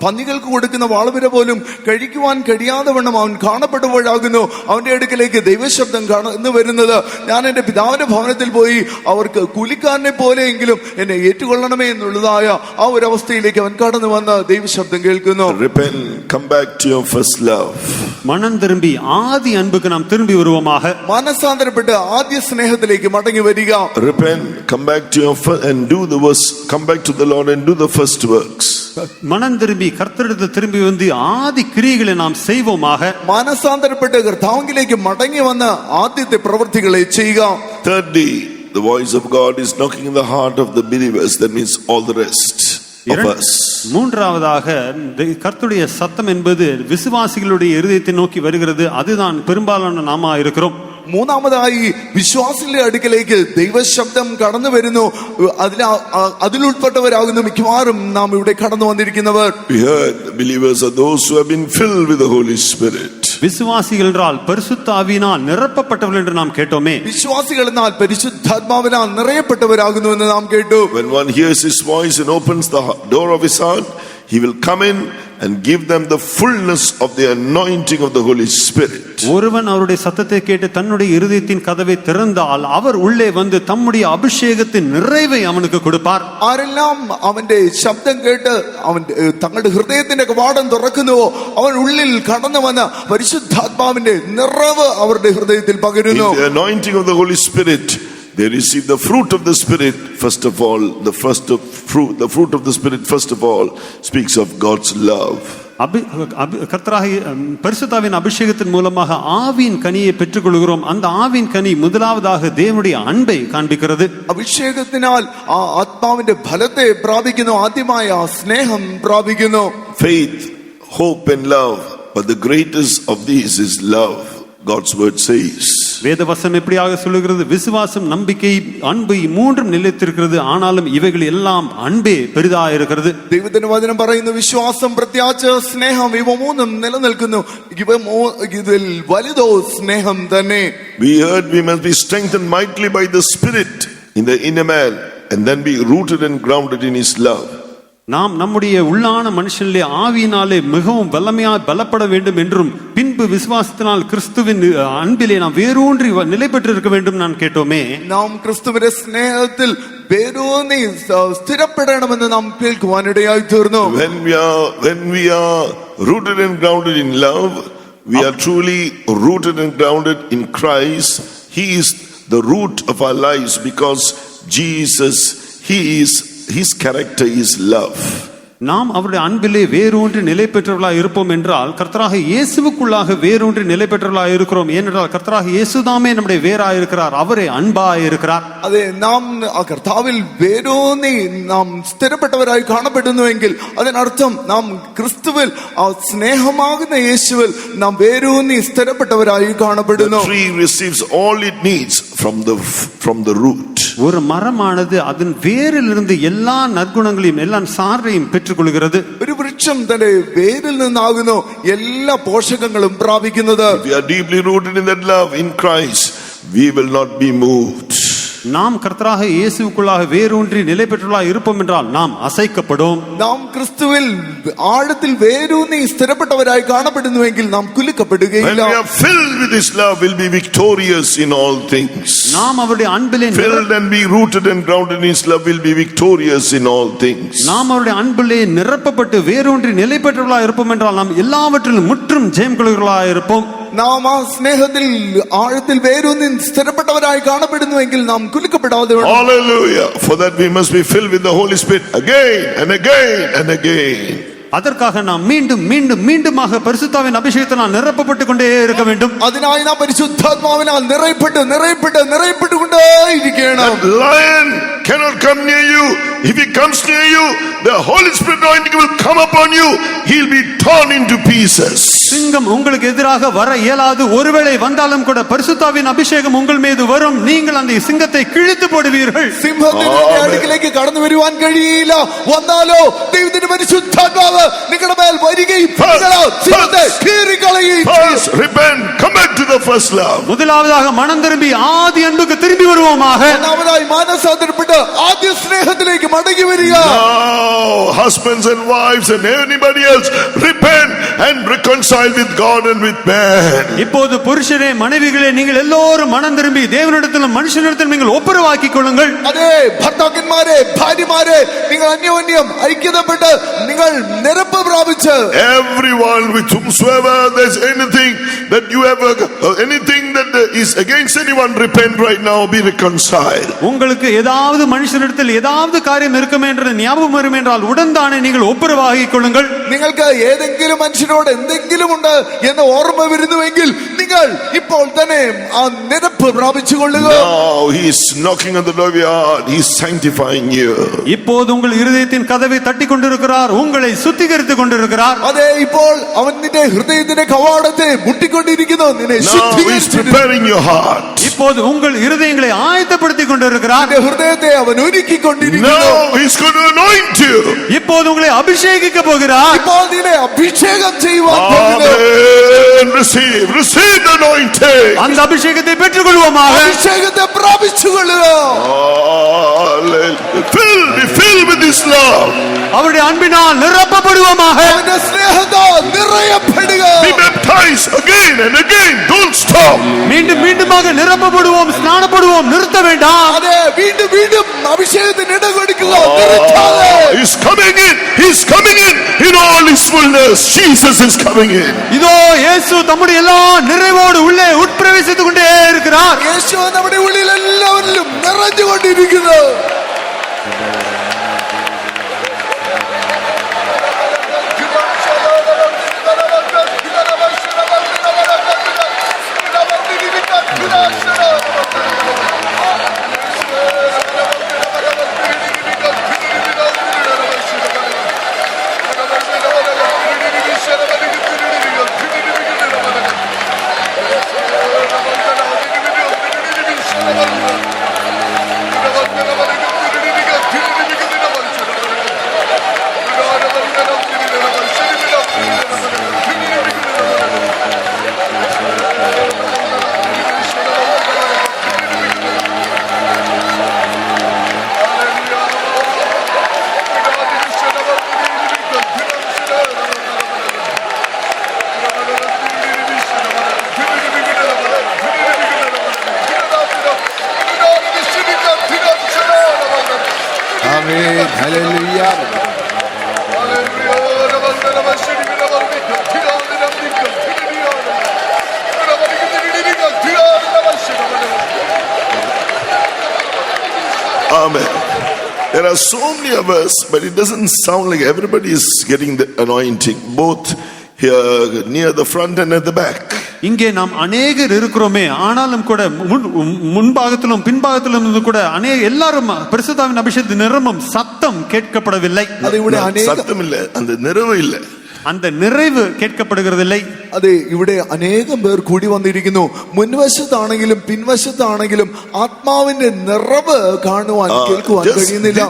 പന്നികൾക്ക് കൊടുക്കുന്ന വാളവിര പോലും കഴിക്കുവാൻ കഴിയാതെ വണ്ണം അവൻ കാണപ്പെടുമ്പോഴാകുന്നു അവന്റെ അടുക്കലേക്ക് ദൈവശബ്ദം കടന്നു വരുന്നത്. ഞാൻ എന്റെ പിതാവിന്റെ ഭവനത്തിൽ പോയി അവർക്ക് കൂലിക്കാരനെ പോലെയെങ്കിലും എന്നെ ഏറ്റുകൊള്ളണമേ എന്നുള്ളതായ ആ ഒരു അവസ്ഥയിലേക്ക് അവൻ കടന്നു വന്ന് ദൈവശബ്ദം കേൾക്കുന്നു. Repent, come back to your first love. மனம் திரும்பி ஆதி அன்புக்கு நாம் திரும்பி வருவோமாக. മനസ്സാന്തരപ്പെട്ട് ആദ്യ സ്നേഹത്തിലേക്ക് മടങ്ങി വരിക. Repent, come back to your first and do the worst. Come back to the Lord and do the first works. மனம் திரும்பி கர்த்தரிடத்தில் திரும்பி வந்து ஆதி கிரியைகளை நாம் செய்வோமாக. മനസ്സാന്തരപ്പെട്ട് കർത്താവിലേക്ക് മടങ്ങി വന്ന് ആദ്യത്തെ പ്രവൃത്തികളെ ചെയ്യുക. Thirdly, the voice of God is knocking in the heart of the believers. That means all the rest of us. மூன்றாவதாக கர்த்தருடைய சத்தம் என்பது விசுவாசிகளுடைய இருதயத்தை நோக்கி வருகிறது. அதுதான் பெரும்பாலான நாம இருக்கிறோம். മൂന്നാമതായി വിശ്വാസികളുടെ അടുക്കലേക്ക് ദൈവശബ്ദം കടന്നു വരുന്നു. അതിലുൾപ്പെട്ടവരാകുന്നു മിക്കവാറും നാം ഇവിടെ കടന്നു വന്നിരിക്കുന്നവർ. We heard believers are those who have been filled with the Holy Spirit. விசுவாசிகள் என்றால் பரிசுத்த ஆவியினால் நிரப்பப்பட்டவர்கள் என்று நாம் கேட்டோமே. വിശ്വാസികൾ എന്നാൽ പരിശുദ്ധാത്മാവിനാൽ നിറയപ്പെട്ടവരാകുന്നു എന്ന് നാം കേട്ടു. When one hears his voice and opens the door of his heart, he will come in and give them the fullness of the anointing of the Holy Spirit. ஒருவன் அவருடைய சத்தத்தை கேட்டு தன்னுடைய இருதயத்தின் கதவை திறந்தால் அவர் உள்ளே வந்து தம்முடைய அபிஷேகத்தின் நிறைவை அவனுக்கு கொடுப்பார். ആരെല്ലാം അവന്റെ ശബ്ദം കേട്ട് അവൻ തങ്ങളുടെ ഹൃദയത്തിന്റെ കവാടം തുറക്കുന്നുവോ അവൻ ഉള്ളിൽ കടന്നു വന്ന പരിശുദ്ധാത്മാവിന്റെ നിറവ് അവരുടെ ഹൃദയത്തിൽ പകരുന്നു. The anointing of the Holy Spirit, they receive the fruit of the Spirit. First of all, the fruit of the Spirit first of all speaks of God's love. கர்த்தராகிய பரிசுத்தாவின் அபிஷேகத்தின் மூலமாக ஆவியின் கனியை பெற்றுக் கொள்கிறோம். அந்த ஆவியின் கனி முதலாவதாக தேவனுடைய அன்பை காண்பிக்கிறது. അഭിഷേകത്തിനാൽ ആ ആത്മാവിന്റെ ഫലത്തെ പ്രാപിക്കുന്നു. ആദ്യമായ സ്നേഹം പ്രാപിക്കുന്നു. Faith, hope and love, but the greatest of these is love. God's word says. வேதவசனம் எப்படியாக சொல்லுகிறது? விசுவாசம், நம்பிக்கை, அன்பு மூன்றும் நிலைத்திருக்கிறது. ஆனாலும் இவைகள் எல்லாம் அன்பே பெரிதாக இருக்கிறது. ദൈവത്തിന്റെ വചനം പറയുന്നു വിശ്വാസം, പ്രത്യാശ, സ്നേഹം ഇവ മൂന്നും നിലനിൽക്കുന്നു. ഇതിൽ വലുതോ സ്നേഹം തന്നെ. We heard we must be strengthened mightily by the Spirit in the inner man and then be rooted and grounded in his love. நாம் நம்முடைய உள்ளான மனுஷனிலே ஆவியினாலே மிகவும் வல்லமையாக பலப்பட வேண்டும் என்றும் பின்பு விசுவாசத்தினால் கிறிஸ்துவின் அன்பிலே நாம் வேரூன்றி நிலை பெற்றிருக்க வேண்டும் நான் கேட்டோமே. നാം ക്രിസ്തുവിന്റെ സ്നേഹത്തിൽ വേരൂന്നി സ്ഥിരപ്പെടണമെന്ന് നാം കേൾക്കുവാനിടയായി തീർന്നു. When we are rooted and grounded in love, we are truly rooted and grounded in Christ. He is the root of our lives because Jesus, His character is love. நாம் அவருடைய அன்பிலே வேரூன்றி நிலை பெற்றவர்களாக இருப்போம் என்றால் கர்த்தராகிய இயேசுவுக்குள்ளாக வேரூன்றி நிலை பெற்றவர்களாக இருக்கிறோம். ஏனென்றால் கர்த்தராகிய இயேசுதாமே நம்முடைய வேராக இருக்கிறார். அவரே அன்பாக இருக்கிறார். അതെ, നാം കർത്താവിൽ വേരൂന്നി നാം സ്ഥിരപ്പെട്ടവരായി കാണപ്പെടുന്നുവെങ്കിൽ അതിനർത്ഥം നാം ക്രിസ്തുവിൽ ആ സ്നേഹമാകുന്ന യേശുവിൽ നാം വേരൂന്നി സ്ഥിരപ്പെട്ടവരായി കാണപ്പെടുന്നു. The tree receives all it needs from the root. ஒரு மரமானது அதன் வேரிலிருந்து எல்லா நற்குணங்களையும் எல்லா சாரையும் பெற்றுக்கொள்கிறது. ഒരു വൃക്ഷം തന്റെ വേരിൽ നിന്നാകുന്നു എല്ലാ പോഷകങ്ങളും പ്രാപിക്കുന്നത്. If we are deeply rooted in that love in Christ, we will not be moved. நாம் கர்த்தராக இயேசுவுக்குள்ளாக வேரூன்றி நிலை பெற்றவர்களாக இருப்போம் என்றால் நாம் அசைக்கப்படும். നാം ക്രിസ്തുവിൽ ആഴത്തിൽ വേരൂന്നി സ്ഥിരപ്പെട്ടവരായി കാണപ്പെടുന്നുവെങ്കിൽ നാം കുലുക്കപ്പെടുകയില്ല. When we are filled with His love, we'll be victorious in all things. நாம் அவருடைய அன்பிலே filled and be rooted and grounded in His love, will be victorious in all things. நாம் அவருடைய அன்பிலே நிரப்பப்பட்டு வேரூன்றி நிலை பெற்றவர்களாக இருப்போம் என்றால் நாம் எல்லாவற்றிலும் முற்றும் ஜெயம் கொள்கிறவர்களாக இருப்போம். നാം ആ സ്നേഹത്തിൽ ആഴത്തിൽ വേരൂന്നി സ്ഥിരപ്പെട്ടവരായി കാണപ്പെടുന്നുവെങ്കിൽ നാം കുലുക്കപ്പെടാതെ. Hallelujah. For that we must be filled with the Holy Spirit again and again and again. அதற்காக நாம் மீண்டும் மீண்டும் மீண்டுமாக பரிசுத்தாவின் அபிஷேகத்தினால் நிரப்பப்பட்டுக் கொண்டே இருக்க வேண்டும். അതിനായി നാം പരിശുദ്ധാത്മാവിനാൽ നിറയപ്പെട്ടുകൊണ്ടേയിരിക്കണം. Lion cannot come near you if he comes near you, the Holy Spirit anointing will come upon you. He'll be torn into pieces. சிங்கம் உங்களுக்கு எதிராக வர இயலாது. ஒருவேளை வந்தாலும் கூட பரிசுத்தாவின் அபிஷேகம் உங்கள் மீது வரும். நீங்கள் அந்த சிங்கத்தை கிழித்து போடுவீர்கள். സിംഹത്തിന്റെ അടുക്കിലേക്ക് കടന്നു വരുവാൻ കഴിയില്ല. വന്നാലോ ദൈവത്തിന്റെ പരിശുദ്ധാത്മാവ് നിങ്ങളുടെ മേൽ വരികയും സിംഹത്തെ കീറിക്കളയുകയും. First, repent, come back to the first love. முதலாவதாக மனம் திரும்பி ஆதி அன்புக்கு திரும்பி வருவோமாக. ഒന്നാമതായി മാനസാന്തരപ്പെട്ട് ആദ്യ സ്നേഹത്തിലേക്ക് മടങ്ങി വരിക. Now, husbands and wives and anybody else, repent and reconcile with God and with man. இப்போது புருஷரே மனைவிகளே நீங்கள் எல்லோரும் மனம் திரும்பி தேவனிடத்திலும் மனுஷனிடத்திலும் நீங்கள் ஒப்புரவாக்கிக் கொள்ளுங்கள். അതേ ഭർത്താക്കന്മാരെ ഭാര്യമാരെ നിങ്ങൾ അന്യോന്യം ഐക്യതപ്പെട്ട് നിങ്ങൾ നിരപ്പ് പ്രാപിച്ച് Everyone with whomsoever there's anything that you ever anything that is against anyone, repent right now, be reconciled. உங்களுக்கு ஏதாவது மனுஷனிடத்தில் ஏதாவது காரியம் இருக்குமே என்ற ஞாபகம் வரும் என்றால் உடன்தானே நீங்கள் ஒப்புரவாகிக் கொள்ளுங்கள். നിങ്ങൾക്ക് ഏതെങ്കിലും മനുഷ്യനോട് എന്തെങ്കിലും ഉണ്ട് എന്ന് ഓർമ്മ വരുന്നുവെങ്കിൽ നിങ്ങൾ ഇപ്പോൾ തന്നെ ആ നിരപ്പ് പ്രാപിച്ചുകൊള്ളുക. Now he is knocking on the door of your heart. He is sanctifying you. இப்போது உங்கள் இருதயத்தின் கதவை தட்டிக் கொண்டிருக்கிறார். உங்களை சுத்திகரித்துக் கொண்டிருக்கிறார். അതെ, ഇപ്പോൾ അവൻ നിന്റെ ഹൃദയത്തിന്റെ കവാടത്തെ മുട്ടിക്കൊണ്ടിരിക്കുന്നു. നിന്നെ Now he is preparing your heart. இப்போது உங்கள் இருதயங்களை ஆயத்தப்படுத்திக் கொண்டிருக்கிறார். നിന്റെ ഹൃദയത്തെ അവൻ ഒരുക്കിക്കൊണ്ടിരിക്കുന്നു. Now he is going to anoint you. இப்போது உங்களை அபிஷேகிக்க போகிறார். ഇപ്പോൾ നിന്നെ അഭിഷേകം ചെയ്യുവാൻ പോകുന്നു. Amen. Receive the anointing. அந்த அபிஷேகத்தை பெற்றுக் கொள்வோமாக. അഭിഷേകത്തെ പ്രാപിച്ചുകൊള്ളുക. Be filled with this love. அவருடைய அன்பினால் நிரப்பப்படுவோமாக. അവന്റെ സ്നേഹത്താൽ നിറയപ്പെടുക. Be baptized again and again. Don't stop. மீண்டும் மீண்டுமாக நிரப்பப்படுவோம், ஸ்நானப்படுவோம், நிறுத்த வேண்டாம். അതെ, വീണ്ടും വീണ്ടും അഭിഷേകത്തിന് ഇട കൊടുക്കുക. നിർത്താതെ. He's coming in. He's coming in all his fullness. Jesus is coming in. இதோ இயேசு தம்முடைய எல்லா நிறைவோடு உள்ளே உட்பிரவேசித்துக் கொண்டே இருக்கிறார். യേശു നമ്മുടെ ഉള്ളിൽ എല്ലാവരിലും നിറഞ്ഞുകൊണ്ടിരിക്കുന്നു. Amen. Hallelujah. Amen. There are so many of us, but it doesn't sound like everybody is getting the anointing, both here near the front and at the back. இங்கே நாம் அநேகர் இருக்கிறோமே, ஆனாலும் கூட முன்பாகத்திலும் பின்பாகத்திலும் இருந்து கூட எல்லாரும் பரிசுத்தாவின் அபிஷேகத்தின் நிரம்பும் சத்தம் கேட்கப்படவில்லை. சத்தம் இல்ல, அந்த நிறைவு இல்லை. அந்த நிறைவு கேட்கப்படுகிறதில்லை. അതെ, ഇവിടെ അനേകം പേർ കൂടി വന്നിരിക്കുന്നു. മുൻവശത്താണെങ്കിലും പിൻവശത്താണെങ്കിലും ആത്മാവിന്റെ നിറവ് കാണുവാൻ കേൾക്കുവാൻ കഴിയുന്നില്ല.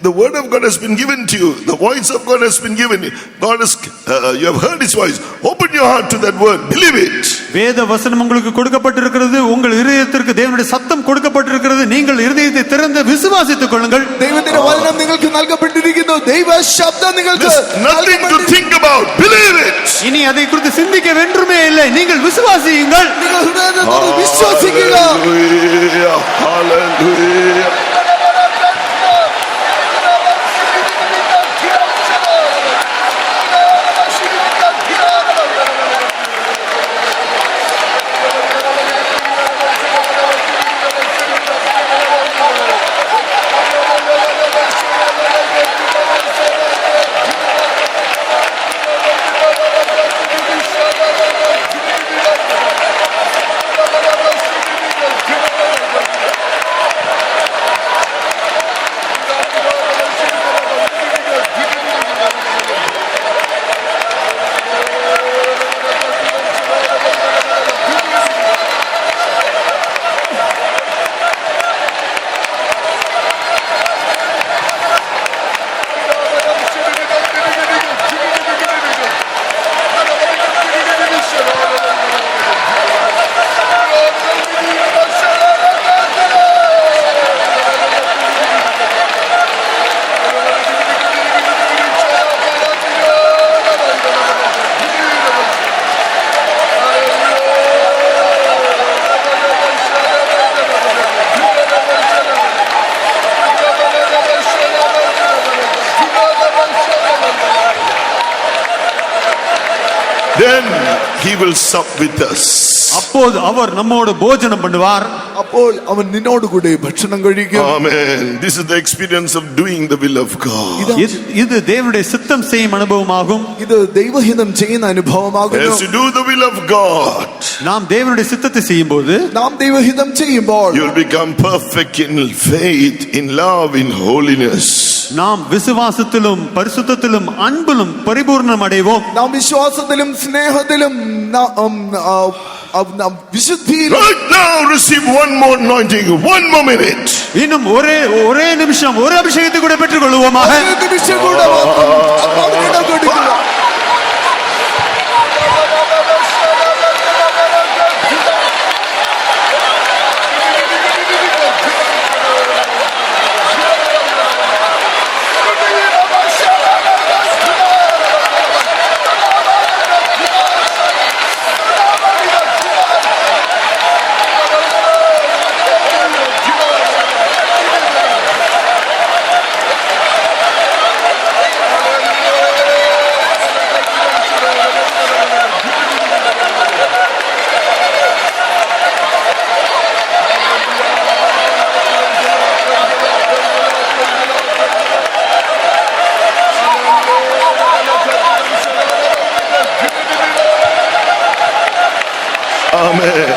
The word of God has been given to you. The voice of God has been given you. God has, you have heard his voice. Open your heart to that word. Believe it. வேத வசனம் உங்களுக்கு கொடுக்கப்பட்டிருக்கிறது. உங்கள் இதயத்திற்கு தேவனுடைய சத்தம் கொடுக்கப்பட்டிருக்கிறது. நீங்கள் இதயத்தை திறந்து விசுவாசித்துக் கொள்ளுங்கள். ദൈവത്തിന്റെ വചനം നിങ്ങൾക്ക് നൽകപ്പെട്ടിരിക്കുന്നു. ദൈവ ശബ്ദം നിങ്ങൾക്ക് nothing to think about. Believe it. இனி அதை குறித்து சிந்திக்க வேண்டுமே இல்லை. நீங்கள் விசுவாசியுங்கள். നിങ്ങൾ ഹൃദയത്തിൽ വിശ്വസിക്കുക. Hallelujah. Hallelujah. then he will sup with us. அப்போது அவர் நம்மோடு போஜனம் பண்ணுவார். അപ്പോൾ അവൻ നിന്നോട് കൂടെ ഭക്ഷണം കഴിക്കും. Amen. This is the experience of doing the will of God. இது தேவனுடைய சித்தம் செய்யும் அனுபவமாகும். ഇത് ദൈവഹിതം ചെയ്യുന്ന അനുഭവമാകുന്നു. As you do the will of God, நாம் தேவனுடைய சித்தத்தை செய்யும்போது, നാം ദൈവഹിതം ചെയ്യുമ്പോൾ you will become perfect in faith, in love, in holiness. நாம் விசுவாசத்திலும் பரிசுத்தத்திலும் அன்பிலும் பரிபூர்ணம் அடைவோம். നാം വിശ്വാസത്തിലും സ്നേഹത്തിലും വിശുദ്ധിയിലും. Right now receive one more anointing, one more minute. இன்னும் ஒரே நிமிஷம் ஒரு அபிஷேகத்தை கூட பெற்றுக் கொள்வோமாக. ഒരു നിമിഷം കൂടെ കൊടുക്കുക. Amen.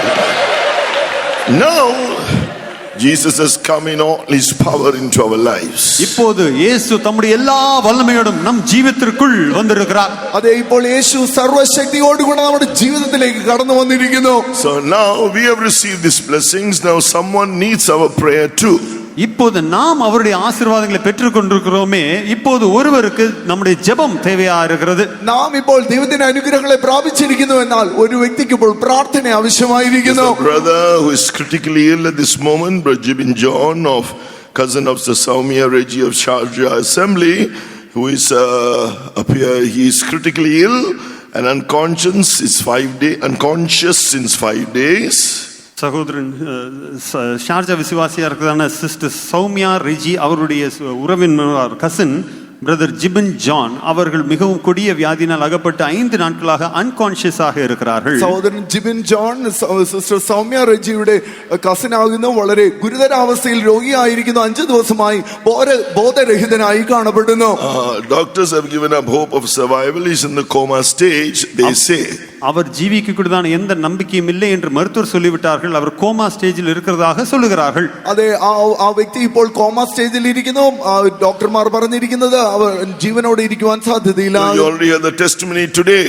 Now Jesus has come in all his power into our lives. இப்போது இயேசு தம்முடைய எல்லா வல்லமையோடும் நம் ஜீவிதத்திற்குள் வந்திருக்கிறார். അതെ, ഇപ്പോൾ യേശു സർവശക്തിയോടുകൂടി നമ്മുടെ ജീവിതത്തിലേക്ക് കടന്നു വന്നിരിക്കുന്നു. So now we have received these blessings. Now someone needs our prayer too. இப்போது நாம் அவருடைய ஆசீர்வாதங்களை பெற்றுக் கொண்டிருக்கிறோமே, இப்போது ஒருவருக்கு நம்முடைய ஜெபம் தேவையா இருக்கிறது. നാം ഇപ്പോൾ ദൈവത്തിന്റെ അനുഗ്രഹങ്ങളെ പ്രാപിച്ചിരിക്കുന്നു, എന്നാൽ ഒരു വ്യക്തിക്ക് ഇപ്പോൾ പ്രാർത്ഥന ആവശ്യമായിരിക്കുന്നു. There's a brother who is critically ill at this moment, Brother Jibin John, cousin of the Saumya Reggie of Sharjah Assembly, who is up here. He is critically ill and unconscious since 5 days. சகோதரன் Sharjah விசுவாசியா இருக்கிறதான sister Soumya Reji அவருடைய உறவினர் cousin brother Jibin John அவர்கள் மிகவும் கொடிய வியாதியினால் அகப்பட்டு 5 நாட்களாக அன்கான்ஷியஸாக இருக்கிறார்கள். സഹോദരൻ ജിബിൻ ജോൺ സിസ്റ്റർ സൗമ്യ റെജിയുടെ കസിൻ ആകുന്നു. വളരെ ഗുരുതരാവസ്ഥയിൽ രോഗിയായിരിക്കുന്നു. 5 ദിവസമായി ബോധരഹിതനായി കാണപ്പെടുന്നു. Doctors have given up hope of survival. He's in the coma stage, they say. அவர் ஜீவிக்கக்கூடியதான எந்த நம்பிக்கையும் இல்லை என்று மருத்துவர் சொல்லிவிட்டார்கள். அவர் கோமா ஸ்டேஜில் இருக்கிறதாக சொல்லுகிறார்கள். അതെ, ആ വ്യക്തി ഇപ്പോൾ കോമ സ്റ്റേജിൽ ഇരിക്കുന്നു. ഡോക്ടർമാർ പറഞ്ഞിരിക്കുന്നത് അവർ ജീവനോടെ ഇരിക്കുവാൻ സാധ്യതയില്ല. You already heard the testimony today.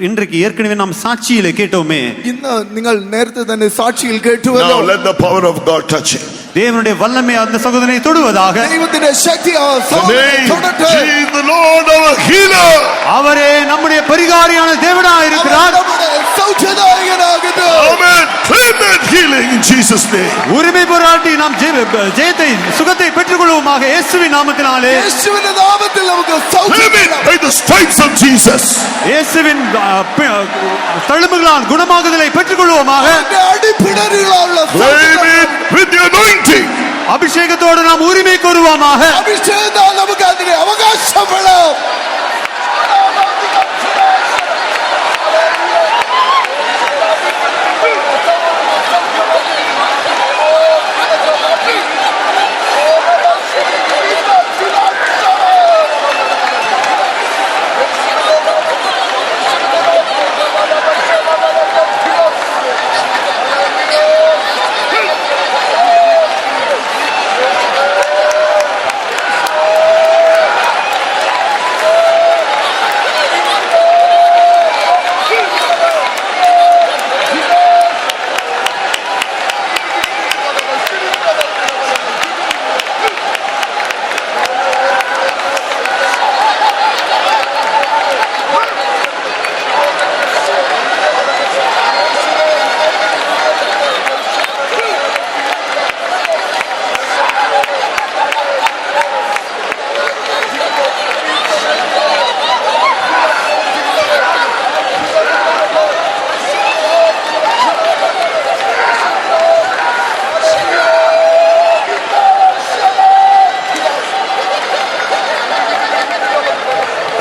இன்றைக்கு ஏற்கனவே நாம் சாட்சியிலே கேட்டோமே. ഇന്ന് നിങ്ങൾ നേരത്തെ തന്നെ സാക്ഷിയിൽ കേട്ടുവല്ലോ. Now let the power of God touch him. தேவனுடைய வல்லமை அந்த சகோதரனை தொடுவதாக. ദൈവത്തിന്റെ ശക്തി ആ സഹോദരനെ തൊടട്ടെ. Jesus the Lord our healer. அவரே நம்முடைய பரிகாரியான தேவனாய் இருக்கிறார். നമ്മുടെ സൗഖ്യദായകനാകുന്നു. Amen. Claim that healing in Jesus name. உரிமை போராட்டி நாம் ஜெயத்தை சுகத்தை பெற்றுக்கொள்வோமாக இயேசுவின் நாமத்தினாலே. യേശുവിന്റെ നാമത്തിൽ നമുക്ക് Claim it സൗഖ്യം. by the stripes of Jesus. இயேசுவின் தழும்புகளால் குணமாகுதலை பெற்றுக்கொள்வோமாக. അടിപ്പിണരുകളുള്ള Claim it with the anointing. அபிஷேகத்தோடு நாம் உரிமை கோருவோமாக. അഭിഷേകം നമുക്ക് അതിനെ അവകാശപ്പെടാം.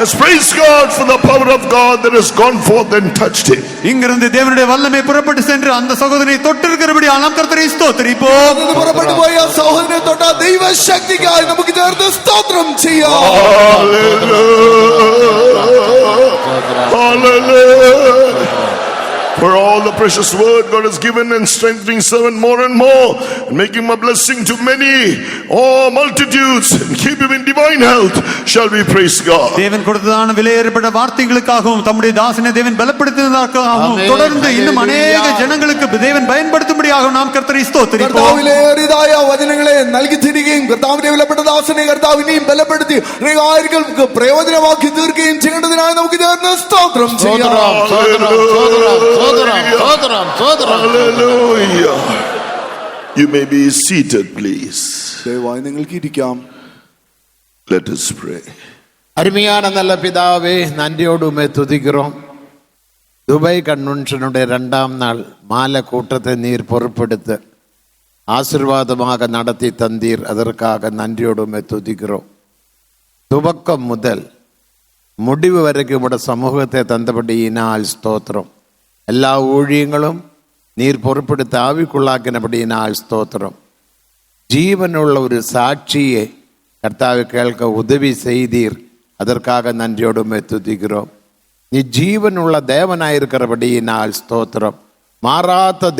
Let's praise God for the power of God that has gone forth and touched him. இங்கிருந்து தேவனுடைய வல்லமை புறப்பட்டு சென்று அந்த சகோதரனை தொட்டிருக்கிறபடி நாம் கர்த்தரை ஸ்தோத்திரிப்போம். പുറപ്പെട്ടു പോയ സഹോദരനെ തൊട്ട ദൈവ ശക്തിക്കായി നമുക്ക് ചേർത്ത് സ്തോത്രം ചെയ്യാം. Hallelujah. For all the precious word God has given and strengthening servant more and more, and making him a blessing to many, multitudes, and keep him in divine health, shall we praise God. தேவன் கொடுத்ததான விலையேறப்பட்ட வார்த்தைகளுக்காகவும் தம்முடைய தாசனை தேவன் பலப்படுத்தினதற்காகவும் தொடர்ந்து இன்னும் அநேக ஜனங்களுக்கு தேவன் பயன்படுத்தும்படியாக நாம் കർത്തരെ സ്തോത്രിப்போம். കർത്താവിലേറിയതായ വചനങ്ങളെ നൽകി തിരികെയും കർത്താവിന്റെ വിലപ്പെട്ട ദാസനെ കർത്താവ് ഇനിയും ബലപ്പെടുത്തി ആയിരങ്ങൾക്ക് പ്രയോജനമാക്കി തീർക്കുകയും ചെയ്യേണ്ടതിനായി നമുക്ക് ചേർന്ന് സ്തോത്രം ചെയ്യാം. Hallelujah. You may be seated, please. ദയവായി നിങ്ങൾക്ക് ഇരിക്കാം. Let us pray. அருமையான நல்ல பிதாவே, நன்றியோடுமே துதிக்கிறோம். துபாய் கன்வென்ஷனுடைய 2ஆம் நாள் மாலை கூட்டத்தை நீர் பொறுப்பெடுத்து ஆசீர்வாதமாக நடத்தி தந்தீர். அதற்காக நன்றியோடுமே துதிக்கிறோம். துவக்கம் முதல் முடிவு வரைக்கும் உடைய சமூகத்தை தந்தபடியினால் ஸ்தோத்திரம். எல்லா ஊழியங்களும் நீர் பொறுப்பெடுத்து ஆவிக்குள்ளாக்கினபடியினால் ஸ்தோத்திரம். ஜீவனுள்ள ஒரு சாட்சியை கர்த்தாவை கேட்க உதவி செய்தீர். அதற்காக நன்றியோடுமே துதிக்கிறோம். நீ ஜீவனுள்ள தேவனாயிருக்கிறபடியினால் ஸ்தோத்திரம். மாறாத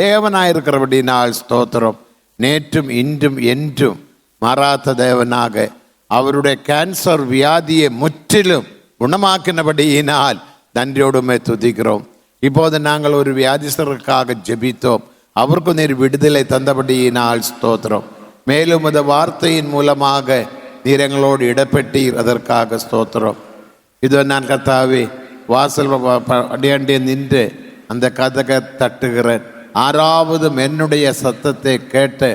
தேவனாயிருக்கிறபடியினால் ஸ்தோத்திரம். நேற்றும் இன்றும் என்றும் மாறாத தேவனாக அவருடைய கேன்சர் வியாதியை முற்றிலும் குணமாக்கினபடியினால் நன்றியோடுமே துதிக்கிறோம். இப்போது நாங்கள் ஒரு வியாதிஸ்தருக்காக ஜெபித்தோம். அவருக்கு நீர் விடுதலை தந்தபடியினால் ஸ்தோத்திரம். மேலும் அந்த வார்த்தையின் மூலமாக நீர் எங்களோடு இடப்பெட்டீர். அதற்காக ஸ்தோத்திரம். இதோ நான் கர்த்தாவே வாசல் அடியாண்டே நின்று அந்த கதகை தட்டுகிறேன். 6வது என்னுடைய சத்தத்தை கேட்டு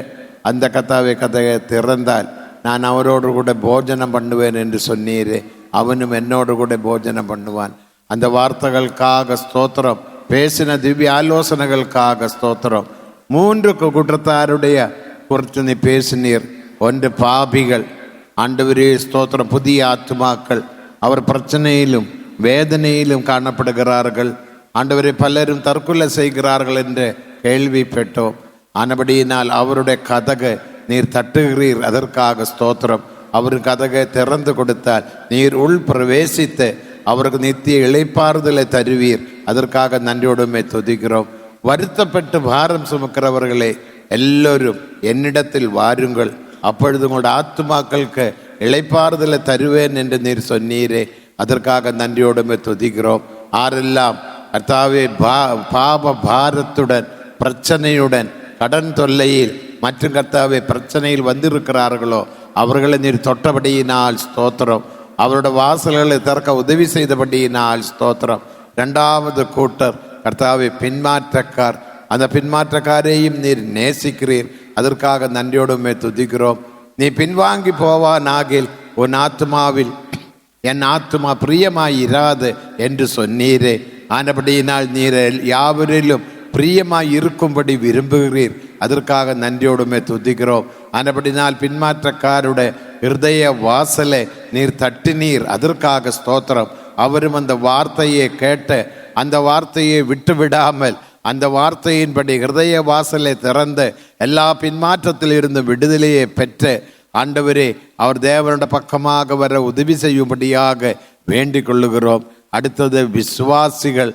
அந்த கர்த்தாவே கதகை திறந்தால் நான் அவரோடு கூட போஜனம் பண்ணுவேன் என்று சொன்னீரே. அவனும் என்னோடு கூட போஜனம் பண்ணுவான். அந்த வார்த்தைகளுக்காக ஸ்தோத்திரம். பேசின திவ்ய ஆலோசனைகளுக்காக ஸ்தோத்திரம். 3 கூட்டத்தாருடைய குறித்து நீ பேசினீர். 1 பாபிகள், ஆண்டவரே ஸ்தோத்திரம், புதிய ஆத்துமாக்கள், அவர் பிரச்சனையிலும் வேதனையிலும் காணப்படுகிறார்கள். ஆண்டவரே பலரும் தற்கொலை செய்கிறார்கள் என்று கேள்விப்பட்டோம். ஆனபடியினால் அவருடைய கதகை நீர் தட்டுகிறீர். அதற்காக ஸ்தோத்திரம். அவர் கதகை திறந்து கொடுத்தால் நீர் உள் பிரவேசித்து அவருக்கு நித்திய இளைப்பாறுதலை தருவீர். அதற்காக நன்றியோடுமே துதிக்கிறோம். வருத்தப்பட்டு பாரம் சுமக்கிறவர்களே எல்லோரும் என்னிடத்தில் வாருங்கள், அப்பொழுது உங்களோட ஆத்துமாக்களுக்கு இளைப்பாறுதலை தருவேன் என்று நீர் சொன்னீரே. அதற்காக நன்றியோடுமே துதிக்கிறோம். ஆரெல்லாம் கர்த்தாவே பாப பாரத்துடன் பிரச்சனையுடன் கடன் தொல்லையில் மற்றும் கர்த்தாவே பிரச்சனையில் வந்திருக்கிறார்களோ அவர்களை நீர் தொட்டபடியினால் ஸ்தோத்திரம். அவரோட வாசல்களை திறக்க உதவி செய்தபடியினால் ஸ்தோத்திரம். 2வது கூட்டர் கர்த்தாவே பின்மாற்றக்கார், அந்த பின்மாற்றக்காரையும் நீர் நேசிக்கிறீர். அதற்காக நன்றியோடுமே துதிக்கிறோம். நீ பின்வாங்கி போவானாகில் உன் ஆத்மாவில் என் ஆத்மா பிரியமாய் இராது என்று சொன்னீரே. ஆனபடியினால் நீர் யாவரிலும் பிரியமாய் இருக்கும்படி விரும்புகிறீர். அதற்காக நன்றியோடுமே துதிக்கிறோம். ஆனபடினால் பின்மாற்றக்காருடைய இருதய வாசலை நீர் தட்டினீர். அதற்காக ஸ்தோத்திரம். அவரும் அந்த வார்த்தையை கேட்டு அந்த வார்த்தையை விட்டு விடாமல் அந்த வார்த்தையின்படி இருதய வாசலை திறந்து எல்லா பின்மாற்றத்தில் இருந்து விடுதலையை பெற்று ஆண்டவரே அவர் தேவனுடைய பக்கமாக வர உதவி செய்யும்படியாக வேண்டிக் கொள்ளுகிறோம். அடுத்தது விசுவாசிகள்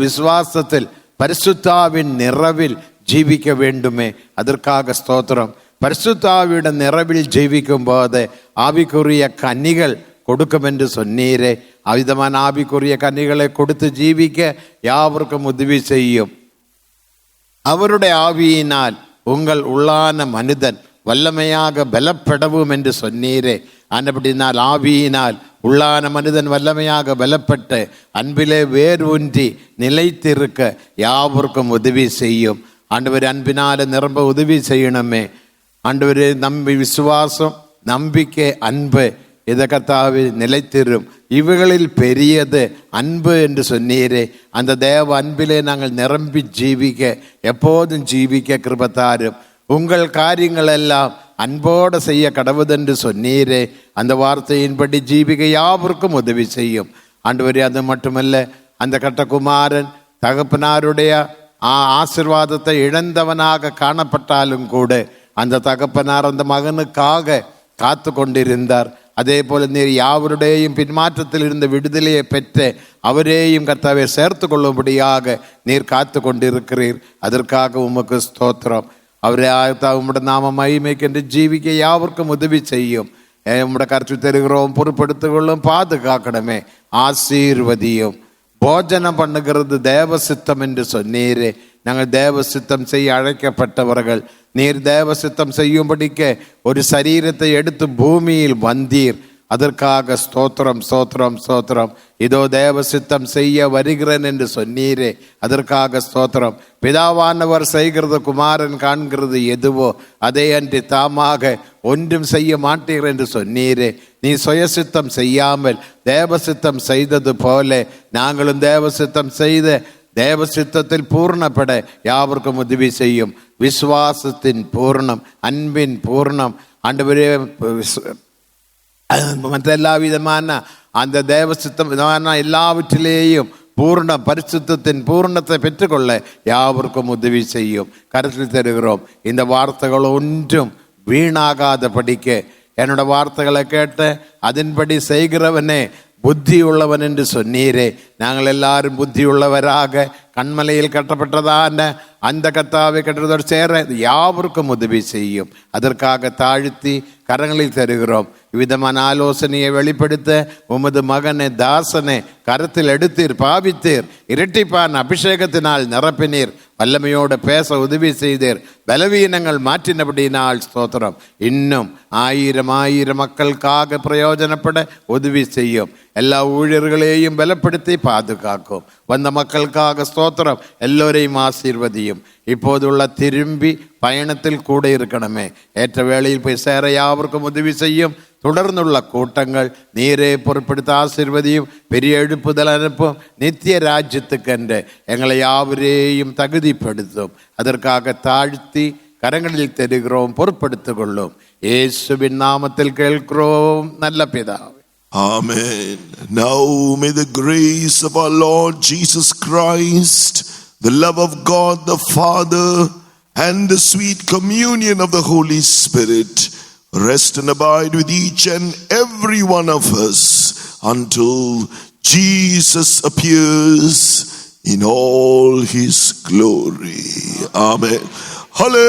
விசுவாசத்தில் பரிசுத்தாவின் நிறைவில் ஜீவிக்க வேண்டுமே. அதற்காக ஸ்தோத்திரம். பரிசுத்தாவியோட நிறைவில் ஜீவிக்கும் போது ஆவிக்குரிய கனிகள் கொடுக்கும் என்று சொன்னீரே. அவ்விதமான ஆவிக்குரிய கனிகளை கொடுத்து ஜீவிக்க யாவருக்கும் உதவி செய்யும். அவருடைய ஆவியினால் உங்கள் உள்ளான மனிதன் வல்லமையாக பலப்படவும் என்று சொன்னீரே. ஆனபடினால் ஆவியினால் உள்ளான மனிதன் வல்லமையாக பலப்பட்டு அன்பிலே வேர் ஊன்றி நிலைத்திருக்க யாவருக்கும் உதவி செய்யும். ஆண்டவர் அன்பினால நிரம்ப உதவி செய்யணுமே. ஆண்டவர் விசுவாசம், நம்பிக்கை, அன்பு இதை கர்த்தாவே நிலைத்திரும். இவைகளில் பெரியது அன்பு என்று சொன்னீரே. அந்த தேவ அன்பிலே நாங்கள் நிரம்பி ஜீவிக்க எப்போதும் ஜீவிக்க கிருபை தாரும். உங்கள் காரியங்கள் எல்லாம் அன்போடு செய்ய கடவுதென்று சொன்னீரே. அந்த வார்த்தையின்படி ஜீவிக்க யாவருக்கும் உதவி செய்யும் ஆண்டவரே. அது மட்டுமல்ல, அந்த கட்டகுமாரன் தகப்பனாருடைய ஆசீர்வாதத்தை இழந்தவனாக காணப்பட்டாலும் கூட அந்த தகப்பனார் அந்த மகனுக்காக காத்து கொண்டிருந்தார். அதே போல நீர் யாவருடையும் பின்மாற்றத்தில் இருந்த விடுதலையை பெற்று அவரையும் கர்த்தாவே சேர்த்து கொள்ளும்படியாக நீர் காத்து கொண்டிருக்கிறீர். அதற்காக உமக்கு ஸ்தோத்திரம். அவரை உம்முடைய நாம மகிமைக்கென்று ஜீவிக்க யாவருக்கும் உதவி செய்யும். உம்முடைய கருத்து தருகிறோம், பொறுப்படுத்திக் கொள்ளும், பாதுகாக்கணுமே, ஆசீர்வதியும். போஜனம் பண்ணுகிறது தேவ சித்தம் என்று சொன்னீரே. நாங்கள் தேவ சித்தம் செய்ய அழைக்கப்பட்டவர்கள். நீர் தேவ சித்தம் செய்யும்படிக்க ஒரு சரீரத்தை எடுத்து பூமியில் வந்தீர். அதற்காக ஸ்தோத்திரம் ஸ்தோத்திரம் ஸ்தோத்திரம். இதோ தேவ சித்தம் செய்ய வருகிறேன் என்று சொன்னீரே, அதற்காக ஸ்தோத்திரம். பிதாவானவர் செய்கிறது குமாரன் காண்கிறது எதுவோ அதை அன்றி தாமாக ஒன்றும் செய்ய மாட்டீர் என்று சொன்னீரே. நீ சுயசித்தம் செய்யாமல் தேவசித்தம் செய்தது போல நாங்களும் தேவசித்தம் செய்த தேவசித்தத்தில் பூர்ணப்பட யாவருக்கும் உதவி செய்யும். விசுவாசத்தின் பூர்ணம், அன்பின் பூர்ணம் ஆண்டவரே, மற்ற எல்லா விதமான அந்த தேவசித்தம் எல்லாவற்றிலேயும் பூர்ண பரிசுத்தத்தின் பூர்ணத்தை பெற்றுக்கொள்ள யாவருக்கும் உதவி செய்யும். கருத்தில் தருகிறோம். இந்த வார்த்தைகள் ஒன்றும் வீணாகாத படிக்க என்னோட வார்த்தைகளை கேட்ட அதன்படி செய்கிறவனே புத்தி உள்ளவன் என்று சொன்னீரே. நாங்கள் எல்லாரும் புத்தி உள்ளவராக கண்மலையில் கட்டப்பட்டதான அந்த கர்த்தாவை கட்டுறதோடு சேர யாவருக்கும் உதவி செய்யும். அதற்காக தாழ்த்தி கரங்களில் தருகிறோம். விதமான ஆலோசனையை வெளிப்படுத்த உமது மகனை தாசனை கரத்தில் எடுத்தீர், பாவித்தீர், இரட்டிப்பான் அபிஷேகத்தினால் நிரப்பினீர், வல்லமையோடு பேச உதவி செய்தீர், பலவீனங்கள் மாற்றினபடினால் ஸ்தோத்திரம். இன்னும் ஆயிரம் மக்களுக்காக பிரயோஜனப்பட உதவி செய்யும். எல்லா ஊழியர்களையும் பலப்படுத்தி பாதுகாக்கும். வந்த மக்களுக்காக ஸ்தோத்திரம். எல்லோரையும் ஆசீர்வதியும். இப்போதுள்ள திரும்பி பயணத்தில் கூட இருக்கணுமே, ஏற்ற வேளையில் போய் சேர யாவருக்கும் உதவி செய்யும். தொடர்ந்துள்ள கூட்டங்கள் நீரே பொறுப்படுத்த ஆசீர்வதியும். பெரிய எழுப்புதல் அனுப்பும். நித்திய ராஜ்யத்துக்கென்று எங்களை யாவரையும் தகுதிப்படுத்தும். அதற்காக தாழ்த்தி கரங்களில் தருகிறோம், பொறுப்படுத்திக் கொள்ளும். இயேசுவின் நாமத்தில் கேட்கிறோம் நல்ல பிதாவே. Amen. Now may the grace of our Lord Jesus Christ, the love of God the Father, and the sweet communion of the Holy Spirit rest and abide with each and every one of us until Jesus appears in all his glory. Amen. Hallelujah.